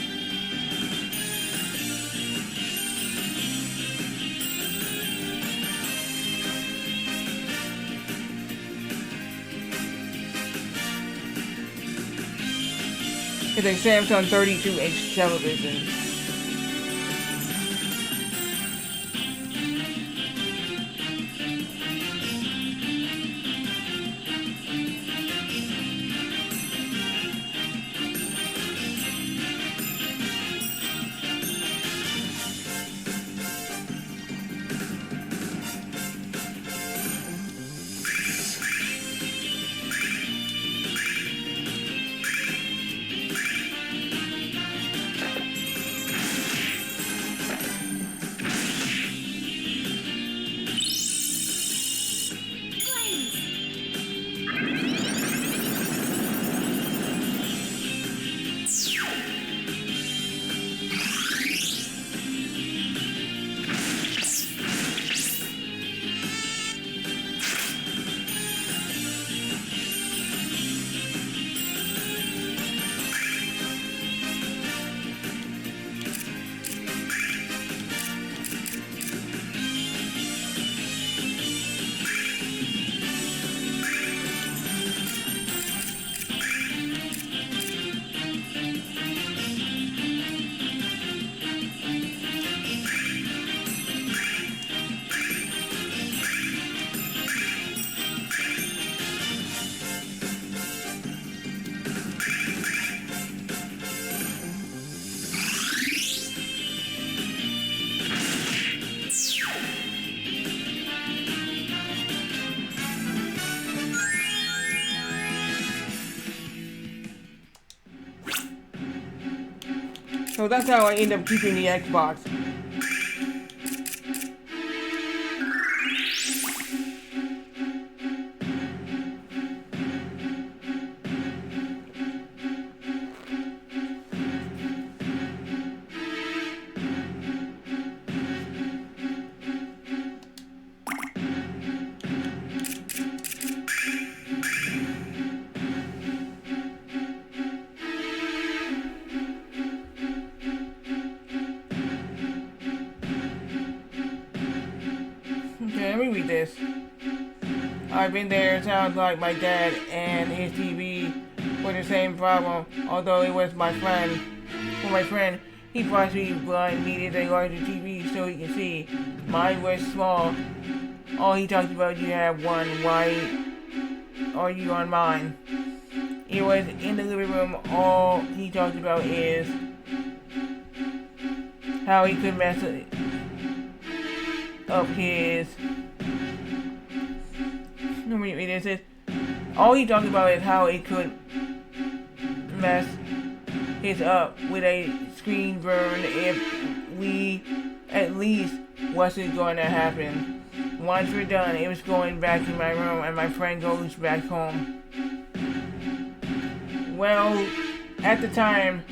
It's a Samsung 32-inch television. So that's how I end up keeping the Xbox. Okay, let me read this. I've been there. It sounds like my dad and his TV were the same problem. Although it was my friend. For my friend, he possibly blind needed a larger TV so he can see. Mine was small. All he talked about, you have one. Why are you on mine? It was in the living room. All he talked about is how he could mess up his. Let me read this. All he talked about is how it could mess his up with a screen burn if we at least wasn't going to happen. Once we're done, it was going back to my room and my friend goes back home. Well, at the time,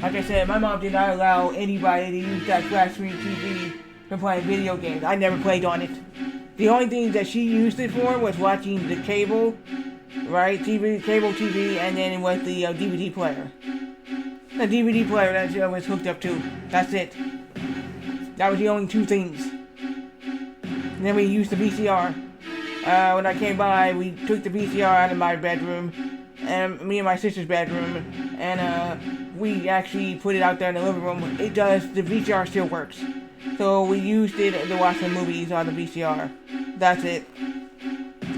like I said, my mom did not allow anybody to use that flat screen TV for playing video games. I never played on it. The only thing that she used it for was watching the cable, right? Cable TV, and then it was the DVD player. The DVD player that she was hooked up to. That's it. That was the only two things. And then we used the VCR. When I came by, we took the VCR out of my bedroom, and me and my sister's bedroom, and we actually put it out there in the living room. It does. The VCR still works. So we used it to watch the movies on the VCR. That's it.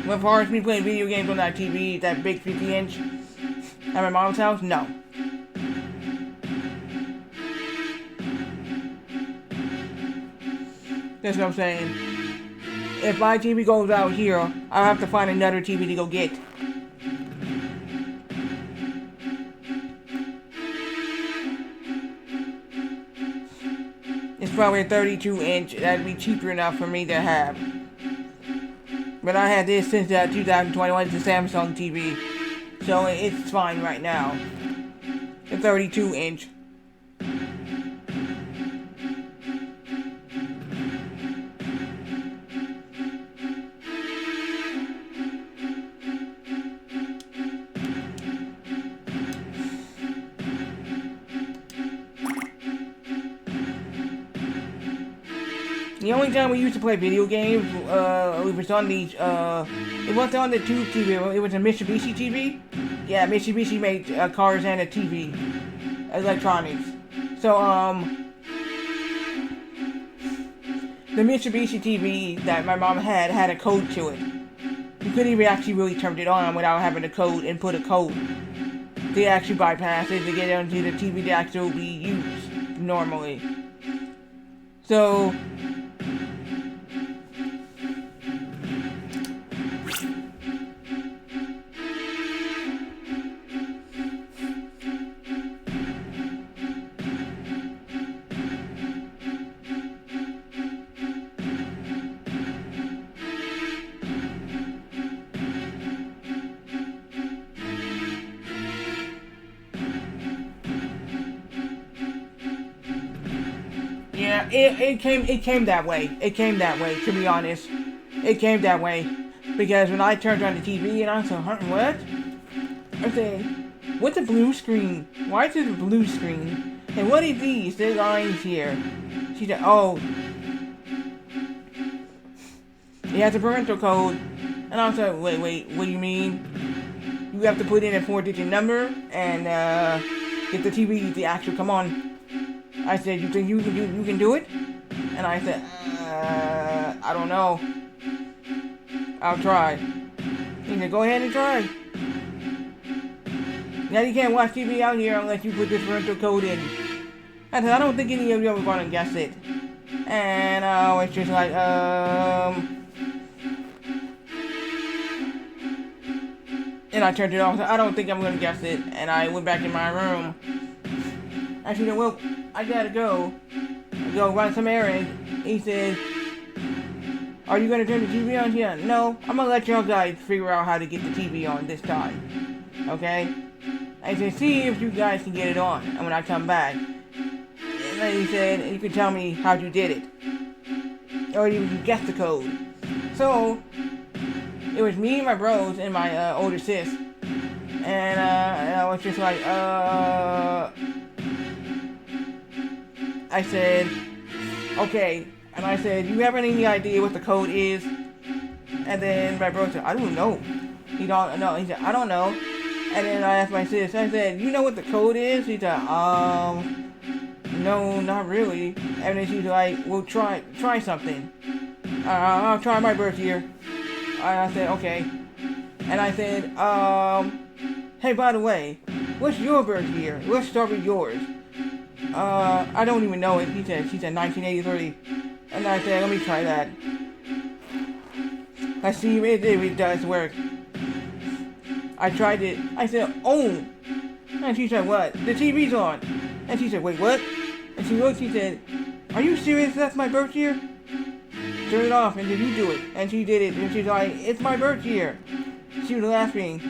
As far as me playing video games on that TV, that big 50-inch at my mom's house, no. That's what I'm saying. If my TV goes out here, I'll have to find another TV to go get. It's probably a 32-inch. That'd be cheaper enough for me to have. But I had this since 2021. It's a Samsung TV. So it's fine right now. A 32-inch. The only time we used to play video games, it was on these, it wasn't on the tube TV, it was a Mitsubishi TV. Yeah, Mitsubishi made cars and a TV, electronics. So, the Mitsubishi TV that my mom had a code to it. You couldn't even actually really turn it on without having a code and put a code. They actually bypass it to get it onto the TV to actually be used normally. So, yeah, it came that way. It came that way, to be honest. It came that way. Because when I turned on the TV and I said, what? I said, what's a blue screen? Why is it a blue screen? And what are these? There's lines here. She said, oh. It has a parental code. And I said, wait, what do you mean? You have to put in a 4-digit number and get the TV to actually come on. I said, you think you can do it? And I said, I don't know. I'll try. He said, go ahead and try. Now you can't watch TV out here unless you put this parental code in. I said, I don't think any of you are gonna guess it. And I was just like, and I turned it off. I don't think I'm gonna guess it. And I went back in my room. I said, well, I gotta go. Go run some errands. He said, are you gonna turn the TV on? Yeah, no. I'm gonna let y'all guys figure out how to get the TV on this time. Okay? I said, see if you guys can get it on. And when I come back. And then he said, you can tell me how you did it. Or you can guess the code. So, it was me, my bros, and my older sis. And I was just like, I said, okay. And I said, you have any idea what the code is? And then my bro said, I don't know. He don't know. He said, I don't know. And then I asked my sis, I said, you know what the code is? He said, no, not really. And then she's like, well, try something. I'll try my birth year. I said, okay. And I said, hey, by the way, what's your birth year? Let's start with yours. I don't even know it. She said 1983. And I said, let me try that. I see it does work. I tried it. I said, oh. And she said, what? The TV's on. And she said, wait, what? And she looked, she said, are you serious? That's my birth year? Turn it off, and did you do it? And she did it, and she's like, it's my birth year. She was laughing.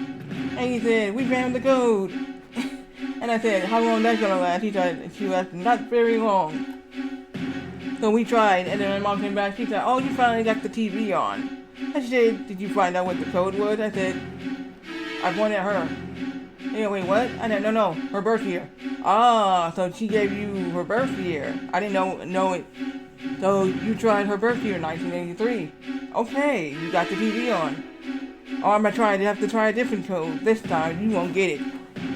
And he said, we found the code. And I said, how long that's gonna last? She laughed, not very long. So we tried, and then my mom came back, she said, oh, you finally got the TV on. And she said, did you find out what the code was? I said, I pointed at her. Yeah, wait, what? I said, no, her birth year. Ah, so she gave you her birth year. I didn't know it. So you tried her birth year, 1983. Okay, you got the TV on. Oh, I'm gonna have to try a different code. This time, you won't get it.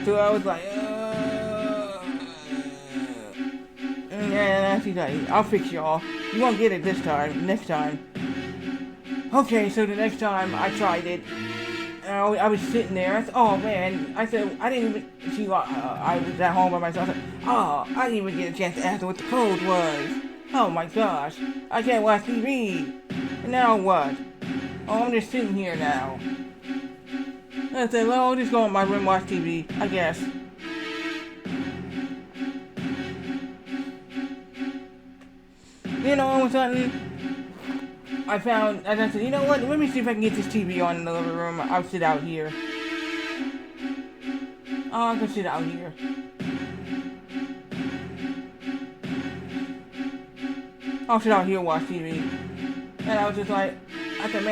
So I was like, yeah, she's like, I'll fix y'all. You won't get it this time, next time. Okay, so the next time I tried it, I was sitting there. I said, "Oh man!" I said, "I didn't even." I was at home by myself. I said, "Oh, I didn't even get a chance to ask her what the code was. Oh my gosh! I can't watch TV. And now what? Oh, I'm just sitting here now." I said, "Well, I'll just go in my room and watch TV, I guess." All of a sudden, I found, and I said, "You know what? Let me see if I can get this TV on in the living room. I'll sit out here. Oh, I can sit out here." I'll sit out here and watch TV. And I was just like, I said,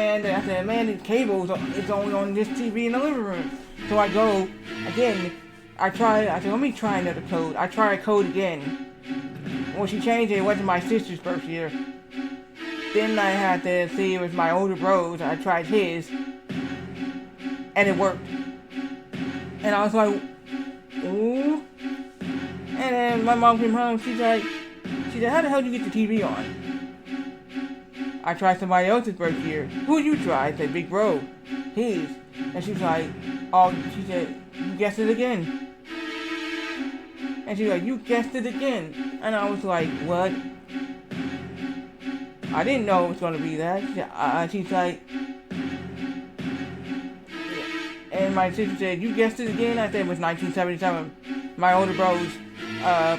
man, the cable is only on this TV in the living room. So I go, again, I said, let me try another code. I try a code again. When she changed it, it wasn't my sister's birth year. Then I had to see it was my older bro's. I tried his, and it worked. And I was like, ooh. And then my mom came home. She said, how the hell did you get the TV on? I tried somebody else's birth year. Who you try? I said, Big Bro. His. And she's like, oh, she said, you guessed it again. And she's like, you guessed it again. And I was like, what? I didn't know it was going to be that. She's like, and my sister said, you guessed it again? I said, it was 1977. My older bro's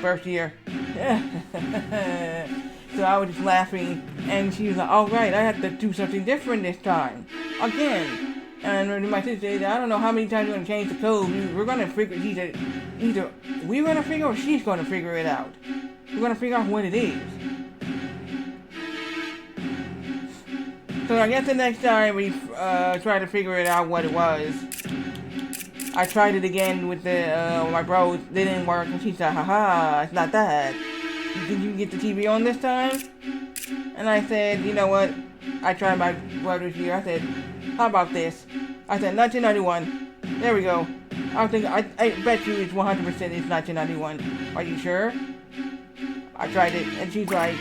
birth year. So I was just laughing, and she was like, "All right, I have to do something different this time, again." And my sister said, "I don't know how many times we're gonna change the code. We're gonna figure. She said, either we're gonna figure or she's gonna figure it out. We're gonna figure out what it is." So I guess the next time we try to figure it out what it was, I tried it again with my bros. They didn't work, and she said, "Haha, it's not that. Did you get the TV on this time?" And I said, you know what? I tried my brother's year. I said, how about this? I said, 1991. There we go. I bet you it's 100% it's 1991. Are you sure? I tried it, and she's like,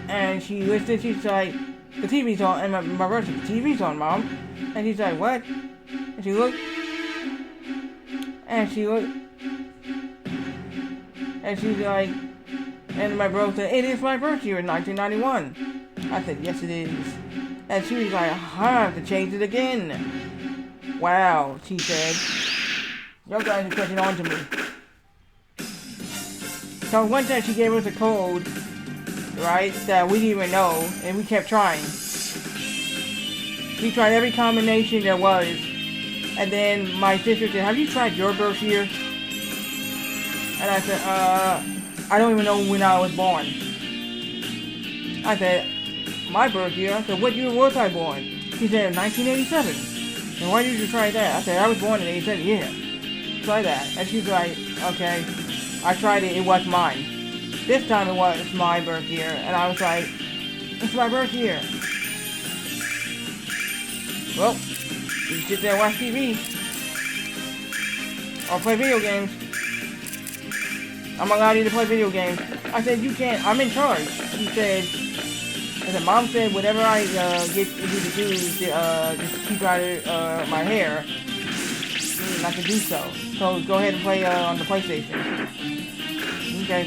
and she listened, she's like, the TV's on, and my brother said, the TV's on, Mom. And she's like, what? And she looked, and she's like, and my bro said, it is my birth year in 1991. I said, yes it is. And she was like, I have to change it again. Wow, she said. You guys are catching on to me. So one time she gave us a code, right, that we didn't even know, and we kept trying. We tried every combination there was. And then my sister said, have you tried your birth year? And I said, I don't even know when I was born. I said, my birth year? I said, what year was I born? She said, 1987. And why did you try that? I said, I was born in 87. Yeah, try that. And she's like, okay. I tried it, it was mine. This time it was my birth year. And I was like, it's my birth year. Well, you sit there and watch TV. Or play video games. I'm allowed you to play video games. I said, you can't. I'm in charge. She said, Mom said, whatever I get you to do is just keep out of my hair. Not to do so. So go ahead and play on the PlayStation. Okay.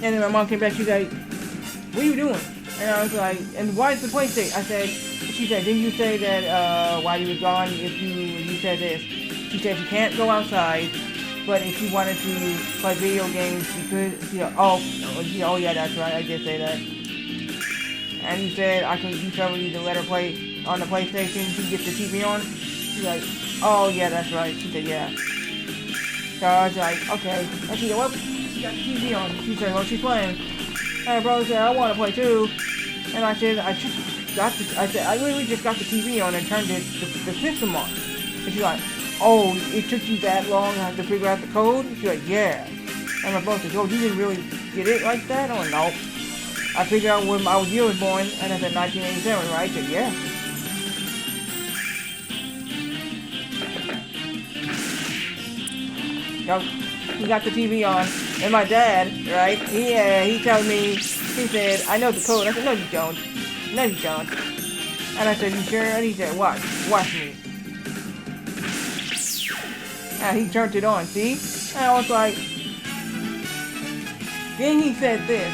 And then my mom came back. She's like, what are you doing? And I was like, and why is the PlayStation? I said, she said, didn't you say that while you were gone, if you said this? She said you can't go outside, but if you wanted to play video games, you could. She said, oh yeah, that's right, I did say that. And you said you told me to let her play on the PlayStation to get the TV on. She's like, oh yeah, that's right. She said, yeah. So I was like, okay. And she said, well, she got the TV on. She said, well, she's playing. And my brother said, I want to play too. And I said, I literally just got the TV on and turned the system on. And she's like, oh, it took you that long to figure out the code? She's like, yeah. And my brother said, oh, you didn't really get it like that? I'm like, no. I figured out when my year was born, and I said 1987, right? I said, yeah. Yep. he got the TV on, and my dad, right, he tells me, he said, I know the code. I said, no you don't. No you don't. And I said, you sure? And he said, watch me. And he turned it on, see? And I was like, then he said this.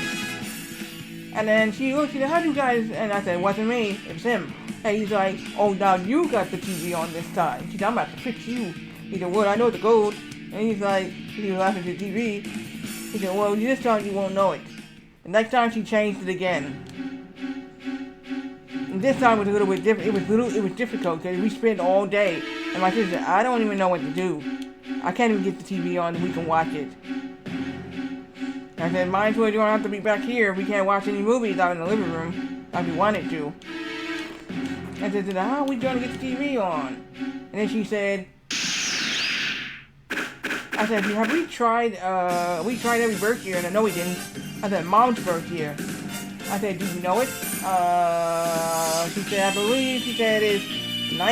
And then she looked, she said, how'd you guys, and I said, it wasn't me, it was him. And he's like, oh, now you got the TV on this time. She said, I'm about to fix you. He said, well, I know the code. And he's like, he was laughing at the TV. He said, well, this time you won't know it. The next time she changed it again. And this time was a little bit different. It was difficult because we spent all day. And my sister said, I don't even know what to do. I can't even get the TV on and we can watch it. And I said, might as well you don't have to be back here. We can't watch any movies out in the living room like we wanted to. I said, how are we going to get the TV on? And then she said, I said, have we tried every birth year? And I know we didn't. I said, Mom's birth year. I said, do you know it? She said, I believe, she said,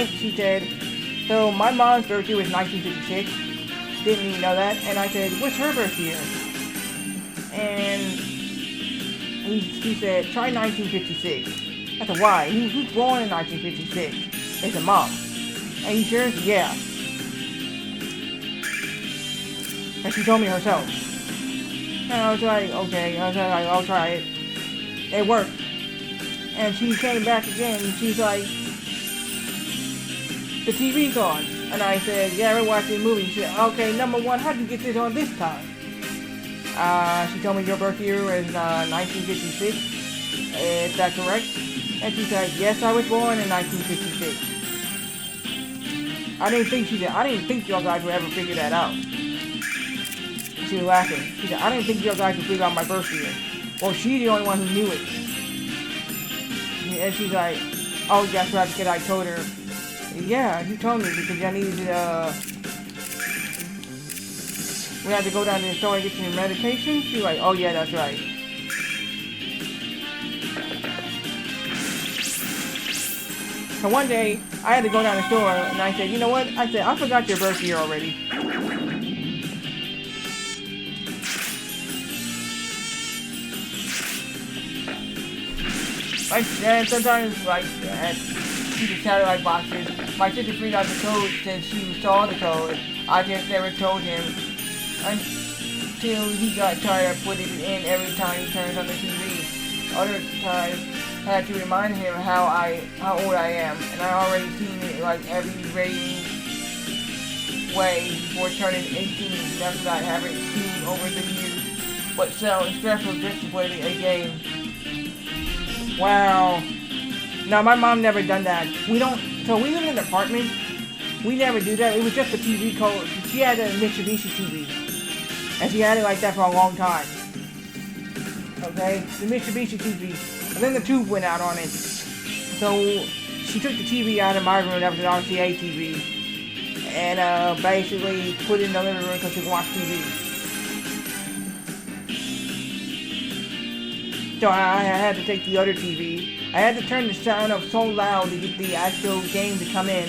she said, so my mom's birth year was 1956. Didn't even know that. And I said, what's her birth year? And she said, try 1956. I said, why? Who's born in 1956? They said, Mom. And you sure? Yeah. And she told me herself. And I was like, okay. I was like, I'll try it. It worked. And she came back again and she's like, the TV's on. And I said, yeah, we're watching a movie. She said, okay, number one, how'd you get this on this time? She told me your birth year was 1956. Is that correct? And she said, yes, I was born in 1956. I didn't think y'all guys would ever figure that out. She was laughing. She said, I didn't think y'all guys would figure out my birth year. Well, she's the only one who knew it. And she's like, oh, that's right, because I told her, yeah, you told me because I needed we had to go down to the store and get some medication. She's like, oh yeah, that's right. So one day, I had to go down the store and I said, you know what? I said, I forgot your birth year already. And sometimes, like, she just satellite boxes. My sister figured out the code since she saw the code. I just never told him until he got tired of putting it in every time he turns on the TV. Other times, I had to remind him how old I am, and I already seen it like every rating way before turning 18. That's what I haven't seen over the years. But so it's stressful just to play a game. Wow. No, my mom never done that. So we live in an apartment. We never do that. It was just a TV code. She had a Mitsubishi TV. And she had it like that for a long time. Okay? The Mitsubishi TV. And then the tube went out on it. So she took the TV out of my room. That was an RCA TV. And basically put it in the living room so she could watch TV. So I had to take the other TV. I had to turn the sound up so loud to get the actual game to come in,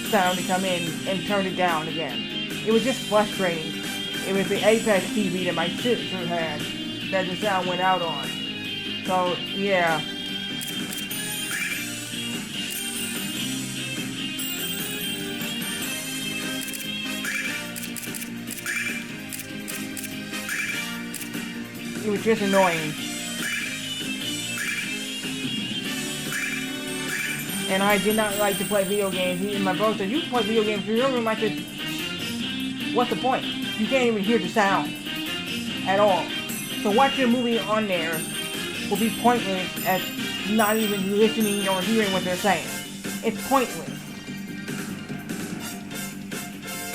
sound to come in, and turn it down again. It was just frustrating. It was the Apex TV that my sister had that the sound went out on. So, yeah. It was just annoying. And I did not like to play video games. And my brother said, you can play video games in your room. I said, what's the point? You can't even hear the sound at all. So watching a movie on there will be pointless as not even listening or hearing what they're saying. It's pointless.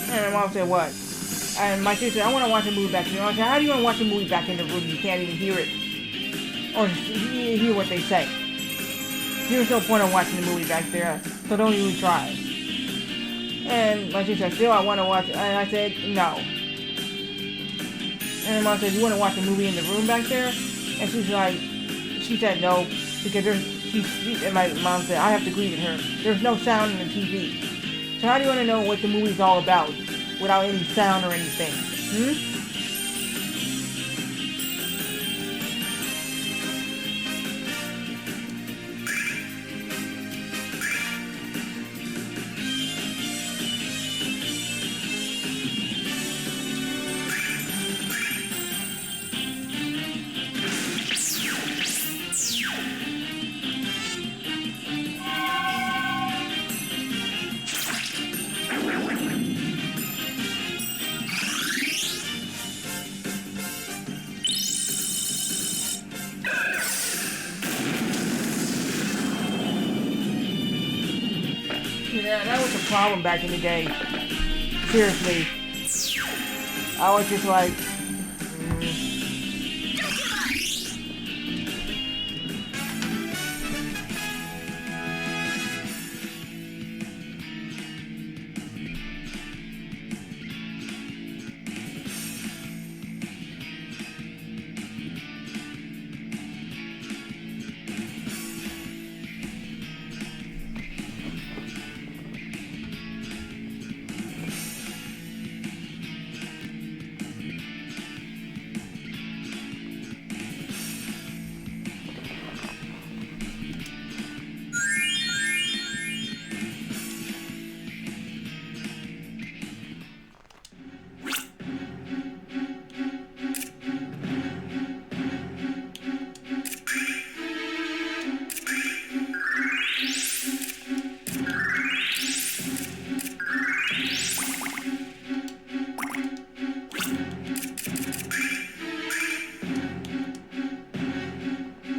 And my mom said, what? And my sister said, I want to watch a movie back in the room. I said, how do you want to watch a movie back in the room? You can't even hear it. Or hear what they say. There's no point in watching the movie back there, so don't even try. And my sister said, still I want to watch it. And I said, no. And my mom said, you want to watch a movie in the room back there? And she's like, she said no, because and my mom said, I have to agree with her. There's no sound in the TV. So how do you want to know what the movie's all about without any sound or anything? problem back in the day. Seriously. I was just like...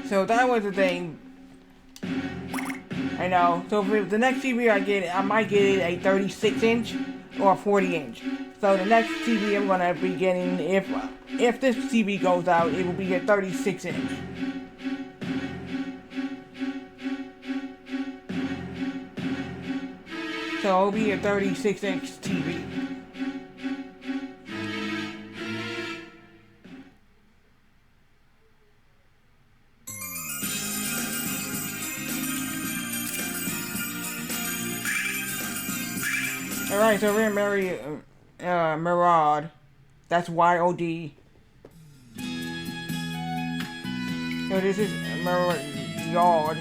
So that was the thing. I know. So for the next TV I get, I might get a 36-inch or a 40-inch. So the next TV I'm gonna be getting, if this TV goes out, it will be a 36-inch. So it'll be a 36-inch TV. Alright, so we're in Maraude. That's Y-O-D. So this is Maraude.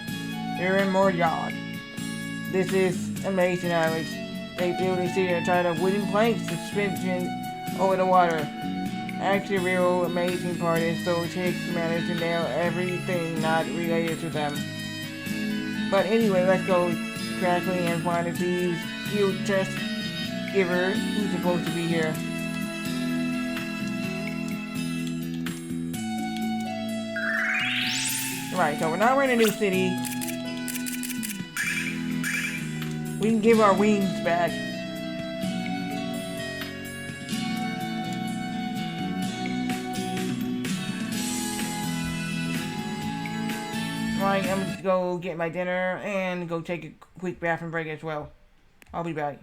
We're in Maraude. This is amazing, Alex. They build a city tied of wooden planks suspension over the water. Actually, the real amazing part is those hicks manage to nail everything not related to them. But anyway, let's go crackling and find the thieves' field test giver who's supposed to be here. Right, so now we're in a new city. We can give our wings back. Right, I'm gonna go get my dinner and go take a quick bathroom break as well. I'll be back.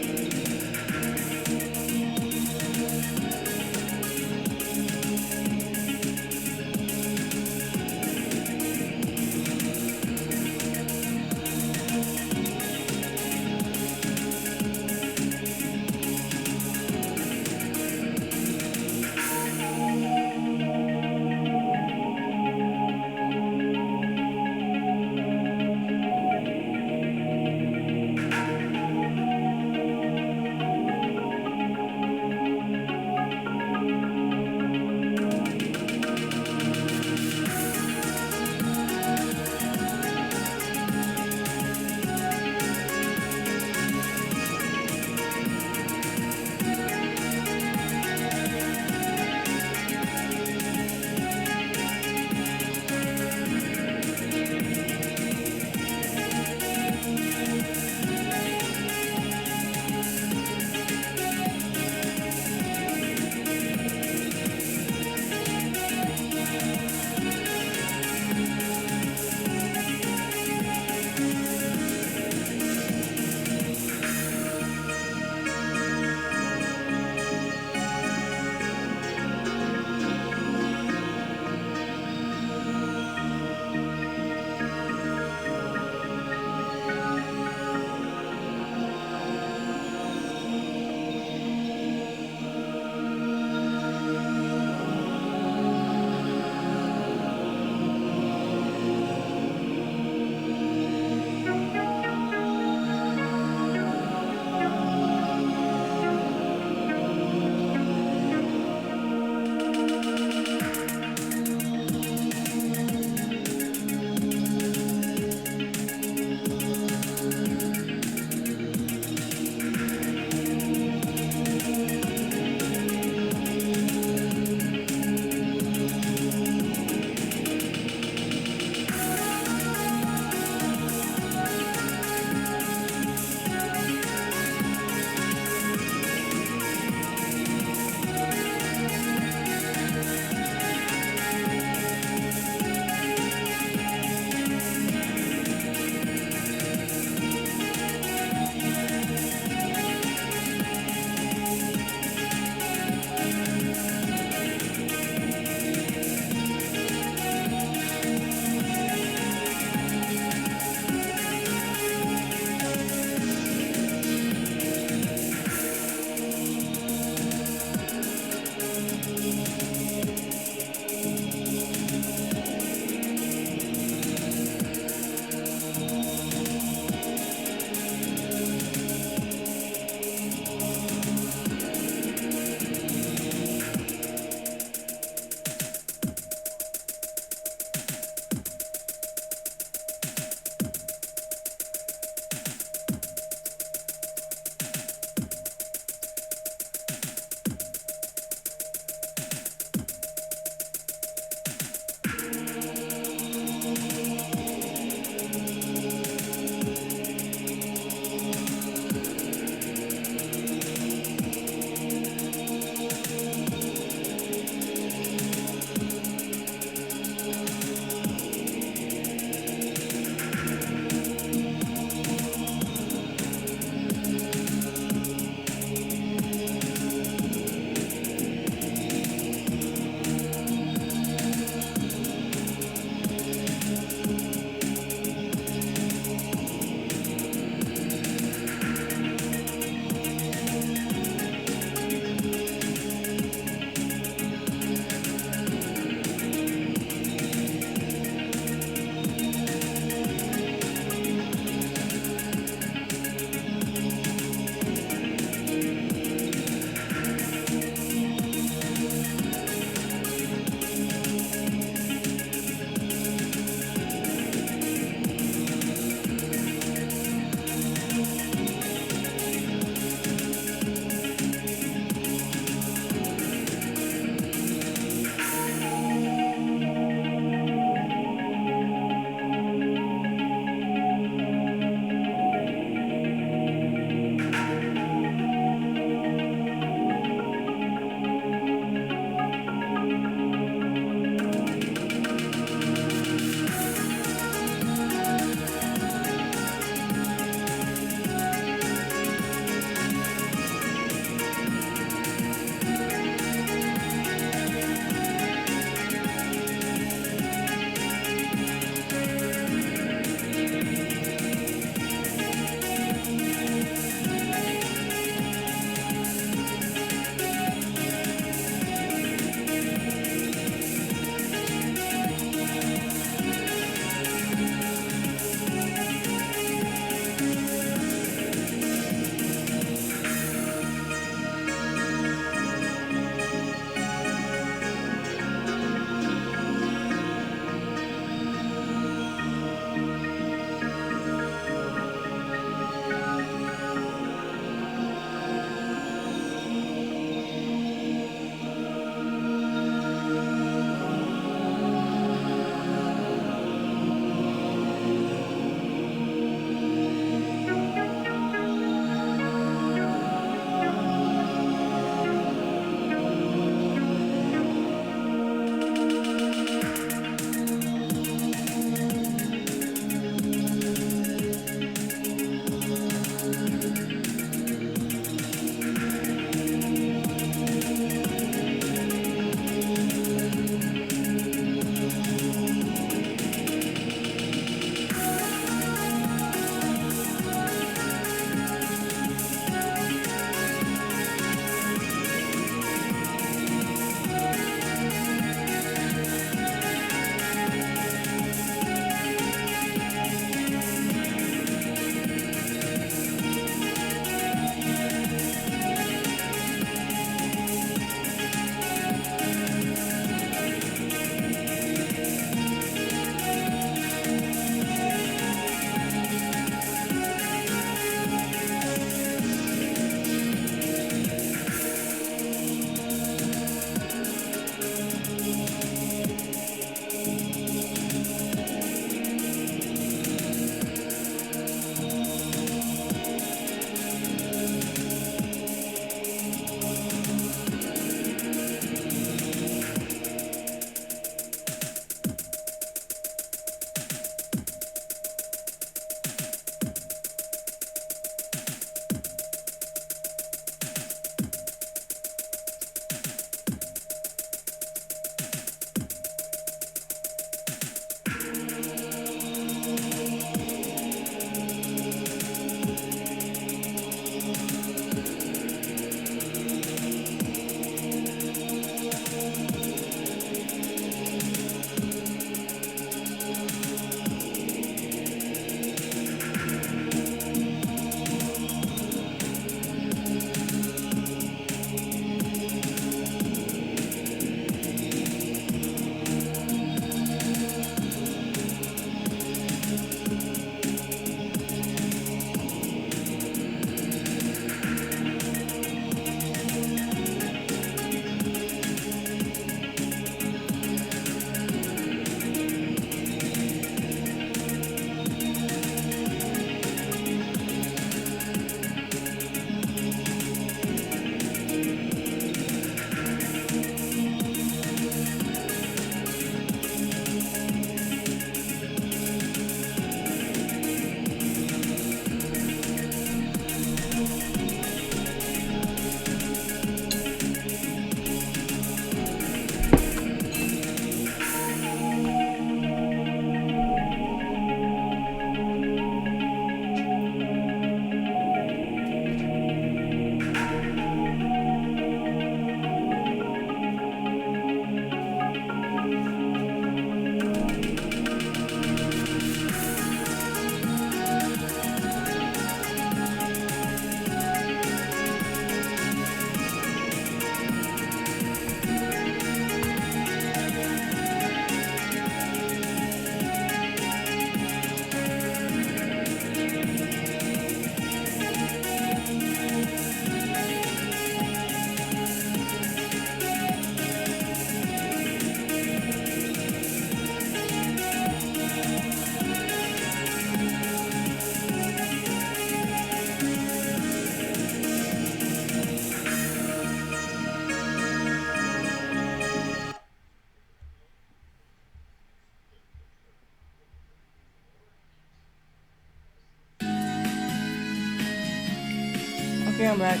Okay, I'm back.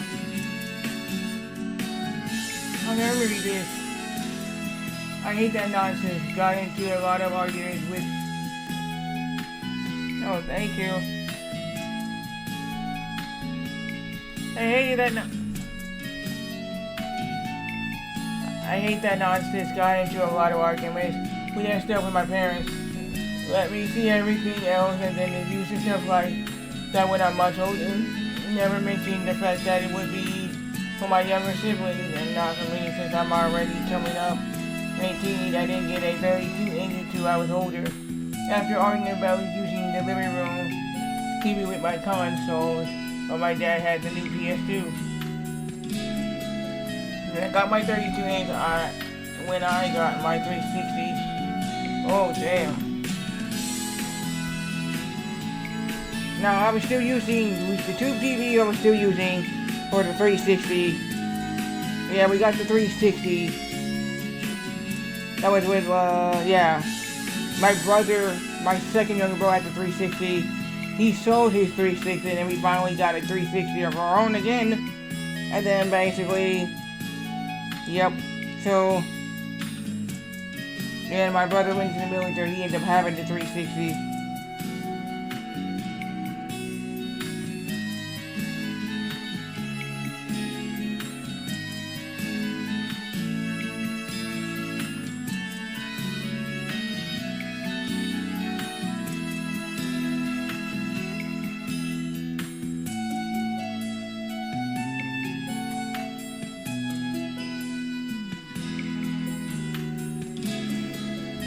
Okay, let me read this. I hate that nonsense. Got into a lot of arguments with... Oh, thank you. I hate that nonsense. Got into a lot of arguments with that stuff with my parents. Let me see everything else and then the use of stuff like that when I'm much older. Never mentioning the fact that it would be for my younger siblings and not for me since I'm already coming up 18. I didn't get a 32-inch until I was older. After arguing about using the living room TV with my consoles, but my dad had the new PS2. And I got my 32-inch when I got my 360. Oh damn. Now I was still using the tube TV. I was still using for the 360. Yeah, we got the 360. That was with yeah. My brother, my second younger brother, had the 360. He sold his 360, and then we finally got a 360 of our own again. And then basically, yep. So, yeah, my brother went to the military. He ended up having the 360.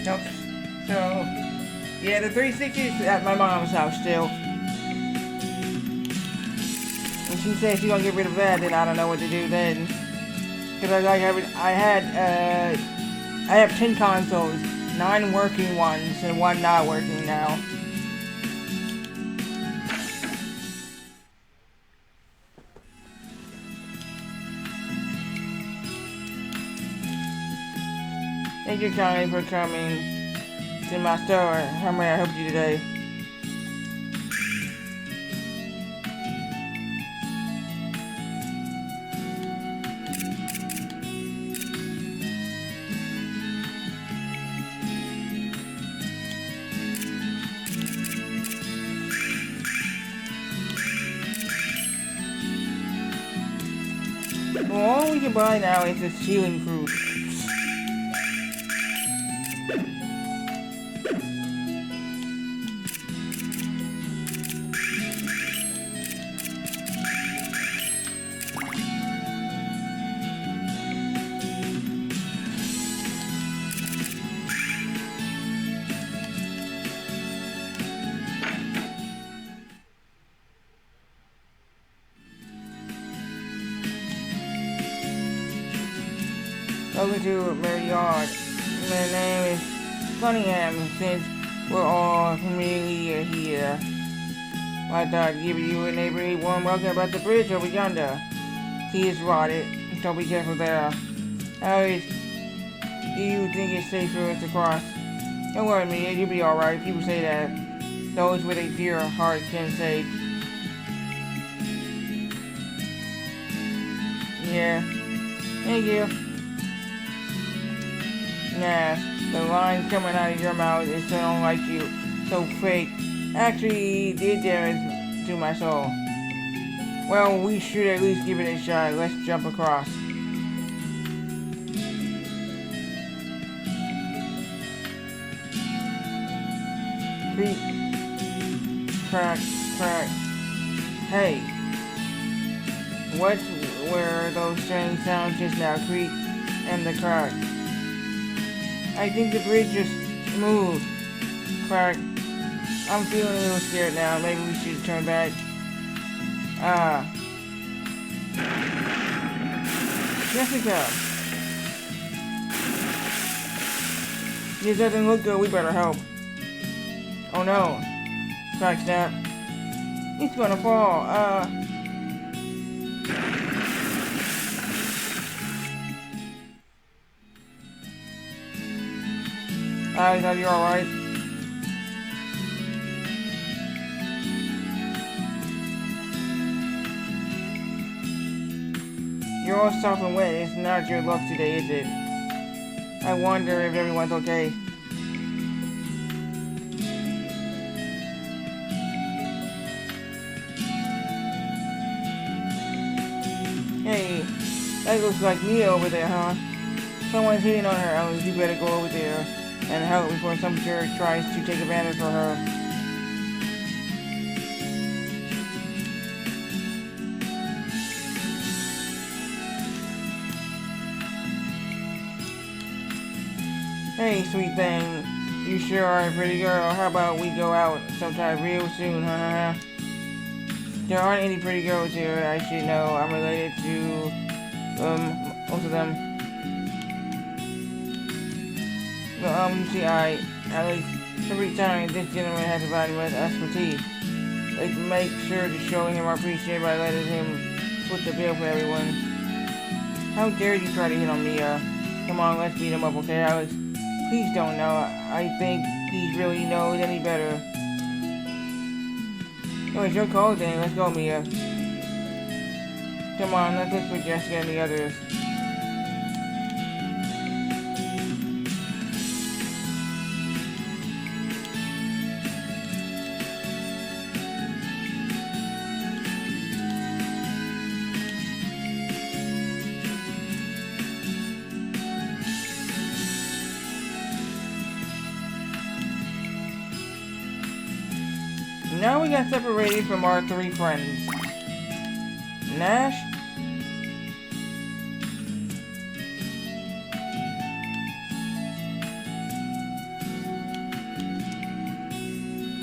Nope. So, yeah, the 360 is at my mom's house still. And she said she's gonna get rid of that, then I don't know what to do then. Because I have 10 consoles, 9 working ones, and 1 not working now. Thank you, Connie, for coming to my store. How may I help you today? Well, all we can buy now is the ceiling fruit. Welcome to Marriott. My name is Cunningham. Since we're all familiar here, I thought I'd give you a neighborly warm welcome about the bridge over yonder. See, it's rotted, so be careful there. How do you think it's safe for us to cross? Don't worry, Mia, you'll be alright. People say that those with a pure heart can say. Yeah. Thank you. Nah, the lines coming out of your mouth is so unlike you, so fake. Actually, did damage to my soul. Well, we should at least give it a shot. Let's jump across. Creak, crack, crack. Hey, what were those strange sounds just now? Creak and the crack. I think the bridge just moved. Crack. I'm feeling a little scared now. Maybe we should turn back. Jessica! This doesn't look good. We better help. Oh no. Crack snap. He's gonna fall. Are you alright? all soft and wet. It's not your luck today, is it? I wonder if everyone's okay. Hey, that looks like Mia over there, huh? Someone's hitting on her, Alice. You better go over there and help before some jerk tries to take advantage of her. Hey, sweet thing. You sure are a pretty girl. How about we go out sometime real soon, huh? There aren't any pretty girls here, I should know. I'm related to, most of them. Well, you see, at least every time this gentleman has provided with us for tea. Let's make sure to show him our appreciation by letting him split the bill for everyone. How dare you try to hit on me, Come on, let's beat him up, okay, Alex? Please don't know. I think he really knows any better. Oh, it's your call then. Let's go, Mia. Come on, let's look for Jessica and the others. Now we got separated from our three friends. Nash,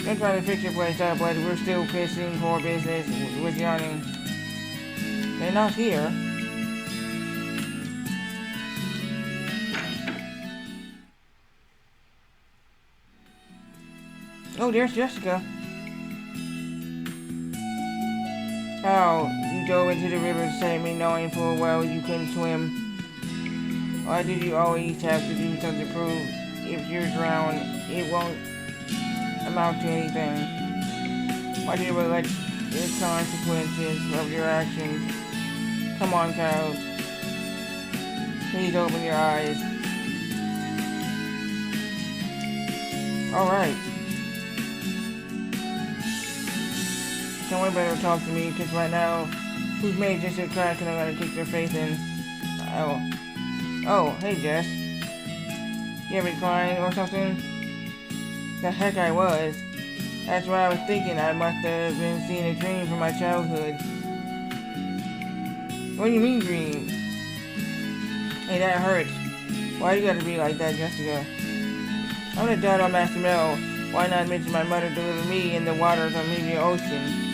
they're trying to fix your place up, but we're still pissing for business with yawning. They're not here. Oh, there's Jessica. How you dove into the river to save me, knowing full well you couldn't swim? Why did you always have to do something to prove if you're drowned, it won't amount to anything? Why did you let the consequences of your actions? Come on, Kyle. Please open your eyes. Alright. Someone better talk to me, because right now, who's made just a crack and I'm gonna kick their face in? Oh, hey Jess. You ever crying or something? The heck I was. That's what I was thinking. I must have been seeing a dream from my childhood. What do you mean dream? Hey, that hurts. Why you gotta be like that, Jessica? I'm the daughter of Master Mel. Why not mention my mother delivered me in the waters of the ocean?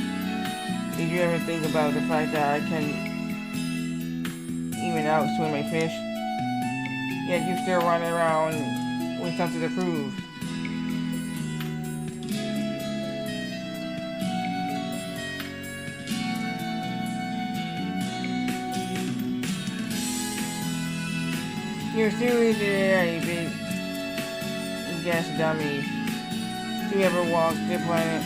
Did you ever think about the fact that I can even outswim a fish? Yet you still running around with something to prove. You're seriously a big gas dummy. Do you ever walk the planet?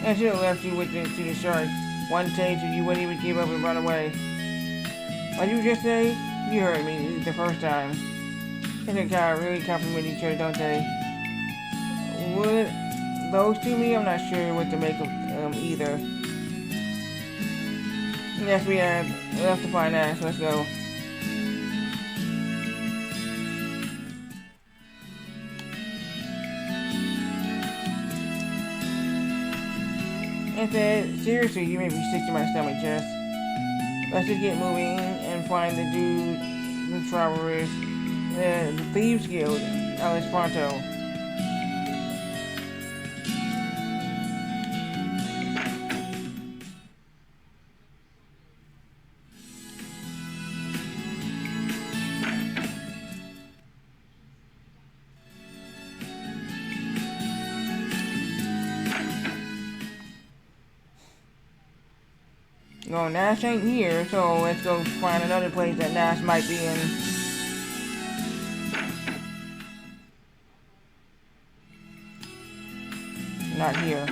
I should have left you with to the shark. One taste and you wouldn't even give up and run away. What did you just say? You heard me the first time. Isn't God really compliment each other, don't they? Would those two me? I'm not sure what to make of either. Yes, we have left to find out, so let's go. And said, seriously, you made me sick to my stomach, Jess. Let's just get moving and find the dude, the travelers, the Thieves Guild, Alice Pronto. No, Nash ain't here, so let's go find another place that Nash might be in. not here.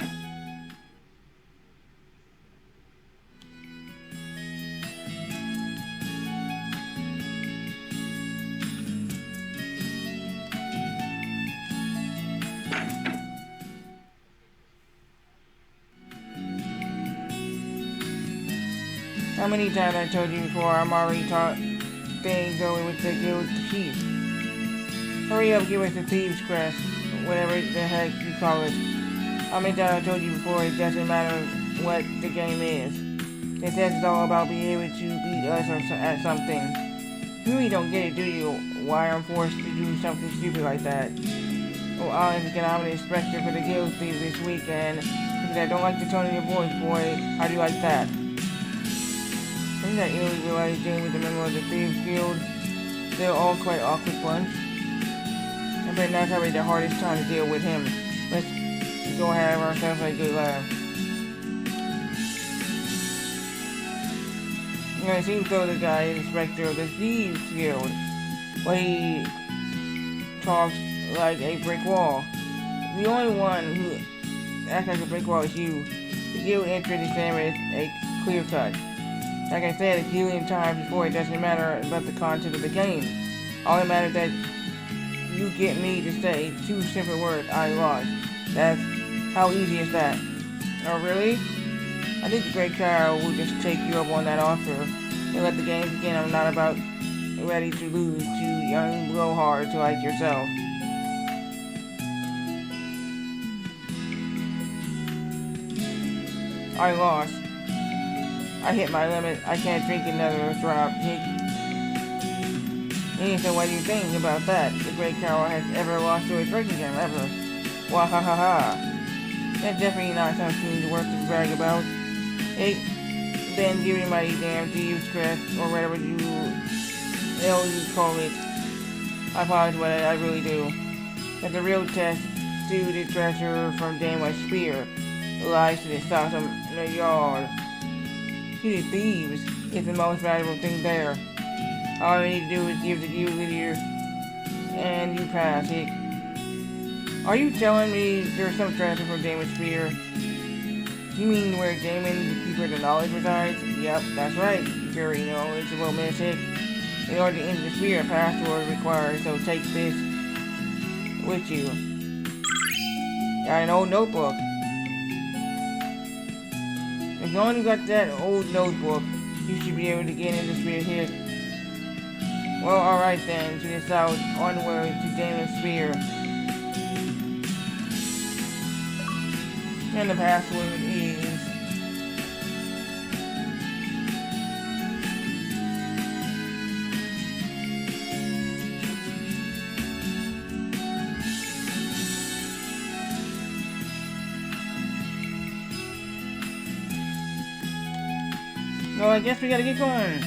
How many times I told you before, I'm already taught things going with the guild chief. Hurry up, give us the thieves crest, whatever the heck you call it. How many times I told you before, it doesn't matter what the game is. It says it's all about being able to beat us at something. You really don't get it, do you? Why I'm forced to do something stupid like that? Well, I'm the inspector for the guild thieves this weekend because I don't like the tone of your voice, boy. How do you like that? Isn't that really realized dealing with the member of the Thieves Guild? They're all quite awkward bunch. I bet that's probably the hardest time to deal with him. Let's go have ourselves a good laugh. You know, it seems though the guy is inspector of the Thieves Guild. Well, he talks like a brick wall. The only one who acts like a brick wall is you. The guild entrance exam is a clear cut. Like I said a million times before, it doesn't matter about the content of the game. All that matters is that you get me to say 2 simple words, I lost. That's how easy is that? Oh really? I think the Great Cow will just take you up on that offer and let the game begin. I'm not about ready to lose to young blowhards like yourself. I lost. I hit my limit. I can't drink another drop. So what do you think about that? The Great Cow has ever lost to a drinking game, ever. Wahahaha. That's definitely not something worth to brag about. Hey, then give me my damn thieves crest, or whatever you call it. I apologize, but I really do. That's a real test to the treasure from Dama's spear. Lies to the south of the yard. To the thieves is the most valuable thing there. All you need to do is give the guild leader and you pass it. Are you telling me there's some treasure from Damon's spear? You mean where Damon, the keeper of the knowledge, resides? Yep, that's right. Very knowledgeable mystic. In order to enter the spear, a password is required, so take this with you. Got an old notebook. As long as you got that old notebook, you should be able to get into the spear here. Well, alright then, to the south, onward to Damon's spear. And the password is... Well, I guess we gotta get going.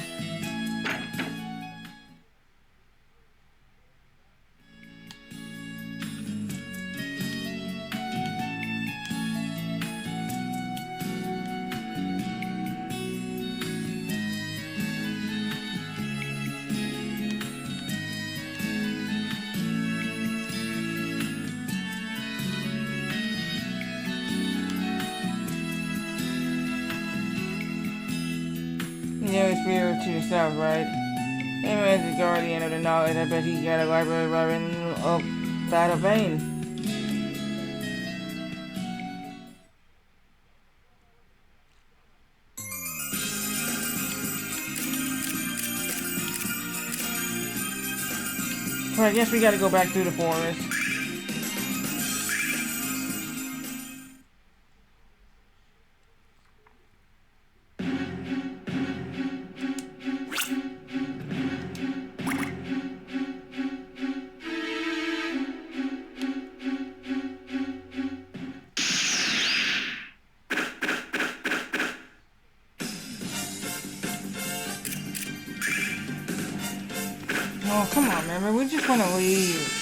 You know his spear to the south, right? Him as the guardian of the knowledge, I bet he got a library running up that of vein. Well, I guess we gotta go back through the forest. Oh, come on, man. We just want to leave.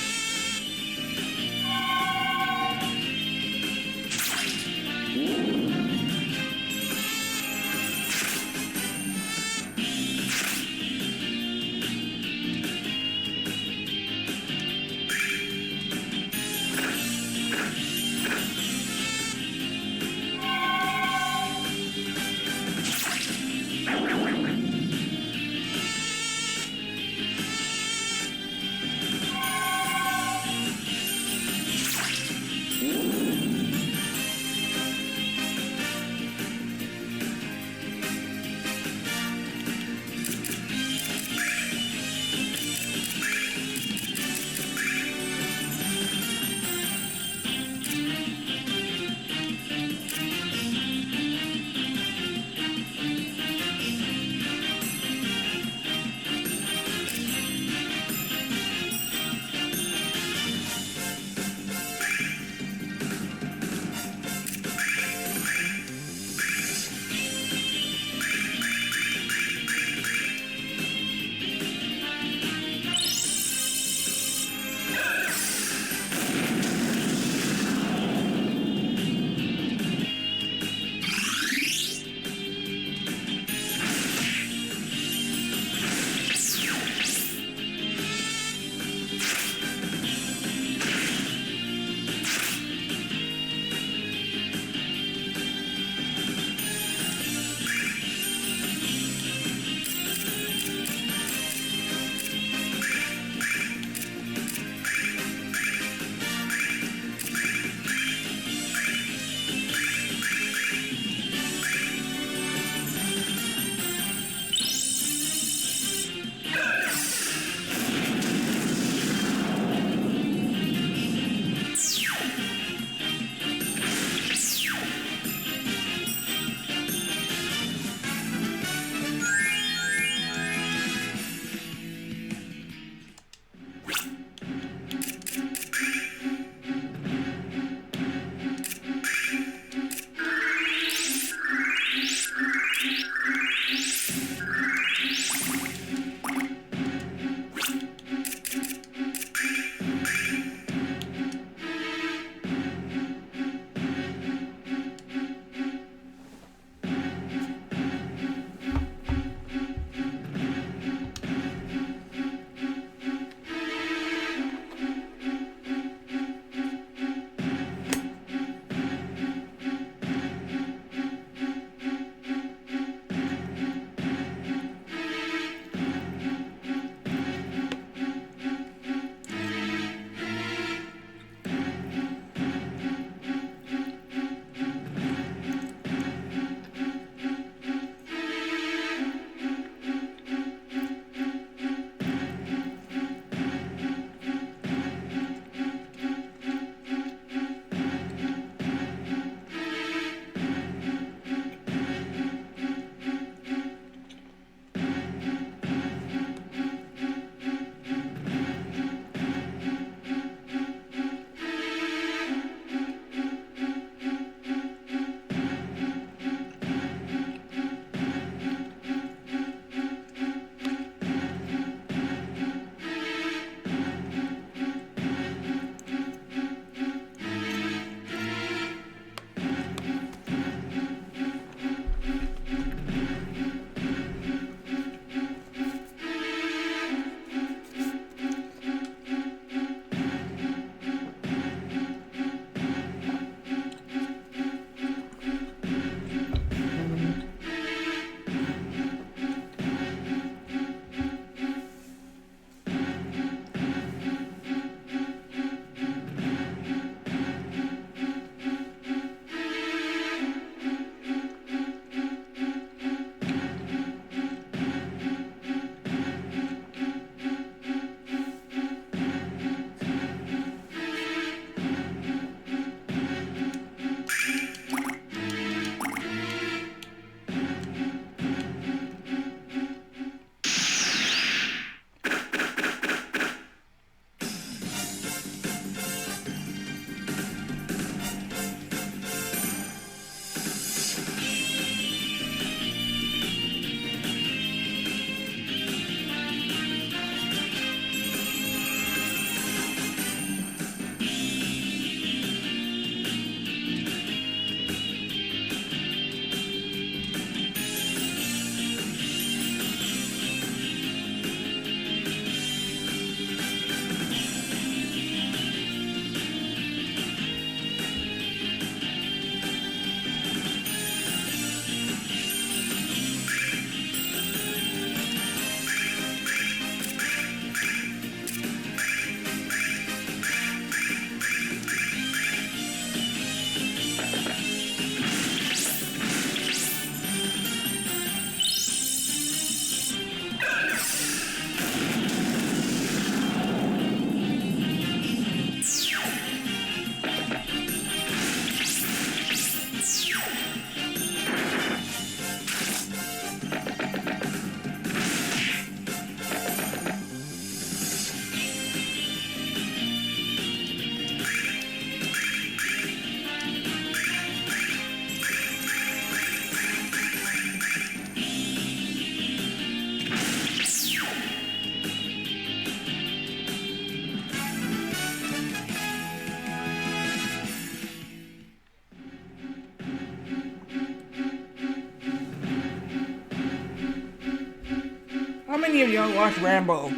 many of y'all watched Rambo?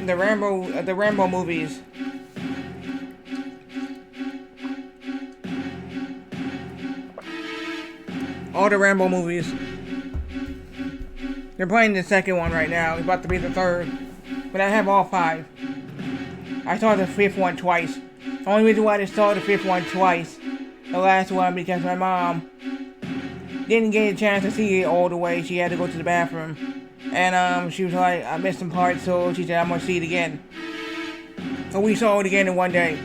the Rambo movies. All the Rambo movies. They're playing the second one right now. It's about to be the third. But I have all 5. I saw the 5th one twice. The only reason why I saw the 5th one twice, the last one, because my mom didn't get a chance to see it all the way. She had to go to the bathroom. And she was like, I missed some parts, so she said, I'm gonna see it again. So we saw it again in one day.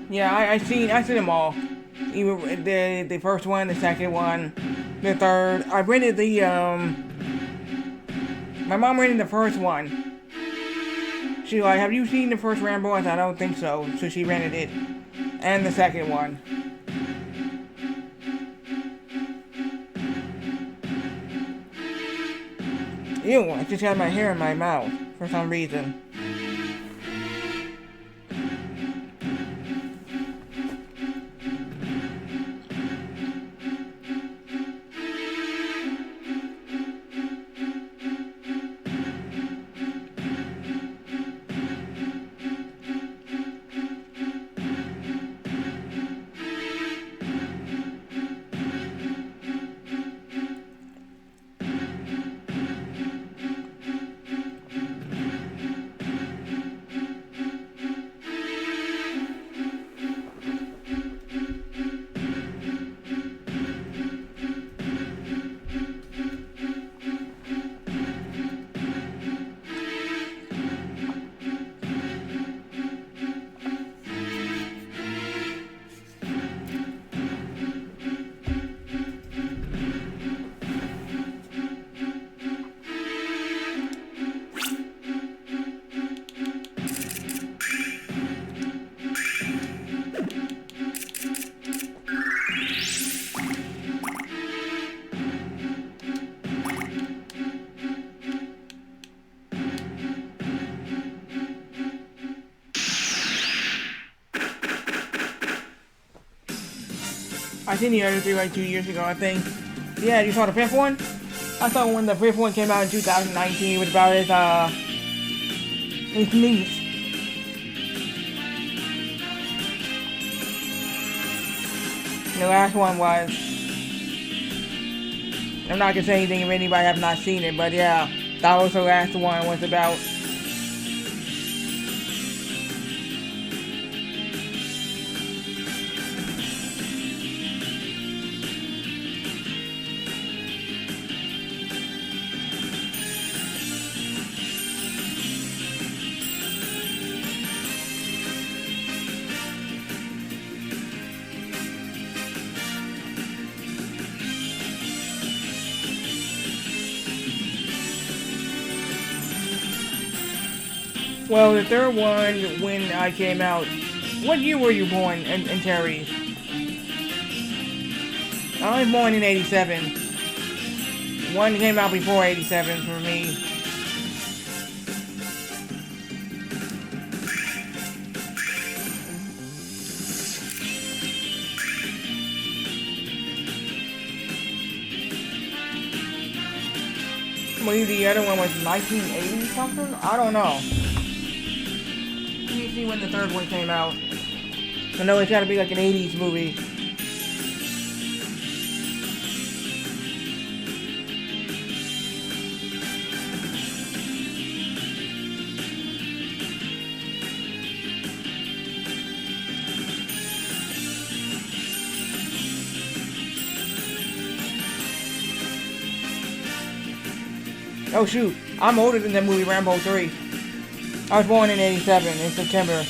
Yeah, I seen them all. Even the first one, the second one, the third. I rented the my mom rented the first one. She like, have you seen the first Rambo? I said, I don't think so. So she rented it. And the second one. Ew, I just got my hair in my mouth for some reason. I seen the other 3 like 2 years ago, I think. Yeah, you saw the 5th one? I thought when the 5th one came out in 2019, it was about his niece. The last one was. I'm not gonna say anything if anybody have not seen it, but yeah, that was the last one. Was about. Well, the third one, when I came out, what year were you born in Terry? I was born in 87. One came out before 87 for me. I believe the other one was 1980 something? I don't know. Let me see when the third one came out. I know it's gotta be like an 80s movie. Oh shoot, I'm older than the movie Rambo 3. I was born in 87, in September.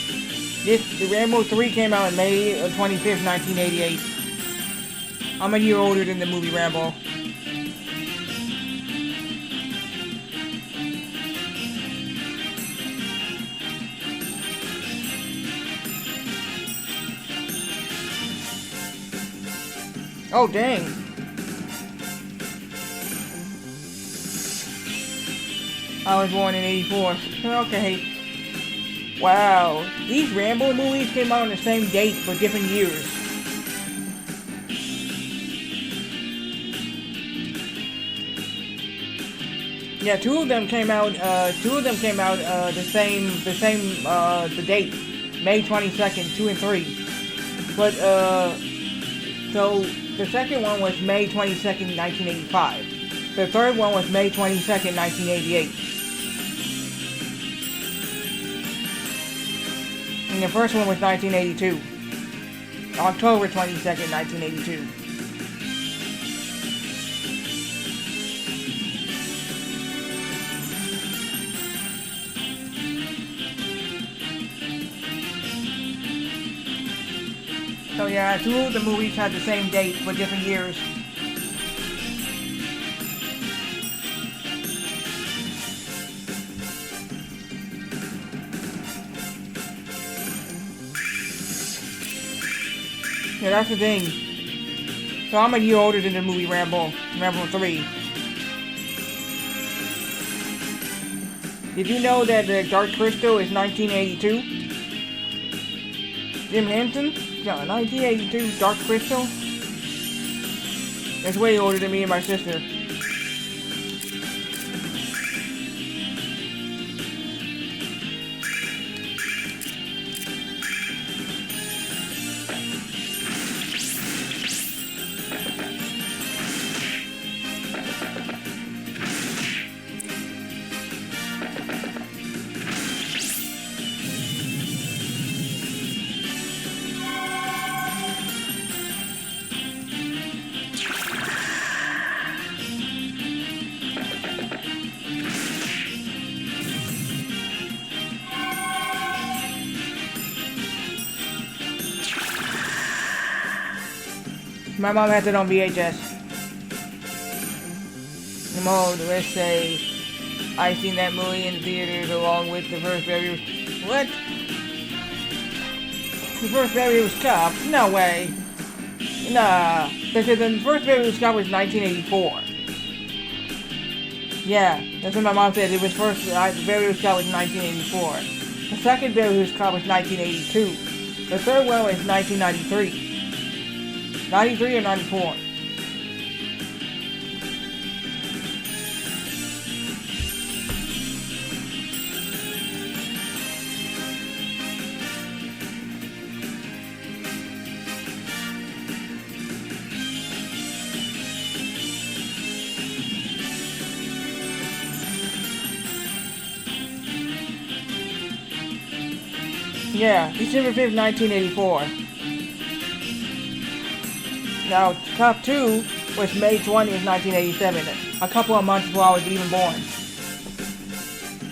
The Rambo 3 came out in May 25th, 1988. I'm a year older than the movie Rambo. Oh, dang. I was born in 84. Okay. Wow. These Rambo movies came out on the same date but different years. Yeah, two of them came out the date. May 22nd, 2 and 3. But, so the second one was May 22nd, 1985. The third one was May 22nd, 1988. And the first one was 1982. October 22nd, 1982. So yeah, two of the movies had the same date but different years. Yeah, that's the thing. So I'm a year older than the movie Rambo 3. Did you know that the Dark Crystal is 1982? Jim Henson? Yeah, 1982 Dark Crystal. That's way older than me and my sister. My mom has it on VHS. Let's say I seen that movie in theaters along with the first baby. What? The first baby was Cop? No way. Nah. Because the first baby was Cop was 1984. Yeah, that's what my mom said. It was first. The baby was Cop was 1984. The second baby was Cop was 1982. The third one was 1993. 93 or 94? Yeah, December 5th, 1984. Now, Cop 2 was May 20th, 1987, a couple of months before I was even born.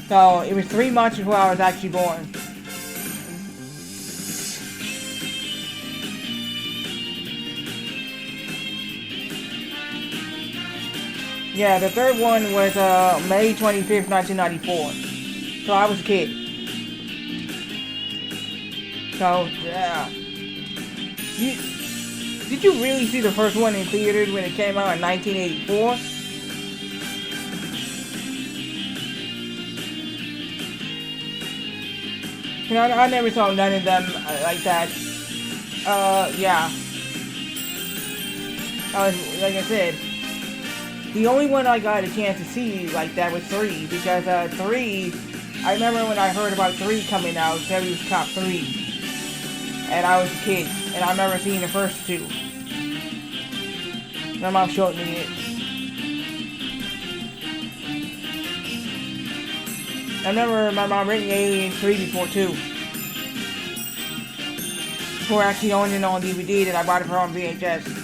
So, it was 3 months before I was actually born. Yeah, the third one was May 25th, 1994. So, I was a kid. So, yeah. Did you really see the first one in theaters when it came out in 1984? You know, I never saw none of them like that. Yeah. Like I said, the only one I got a chance to see like that was 3, because 3, I remember when I heard about 3 coming out, Beverly Hills Cop 3. And I was a kid, and I remember seeing the first 2. My mom showed me it. I remember my mom renting Alien 3 before 2. Before actually owning it on DVD, that I bought it for on VHS.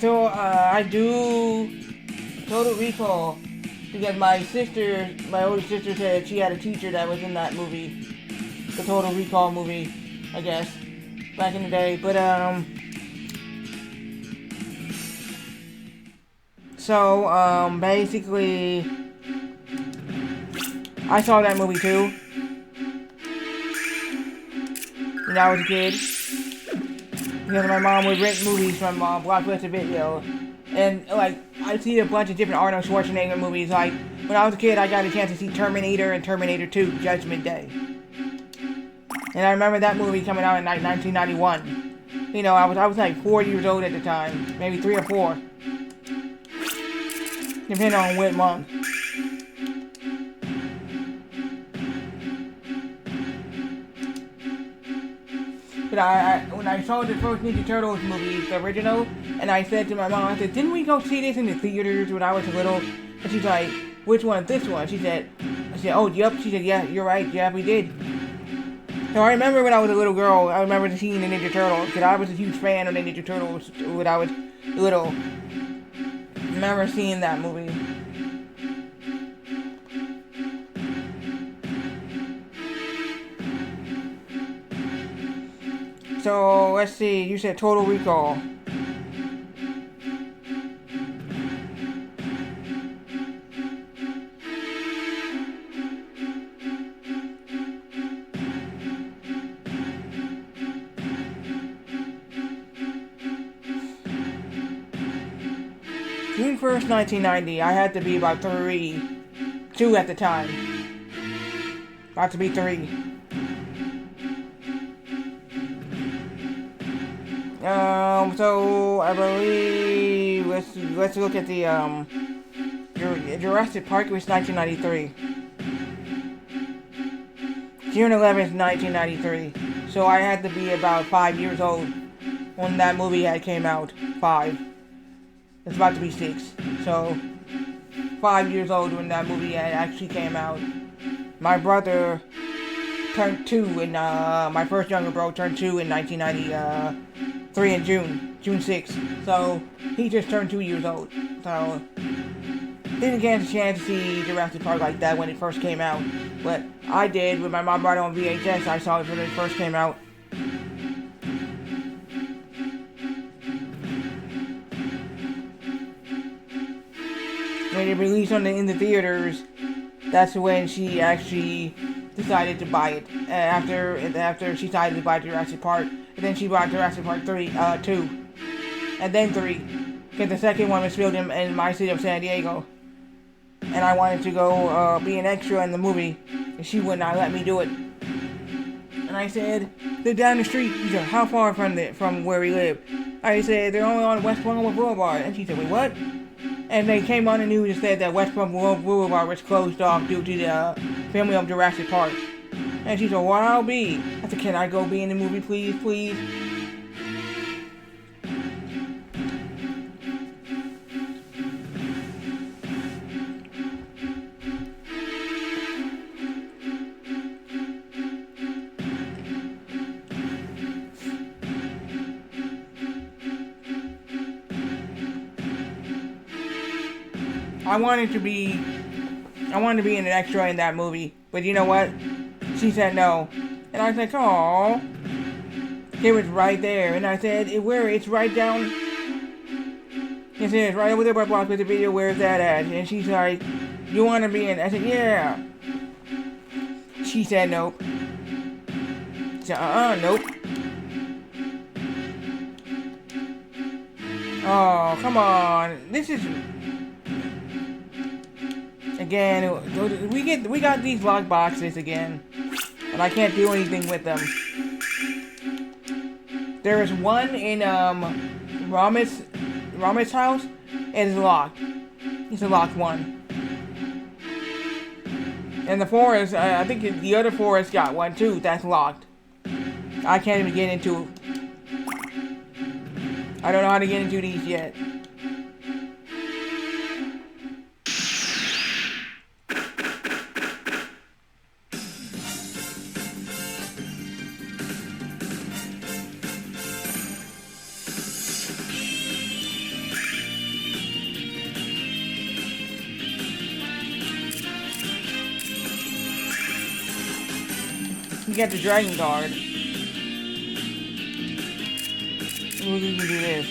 I do Total Recall because my older sister said she had a teacher that was in that movie, the Total Recall movie, I guess, back in the day. But basically, I saw that movie too when I was a kid. Because my mom would rent movies from Blockbuster Video. And, like, I'd see a bunch of different Arnold Schwarzenegger movies. Like, when I was a kid, I got a chance to see Terminator and Terminator 2, Judgment Day. And I remember that movie coming out in, like, 1991. You know, I was like 4 years old at the time. Maybe 3 or 4. Depending on what month. But when I saw the first Ninja Turtles movie, the original, and I said to my mom, I said, didn't we go see this in the theaters when I was little? And she's like, which one? This one? I said, oh, yep. She said, yeah, you're right. Yeah, we did. So I remember when I was a little girl, I remember seeing the Ninja Turtles, because I was a huge fan of the Ninja Turtles when I was little. I remember seeing that movie. So, let's see, you said Total Recall. June 1st, 1990, I had to be about 2 at the time. About to be 3. So I believe let's look at the Jurassic Park was 1993. June 11th, 1993. So I had to be about 5 years old when that movie had came out. 5. It's about to be 6. So 5 years old when that movie had actually came out. My brother turned 2 and my first younger bro turned 2 in 1993 in June 6th. So he just turned 2 years old. So didn't get a chance to see Jurassic Park like that when it first came out. But I did when my mom brought it on VHS. I saw it when it first came out. When it released in the theaters, that's when she actually decided to buy it. After she decided to buy Jurassic Park, and then she bought Jurassic Park 2, and then 3, because the second one was filmed in my city of San Diego, and I wanted to go be an extra in the movie, and she would not let me do it. And I said, they're down the street. She said, how far from where we live? I said, they're only on West Palm Boulevard. And she said, wait, what? And they came on the news and said that West Palm Boulevard was closed off due to the filming of Jurassic Park. And she said, well, I'll be. I said, can I go be in the movie, please? I wanted to be an extra in that movie, but you know what? She said no, and I was like, oh, it was right there, and I said, where? It's right down. It says right over there by Blockbuster Video. Where's that at? And she's like, you want to be in? I said, yeah. She said nope. She said, nope. Oh, come on. This is. Again, we got these lock boxes again, and I can't do anything with them. There is one in Ramit's house. It is locked. It's a locked one. And the forest, I think the other forest got one too. That's locked. I can't even get into. I don't know how to get into these yet. got the dragon guard. We can do this.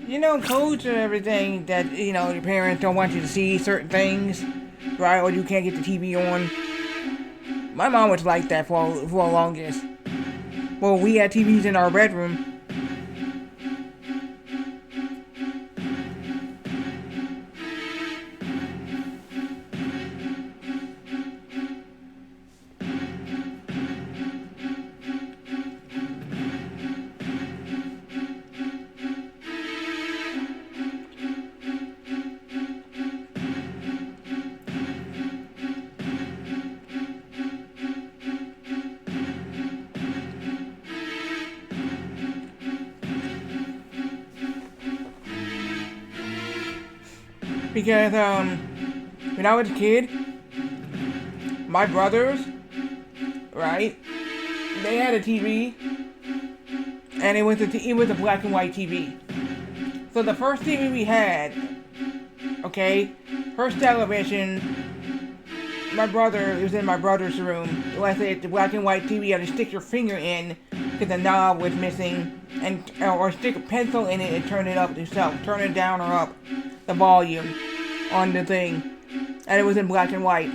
You know, codes and everything that, you know, your parents don't want you to see certain things, right? Or you can't get the TV on. My mom was like that for the longest. Well, we had TVs in our bedroom. Because, when I was a kid, my brothers, right, they had a TV, and it was a black and white TV. So the first TV we had, okay, first television, it was in my brother's room. Like I said, the black and white TV, you had to stick your finger in, because the knob was missing, or stick a pencil in it and turn it up yourself, turn it down or up, the volume on the thing, and it was in black and white.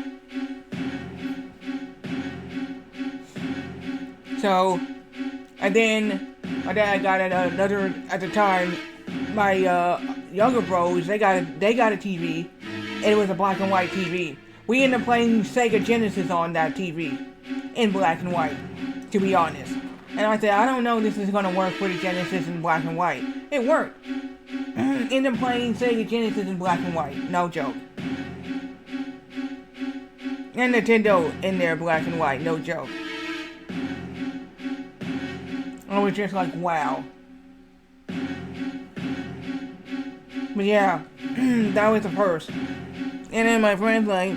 So, and then my dad got another. At the time, my younger bros, they got a TV, and it was a black and white TV. We ended up playing Sega Genesis on that TV in black and white, to be honest. And I said, I don't know if this is gonna work for the Genesis in black and white. It worked. Ended up playing Sega Genesis in black and white. No joke. And Nintendo in there, black and white. No joke. I was just like, wow. But yeah, that was the first. And then my friend's like,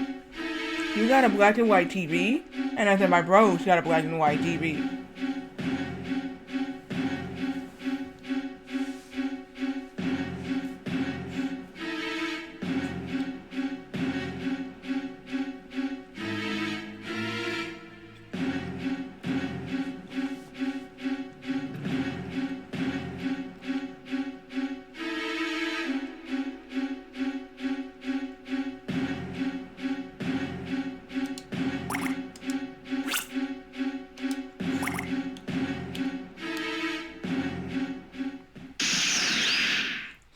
you got a black and white TV? And I said, my bro's got a black and white TV.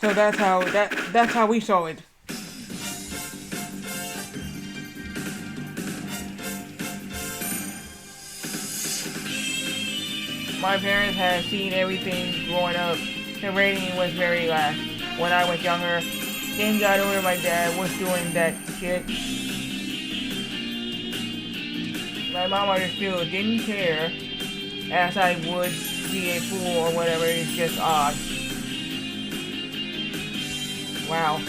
So that's how we saw it. My parents had seen everything growing up. The rating was very last. When I was younger, then got older, my dad was doing that shit. My mom understood, didn't care, as I would be a fool or whatever. It's just odd. Wow.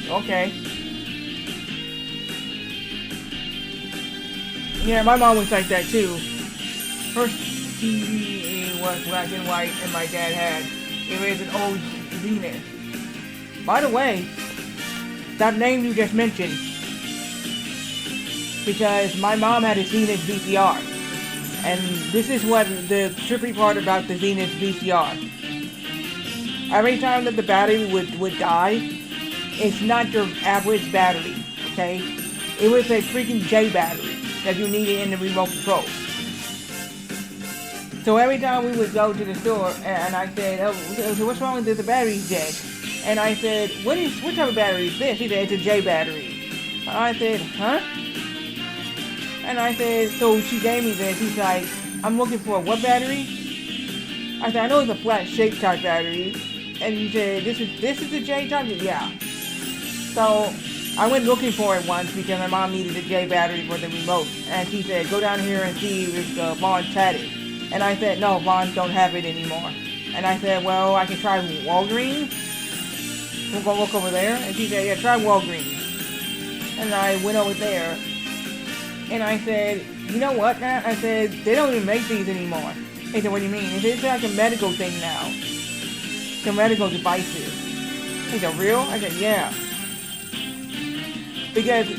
Okay. Yeah, my mom was like that too. First TV was black and white, and my dad had it was an old Zenith. By the way, that name you just mentioned, because my mom had a Zenith VCR, and this is what the trippy part about the Zenith VCR. Every time that the battery would die, it's not your average battery, okay? It was a freaking J battery that you needed in the remote control. So every time we would go to the store, and I said, oh, so what's wrong with this? The battery's dead. And I said, what type of battery is this? He said, it's a J battery. I said, huh? And I said, so she gave me this. He's like, I'm looking for a what battery? I said, I know it's a flat shape type battery. And he said, this is the J type? Yeah. So I went looking for it once because my mom needed a J battery for the remote. And she said, go down here and see if Vaughn's had it. And I said, no, Vaughn's don't have it anymore. And I said, well, I can try Walgreens. We'll go look over there. And she said, yeah, try Walgreens. And I went over there. And I said, you know what, Matt? I said, they don't even make these anymore. He said, what do you mean? He said, it's like a medical thing now. Some medical devices. He said, real? I said, yeah. Because,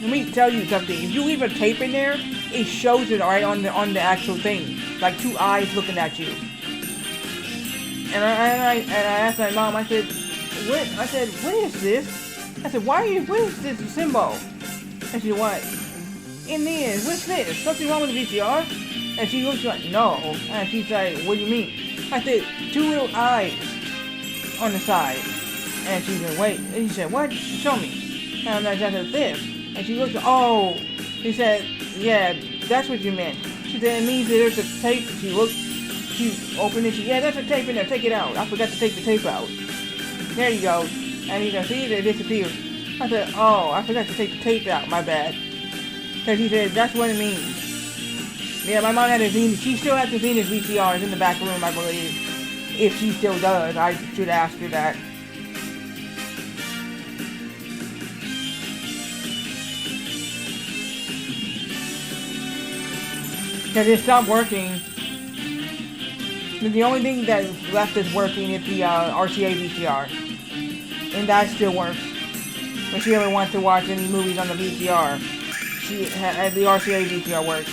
let me tell you something. If you leave a tape in there, it shows it right on the actual thing. Like two eyes looking at you. And I asked my mom, I said, what is this? I said, what is this symbol? And she said, what? In this, what's this? Something wrong with the VCR? And she looks like, no. And she's like, what do you mean? I said, two little eyes on the side. And she said, wait. And she said, what? Show me. And I said, this. And she looked, oh. He said, yeah, that's what you meant. She said, it means that there's a tape. She looked, she opened it. She said, yeah, that's a tape in there. Take it out. I forgot to take the tape out. There you go. And he said, see, it disappeared. I said, oh, I forgot to take the tape out. My bad. Because he said, that's what it means. Yeah, my mom had a Zenith. She still has the Zenith VCRs in the back room, I believe. If she still does. I should ask her that. Because it stopped working. The only thing that left is working is the RCA VCR. And that still works. If she ever wants to watch any movies on the VCR, the RCA VCR works.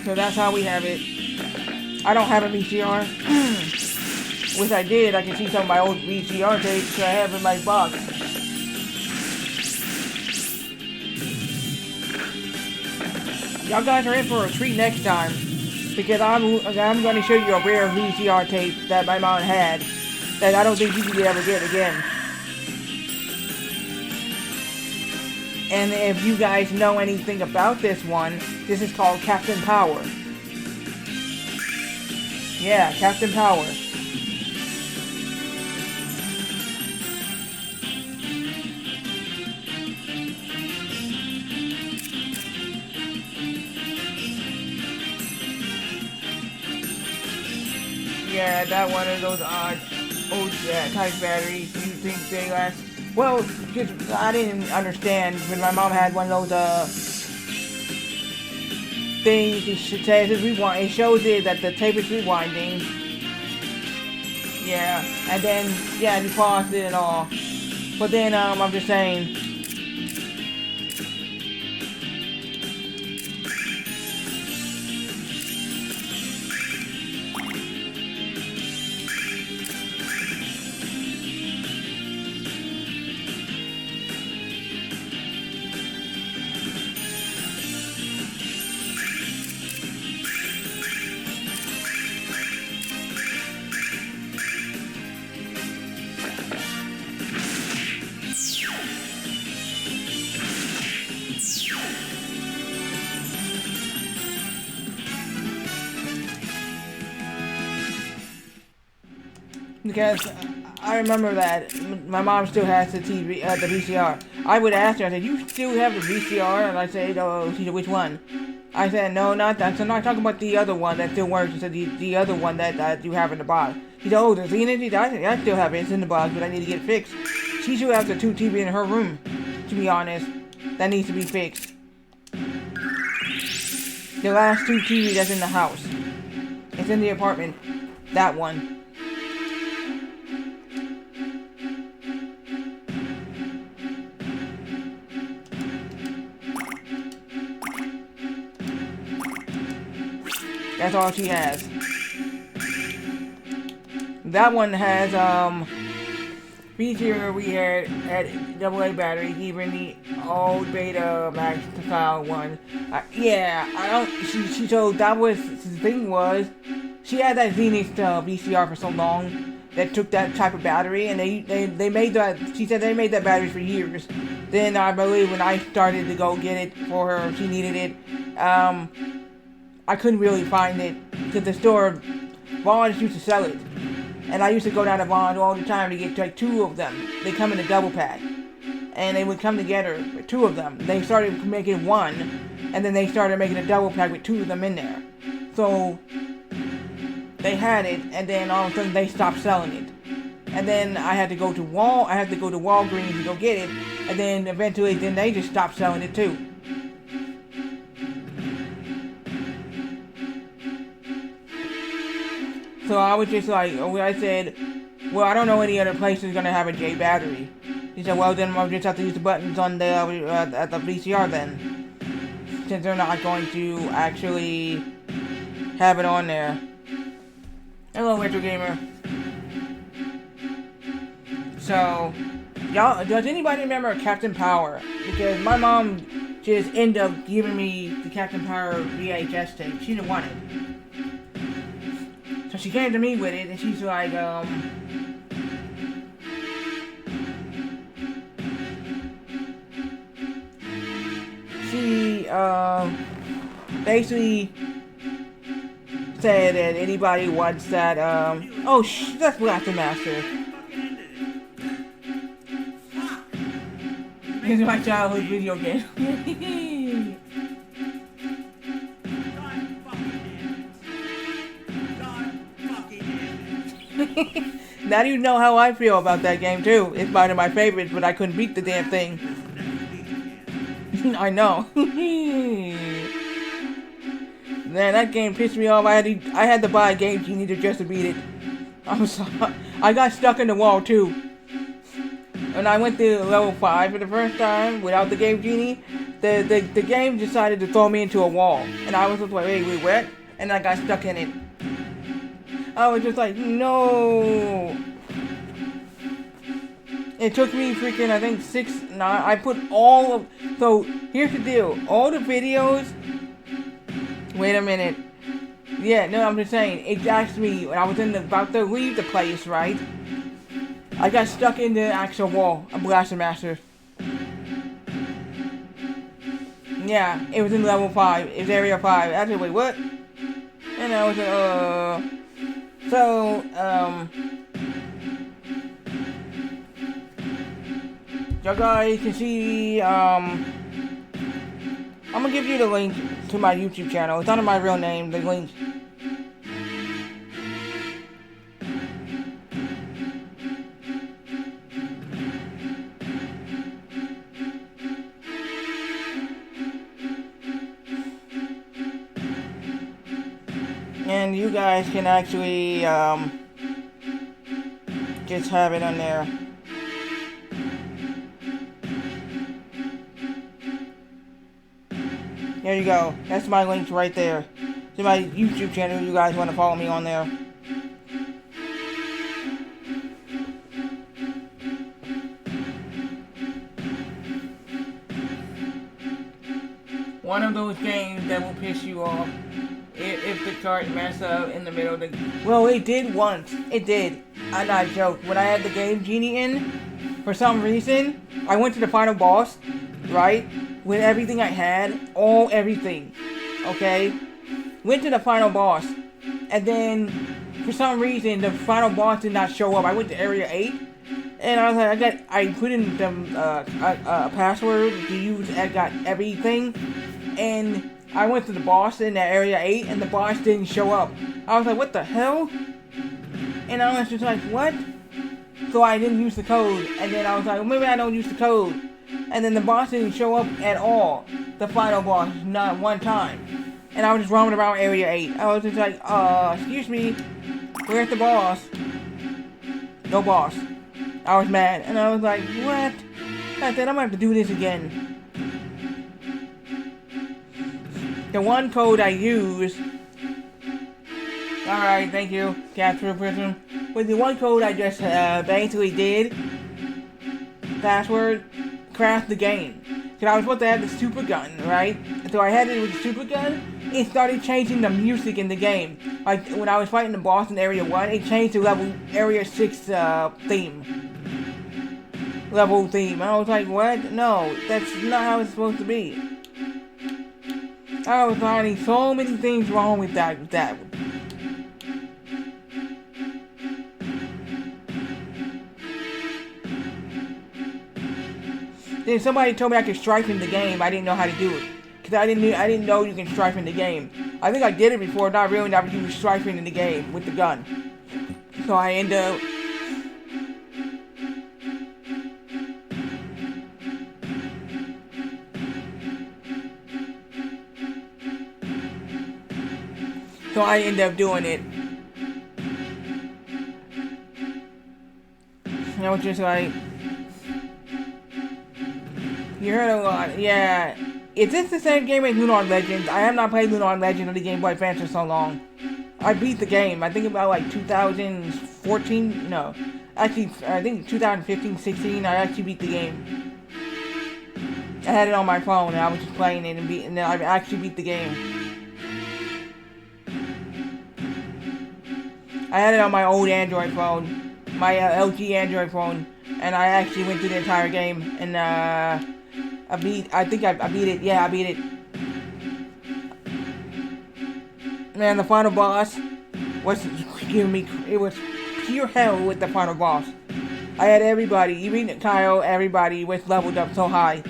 So that's how we have it. I don't have a VCR. Wish I did. I can see some of my old VCR tapes that I have in my box. Y'all guys are in for a treat next time. Because I'm going to show you a rare VCR tape that my mom had. That I don't think you can ever get again. And if you guys know anything about this one, this is called Captain Power. Yeah, Captain Power. Yeah, that one of those odd old type batteries. You think they last? Well, just I didn't understand when my mom had one of those things. It says it's rewind. It shows it that the tape is rewinding. Yeah, and then yeah, you paused it and all. But then I'm just saying. because I remember that my mom still has the TV, the VCR. I would ask her, I said, "You still have the VCR?" And I said, "Oh," she said, "Which one?" I said, "No, not that. So I'm not talking about the other one that still works." She said, "The other one that you have in the box." She said, "Oh, the Zenith?" I said, "I still have it. It's in the box, but I need to get it fixed." She should have the 2 TV in her room, to be honest. That needs to be fixed. The last 2 TV that's in the house. It's in the apartment. That one. That's all she has. That one has, feature we had AA battery, even the old beta max file one. Yeah, I don't, she told, that was, the thing was, she had that Zenith VCR for so long that took that type of battery, and they made that, she said they made that battery for years. Then I believe when I started to go get it for her, she needed it, I couldn't really find it, because the store, Vaughn's used to sell it. And I used to go down to Vaughn's all the time to get like 2 of them. They come in a double pack. And they would come together with 2 of them. They started making 1, and then they started making a double pack with 2 of them in there. So, they had it, and then all of a sudden they stopped selling it. And then I had to go to Walgreens to go get it, and then eventually then they just stopped selling it too. So I was just like, I said, well, I don't know any other place that's gonna have a J battery. He said, well, then I'll just have to use the buttons on the at the VCR then, since they're not going to actually have it on there. Hello, Retro Gamer. So, y'all, does anybody remember Captain Power? Because my mom just ended up giving me the Captain Power VHS tape. She didn't want it. So she came to me with it, and she's like, she, basically said that anybody wants that, oh, that's Blaster Master. This is my childhood video game. Now you know how I feel about that game too. It's one of my favorites, but I couldn't beat the damn thing. I know. Man, that game pissed me off. I had to buy a Game Genie just to beat it. I'm sorry. I got stuck in the wall too. When I went to level 5 for the first time without the Game Genie, the game decided to throw me into a wall. And I was just like, wait, what? And I got stuck in it. I was just like, no. It took me freaking, I think, 9. I put all of. So here's the deal. All the videos. Wait a minute. Yeah, no, I'm just saying. It asked me when I was about to leave the place, right? I got stuck in the actual wall. A Blaster Master. Yeah, it was in level 5. It was area 5. I said, wait, what? And I was like, So, y'all guys can see, I'm gonna give you the link to my YouTube channel. It's under my real name, the link. And you guys can actually, just have it on there. There you go. That's my links right there. To my YouTube channel, you guys want to follow me on there. One of those games that will piss you off. If the cart messed up in the middle of the... Well, it did once. It did. I'm not joking. When I had the Game Genie in, for some reason, I went to the final boss, right? With everything I had. Everything. Okay? Went to the final boss. And then, for some reason the final boss did not show up. I went to area 8, and I was like, I put in the a password to use. I got everything, and I went to the boss in that area 8, and the boss didn't show up. I was like, what the hell? And I was just like, what? So I didn't use the code, and then I was like, well, maybe I don't use the code. And then the boss didn't show up at all. The final boss, not one time. And I was just roaming around area 8. I was just like, excuse me, where's the boss? No boss. I was mad, and I was like, what? I said, I'm gonna have to do this again. The one code I used... Alright, thank you, Capture Prism. With the one code I just basically did, password, crashed the game. Because I was supposed to have the super gun, right? So I had it with the super gun, it started changing the music in the game. Like, when I was fighting the boss in Area 1, it changed to Area 6 theme. Level theme. I was like, what? No, that's not how it's supposed to be. I was finding so many things wrong with that. Then somebody told me I could strife in the game. I didn't know how to do it. Because I didn't know you can strife in the game. I think I did it before, not really never used strifing in the game with the gun. So I end up... So I end up doing it. And I was just like... You heard a lot, yeah. Is this the same game as Lunar Legends? I have not played Lunar Legends on the Game Boy Advance for so long. I beat the game, I think about like 2014, no. Actually, I think 2015-16, I actually beat the game. I had it on my phone and I was just playing it and then I actually beat the game. I had it on my old Android phone, my LG Android phone, and I actually went through the entire game and I beat it, yeah, I beat it. Man, the final boss was giving me, it was pure hell with the final boss. I had everybody, even Kyle, everybody was leveled up so high.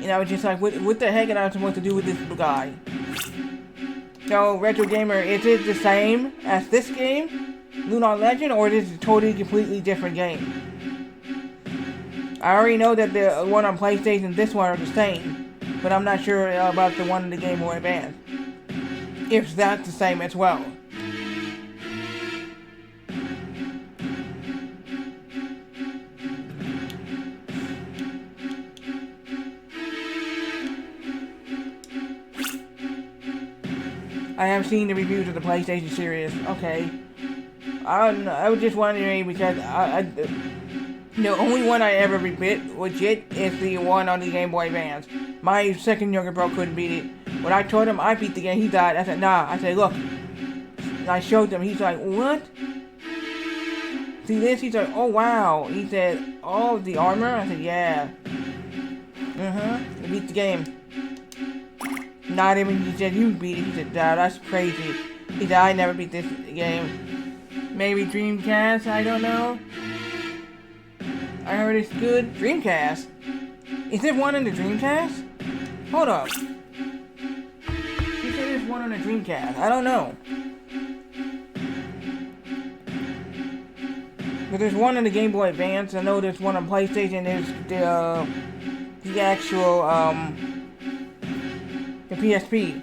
And I was just like, what the heck am I supposed to do with this guy? So, Retro Gamer, is it the same as this game, Lunar Legend, or is it a totally, completely different game? I already know that the one on PlayStation and this one are the same, but I'm not sure about the one in the Game Boy Advance. If that's the same as well. I have seen the reviews of the PlayStation series. Okay. I was just wondering because the only one I ever beat legit is the one on the Game Boy Advance. My second younger bro couldn't beat it. When I told him I beat the game, he died. I said, nah. I said, look. And I showed him. He's like, what? See this? He's like, oh wow. He said, oh, the armor? I said, yeah. I beat the game. Not even, he said, you beat it. He said, nah, that's crazy. He said, I never beat this game. Maybe Dreamcast? I don't know. I heard it's good. Dreamcast? Is there one in the Dreamcast? Hold up. He said there's one on the Dreamcast. I don't know. But there's one on the Game Boy Advance. I know there's one on PlayStation. There's the actual, the PSP.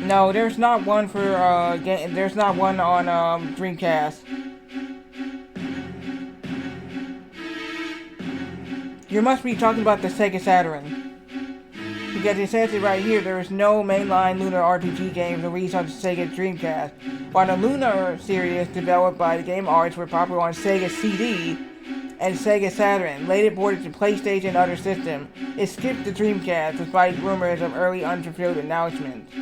No, there's not one for, there's not one on, Dreamcast. You must be talking about the Sega Saturn. Because it says it right here, there is no mainline Lunar RPG games released on the Sega Dreamcast. While the Lunar series developed by the Game Arts were popular on Sega CD and Sega Saturn, later ported to PlayStation and other systems, it skipped the Dreamcast despite rumors of early unfulfilled announcements.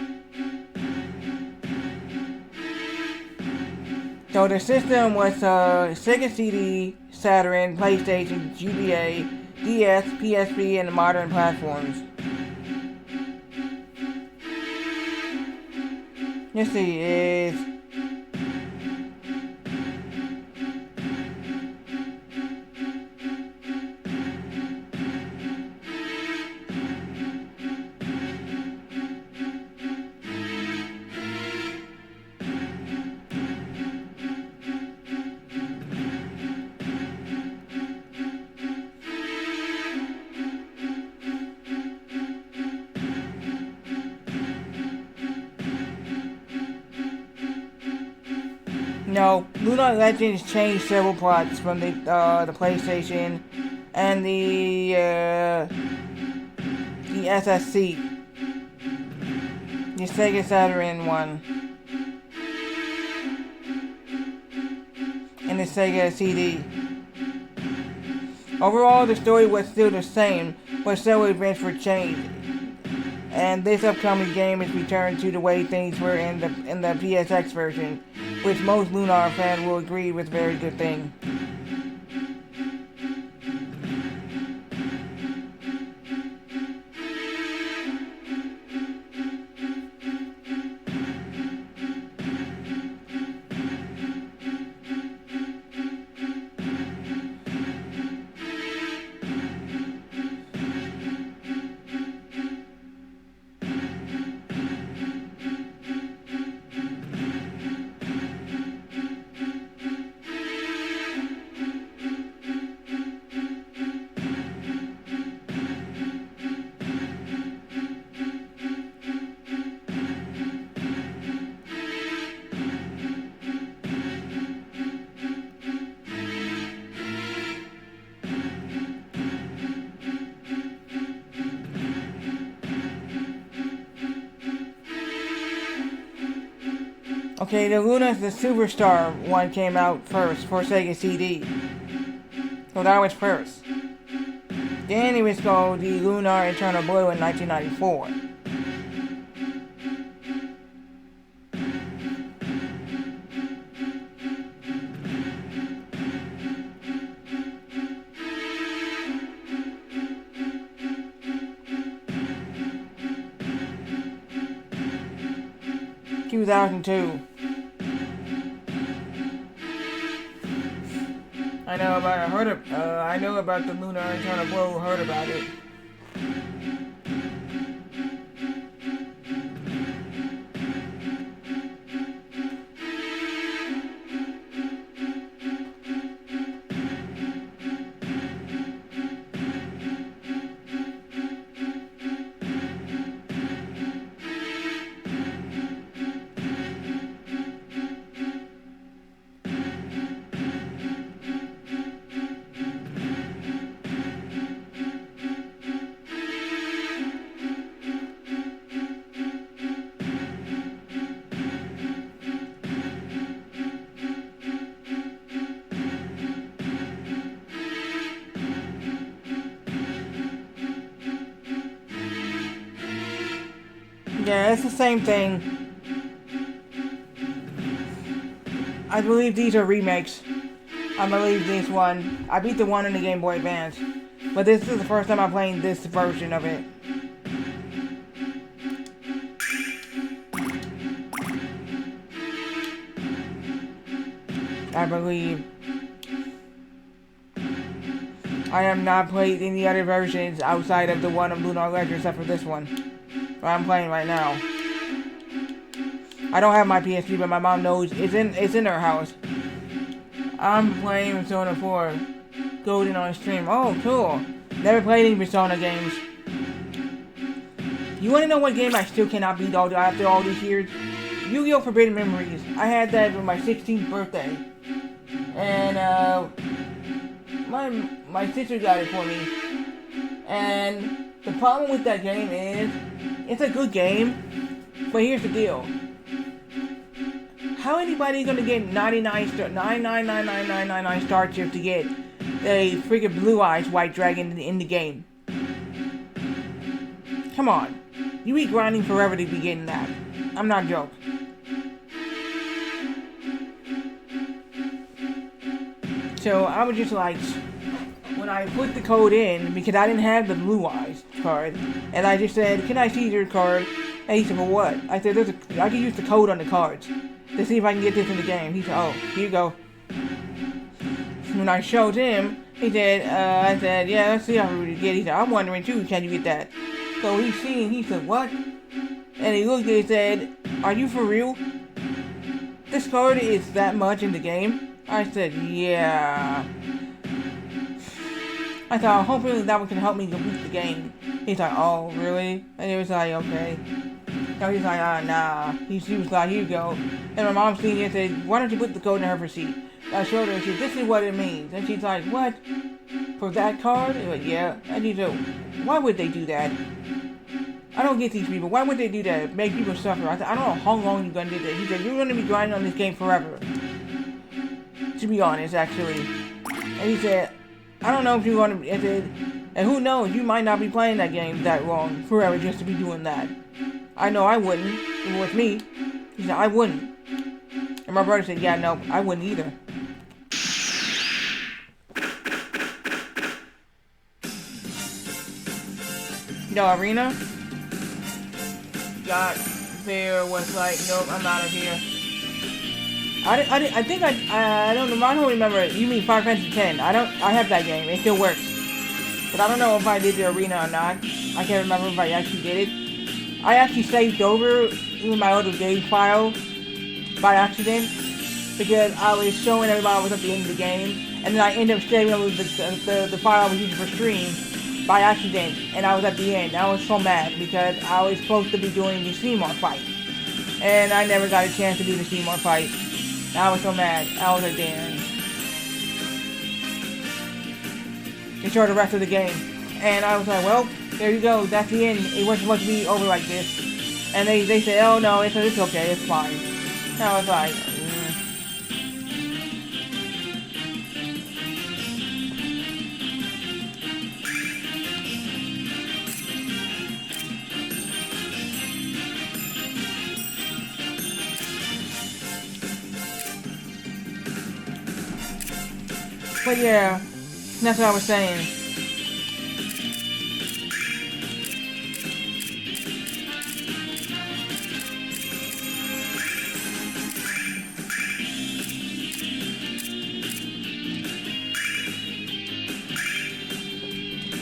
So the system was Sega CD, Saturn, PlayStation, GBA, DS, PSP, and the modern platforms. Let's see, is... No, Lunar Legends changed several plots from the PlayStation and the SSC, the Sega Saturn one, and the Sega CD. Overall, the story was still the same, but several events were changed. And this upcoming game is returned to the way things were in the PSX version, which most Lunar fans will agree was a very good thing. Okay, the Luna's the Superstar one came out first for Sega CD. So that was first. Then it was called the Lunar Eternal Blue in 1994. ...2002. I know about the Lunar Eternal Blue, heard about it. Yeah, it's the same thing. I believe these are remakes. I believe this one. I beat the one in the Game Boy Advance. But this is the first time I'm playing this version of it. I believe. I have not played any other versions outside of the one of Lunar Legends except for this one. What I'm playing right now. I don't have my PSP, but my mom knows it's in her house. I'm playing Persona 4 Golden on stream. Oh, cool. Never played any Persona games. You want to know what game I still cannot beat after all these years? Yu-Gi-Oh! Forbidden Memories. I had that for my 16th birthday. And, my sister got it for me. And the problem with that game is, it's a good game, but here's the deal. How anybody gonna get 99,999,999 star chips to get a freaking Blue Eyes White Dragon in the game? Come on. You be grinding forever to be getting that. I'm not joking. So I was just like, when I put the code in, because I didn't have the Blue Eyes card, and I just said, can I see your card? And he said, for what? I said, I can use the code on the cards to see if I can get this in the game. He said, oh, here you go. When I showed him, he said, I said, yeah, let's see how we get it. He said, I'm wondering too, can you get that? So he said, what? And he looked at it and said, are you for real? This card is that much in the game? I said, yeah. I thought, hopefully that one can help me complete the game. He's like, oh, really? And he was like, okay. So he's like, nah. He was like, here you go. And my mom seen it and said, why don't you put the code in her receipt? I showed her and she said, this is what it means. And she's like, what? For that card? And like, yeah. And he said, why would they do that? I don't get these people. Why would they do that? Make people suffer. I said, I don't know how long you're going to do that. He said, you're going to be grinding on this game forever. To be honest, actually. And he said, I don't know if you're going to... And who knows, you might not be playing that game that long, forever, just to be doing that. I know I wouldn't, if it was me. He said, I wouldn't. And my brother said, yeah, no, I wouldn't either. The arena? Got there, was like, nope, I'm out of here. I think I don't know, I don't remember. You mean Final Fantasy X. I have that game. It still works. But I don't know if I did the arena or not. I can't remember if I actually did it. I actually saved over in my other game file by accident because I was showing everybody I was at the end of the game, and then I ended up saving over the file I was using for stream by accident, and I was at the end. I was so mad because I was supposed to be doing the Seymour fight, and I never got a chance to do the Seymour fight. I was so mad. I was like, damn. Enjoy the rest of the game. And I was like, well, there you go. That's the end. It wasn't supposed to be over like this. And they said, oh no, it's okay. It's fine. And I was like, But yeah, that's what I was saying.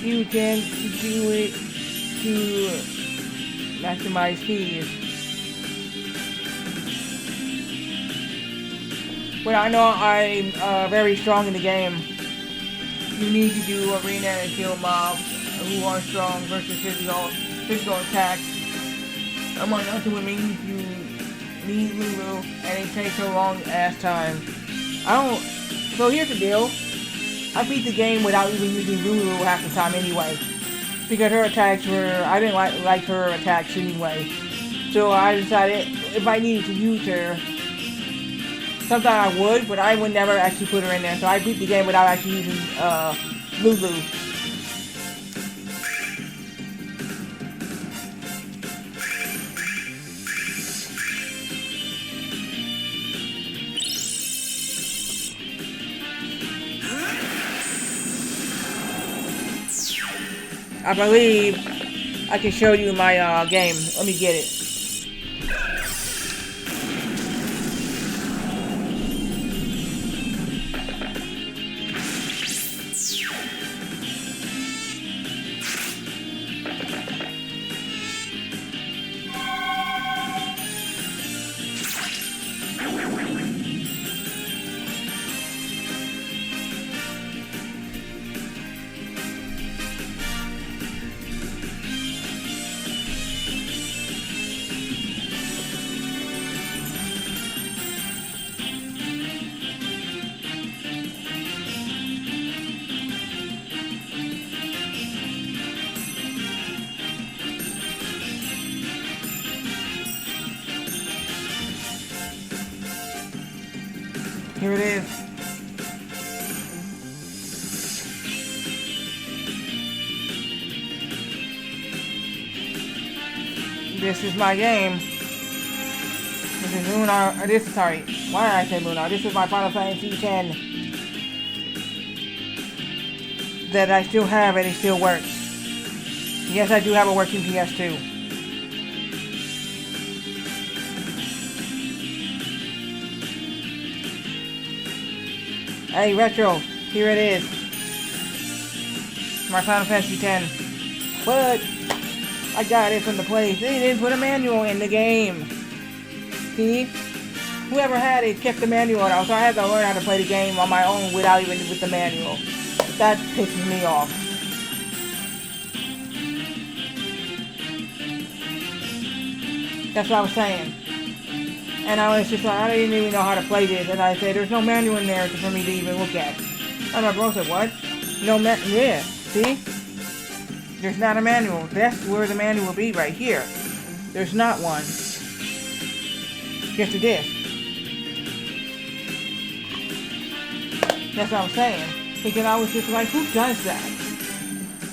You can do it to maximize keys. But I know I'm very strong in the game. You need to do arena and kill mobs who are strong versus physical attacks. Among other women, you need Lulu, and it takes a long ass time. So here's the deal. I beat the game without even using Lulu half the time anyway. Because her attacks were, I didn't like her attacks anyway. So I decided if I needed to use her, sometimes I would, but I would never actually put her in there. So I beat the game without actually using Lulu. I believe I can show you my game. Let me get it. Here it is. This is my game. This is Lunar. Sorry. Why did I say Lunar? This is my Final Fantasy X. that I still have and it still works. Yes, I do have a working PS2. Hey, Retro, here it is. My Final Fantasy X. But I got it from the place. They didn't put a manual in the game. See? Whoever had it kept the manual out, so I had to learn how to play the game on my own without even with the manual. That pisses me off. That's what I was saying. And I was just like, I didn't even know how to play this. And I said, there's no manual in there for me to even look at. And my bro said, what? No yeah, see? There's not a manual. That's where the manual will be, right here. There's not one. Just a disc. That's what I'm saying. Because I was just like, who does that?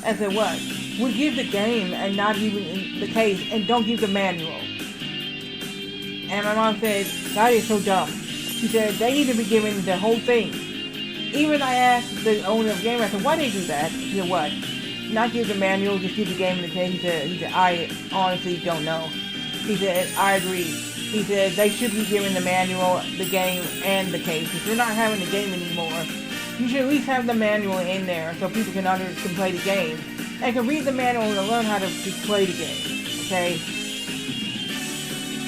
I said, what? We give the game and not even in the case and don't give the manual. And my mom said, that is so dumb. She said, they need to be given the whole thing. Even I asked the owner of the game, I said, why they do that? He said, what? Not give the manual, just give the game in the case. He said, I honestly don't know. He said, I agree. He said, they should be given the manual, the game, and the case. If you're not having the game anymore, you should at least have the manual in there so people can play the game. And can read the manual and learn how to play the game. Okay?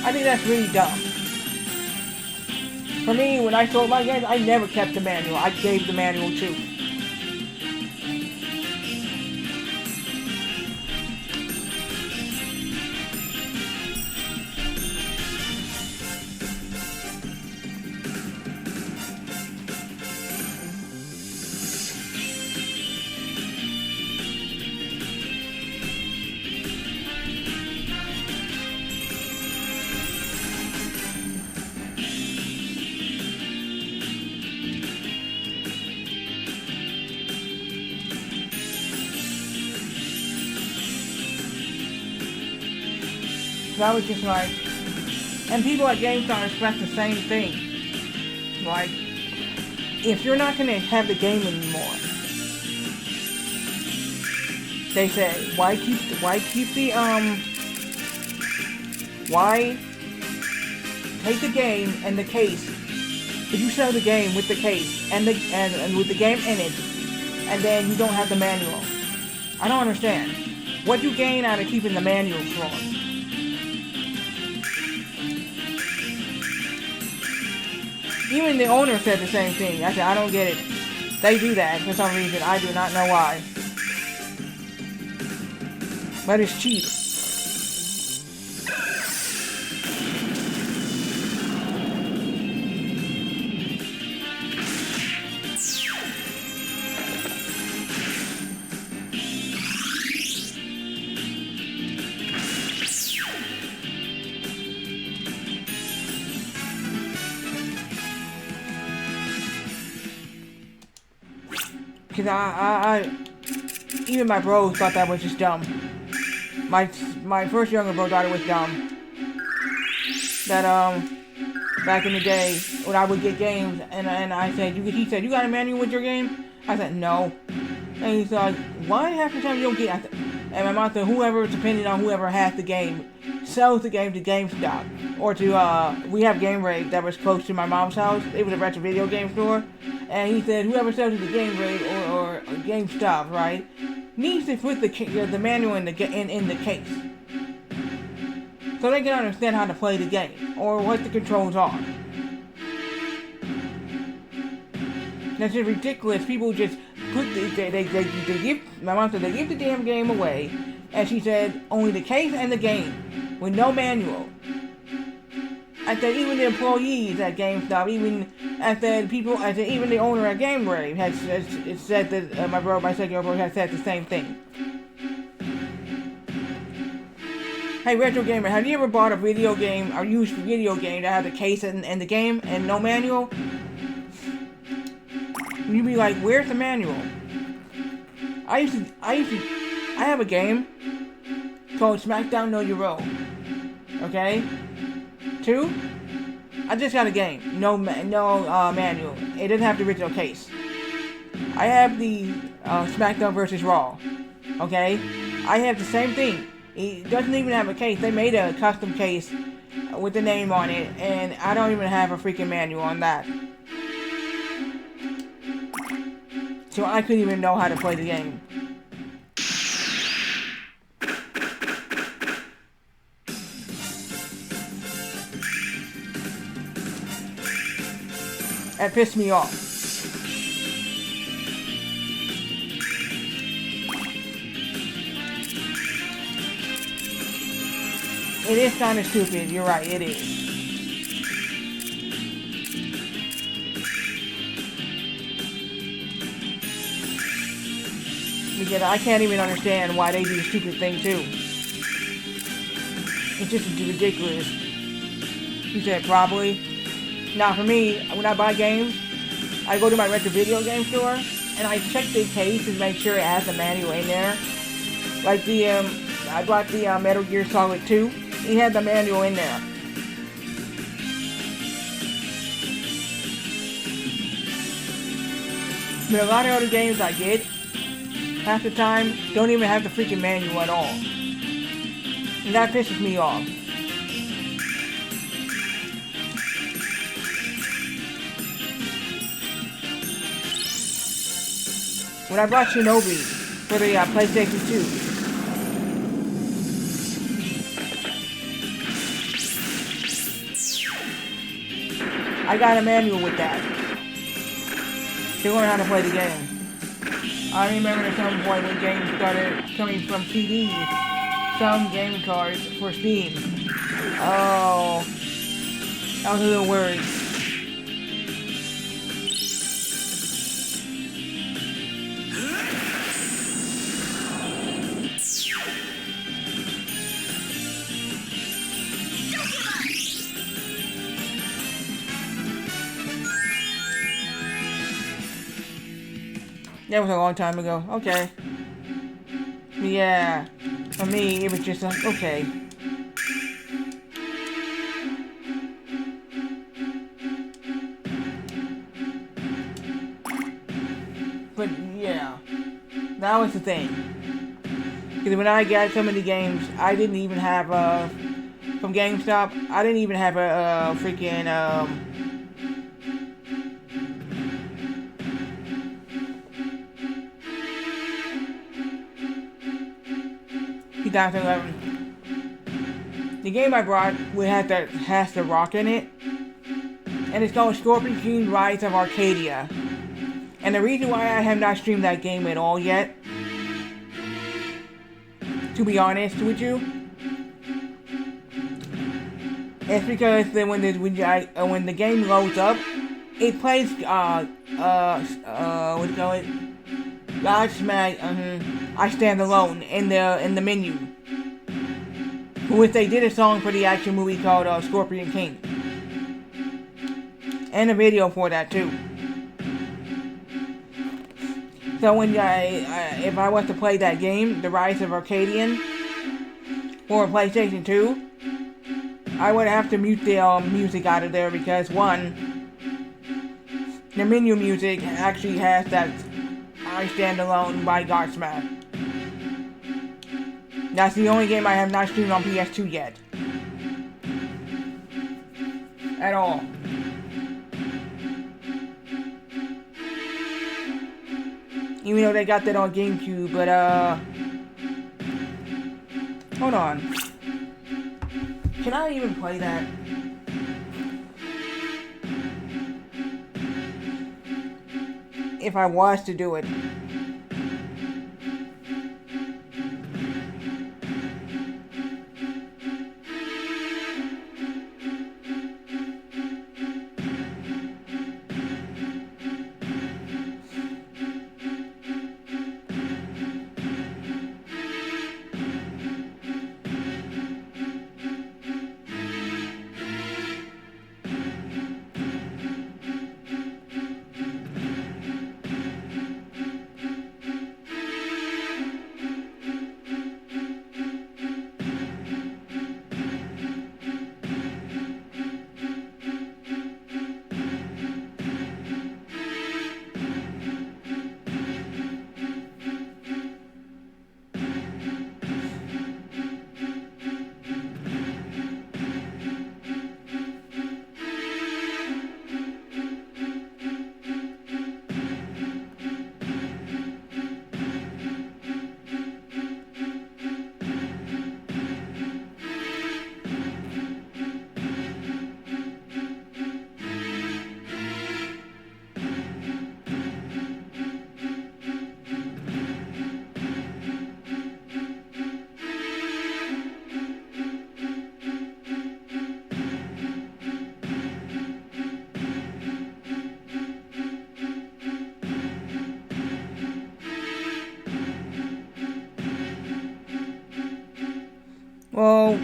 I think that's really dumb. For me, when I sold my games, I never kept the manual. I gave the manual too. So I was just like, and people at GameStop express the same thing. Like, if you're not gonna have the game anymore, they say, why take the game and the case? If you sell the game with the case and with the game in it, and then you don't have the manual, I don't understand. What do you gain out of keeping the manual for? Even the owner said the same thing. I said, I don't get it. They do that for some reason. I do not know why. But it's cheap. Because even my bros thought that was just dumb. My first younger bro thought it was dumb. That, back in the day, when I would get games, and I said, he said, you got a manual with your game? I said, no. And he's like, why half the time you don't get it? And my mom said, whoever, depending on whoever has the game, sells the game to GameStop. Or to, we have Game Rave that was close to my mom's house. It was a retro video game store. And he said, whoever sells it to Game Rave or GameStop, right, needs to put the manual in the case. So they can understand how to play the game, or what the controls are. That's just ridiculous. People just put they give, my mom said they give the damn game away, and she said only the case and the game, with no manual. I said even the employees at GameStop, even the owner at Game Rave has said that my second bro has said the same thing. Hey Retro Gamer, have you ever bought a video game or used a video game that had the case and the game and no manual? You'd be like, where's the manual? I have a game called SmackDown Know Your Role. Okay? 2, I just got a game. No manual. It doesn't have the original case. I have the SmackDown versus Raw. Okay? I have the same thing. It doesn't even have a case. They made a custom case with the name on it, and I don't even have a freaking manual on that. So I couldn't even know how to play the game. That pissed me off. It is kind of stupid, you're right, it is. Because I can't even understand why they do the stupid thing too. It's just ridiculous. You said probably. Now for me, when I buy games, I go to my retro video game store and I check the case to make sure it has the manual in there. Like I bought the Metal Gear Solid 2. It had the manual in there. But a lot of other games I get, half the time, don't even have the freaking manual at all. And that pisses me off. When I bought Shinobi for the PlayStation 2, I got a manual with that to learn how to play the game. I remember at some point when games started coming from CDs, some game cards for Steam. Oh, I was a little worried. That was a long time ago. Okay. Yeah. For me, it was just okay. But yeah, that was the thing. Because when I got some of the games, I didn't even have from GameStop. I didn't even have a freaking 2011. The game I brought has the rock in it, and it's called Scorpion King Rise of Arcadia. And the reason why I have not streamed that game at all yet, to be honest with you, it's because when the game loads up, it plays what do you call it? Godsmack, I Stand Alone in the menu. Which they did a song for the action movie called Scorpion King. And a video for that too. So when if I was to play that game, The Rise of Arcadian, for PlayStation 2, I would have to mute the music out of there because one, the menu music actually has that I Stand Alone by Godsmack. That's the only game I have not streamed on PS2 yet. At all. Even though they got that on GameCube, but hold on. Can I even play that? If I was to do it.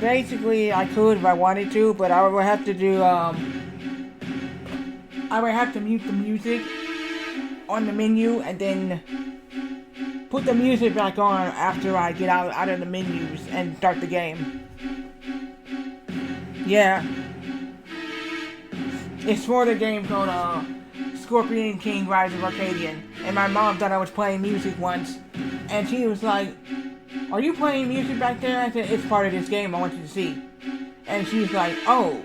Basically, I could if I wanted to, but I would have to do, I would have to mute the music on the menu and then put the music back on after I get out of the menus and start the game. Yeah. It's for the game called, Scorpion King Rise of Arcadian. And my mom thought I was playing music once. And she was like, "Are you playing music back there?" I said, "It's part of this game, I want you to see." And she's like, "Oh."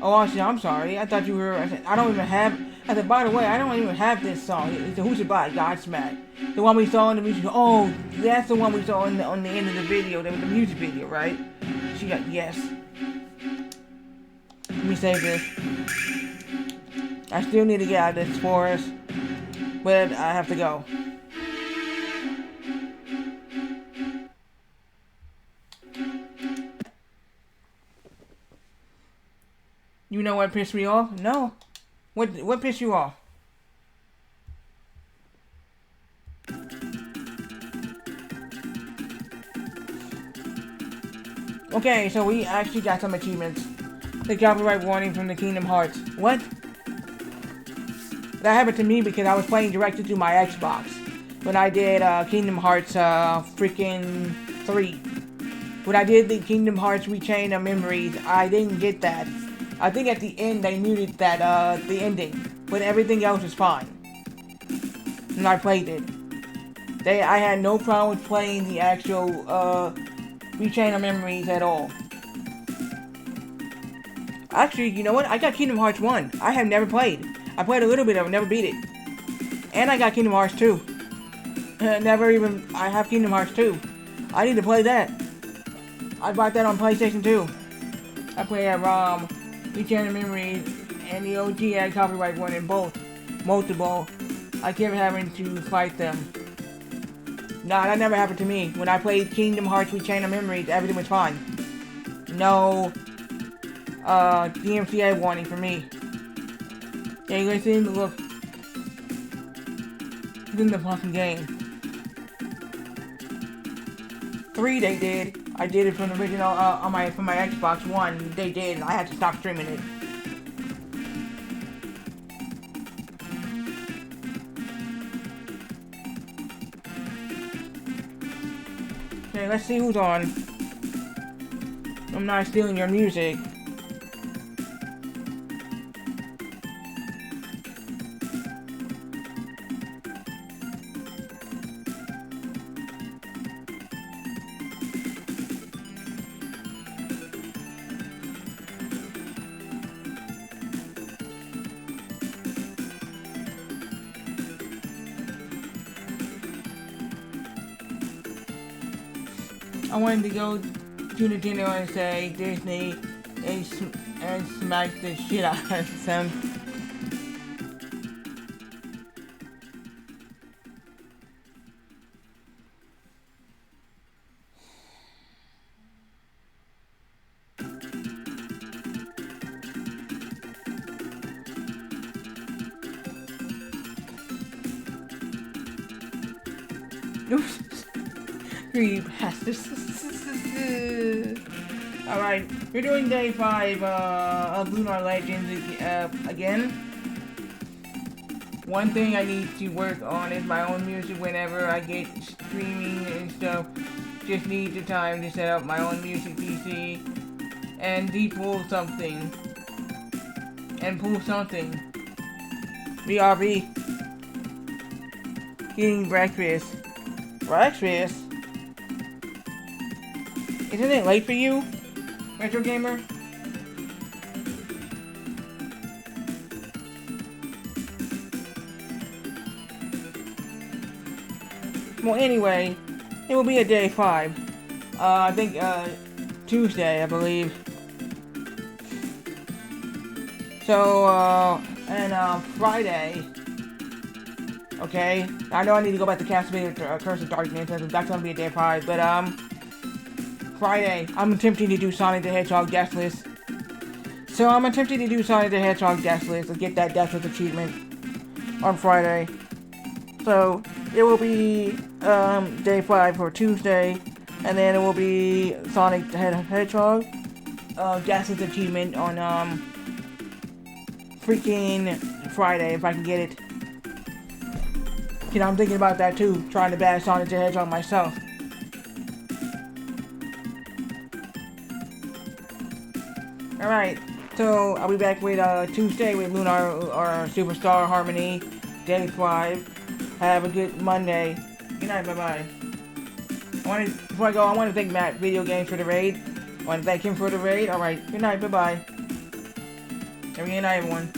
Oh, I said, "I'm sorry, I thought you were," I said, "I don't even have," I said, "By the way, I don't even have this song. It's the Who's It By, Godsmack. The one we saw in the music." "Oh, that's the one we saw on the end of the video, the music video, right?" She got, "Yes." Let me save this. I still need to get out of this forest, but I have to go. You know what pissed me off? No. What pissed you off? Okay, so we actually got some achievements. The copyright warning from the Kingdom Hearts. What? That happened to me because I was playing directly to my Xbox when I did Kingdom Hearts freaking 3. When I did the Kingdom Hearts Rechain of Memories, I didn't get that. I think at the end they muted that the ending, but everything else is fine. And I played it. I had no problem with playing the actual Rechain of Memories at all. Actually, you know what? I got Kingdom Hearts 1. I have never played. I played a little bit of it, never beat it. And I got Kingdom Hearts 2. I have Kingdom Hearts 2. I need to play that. I bought that on PlayStation 2. I played at ROM, Rechain of Memories, and the OG had copyright warning both. Multiple. I kept having to fight them. Nah, that never happened to me. When I played Kingdom Hearts Rechain of Memories, everything was fine. No DMCA warning for me. Yeah, you guys listen, look. It's in the fucking game. 3 they did. I did it from the original from my Xbox One. They did, and I had to stop streaming it. Okay, let's see who's on. I'm not stealing your music. I wanted to go to Nintendo and say Disney and smack the shit out of them. Three bastards. Alright, we're doing day 5 of Lunar Legends again. One thing I need to work on is my own music whenever I get streaming and stuff. Just need the time to set up my own music PC and pull something. BRB. Eating breakfast. Breakfast? Isn't it late for you, Retro Gamer? Well, anyway, it will be a day 5. I think, Tuesday, I believe. So, and, Friday. Okay, I know I need to go back to Castlevania Curse of Darkness, and that's gonna be a day 5, but, Friday, I'm attempting to do Sonic the Hedgehog Deathless. So I'm attempting to do Sonic the Hedgehog Deathless and get that Deathless achievement on Friday. So it will be day 5 for Tuesday, And then it will be Sonic the Hedgehog. Jason's achievement on freaking Friday if I can get it. You know, I'm thinking about that too, trying to bash Sonic the Hedgehog myself. Alright, so I'll be back with Tuesday with Lunar or Superstar Harmony, Day 5. Have a good Monday. Good night, bye-bye. Before I go, I want to thank Matt Video Games for the raid. I want to thank him for the raid. Alright, good night, bye-bye. Have a good night, everyone.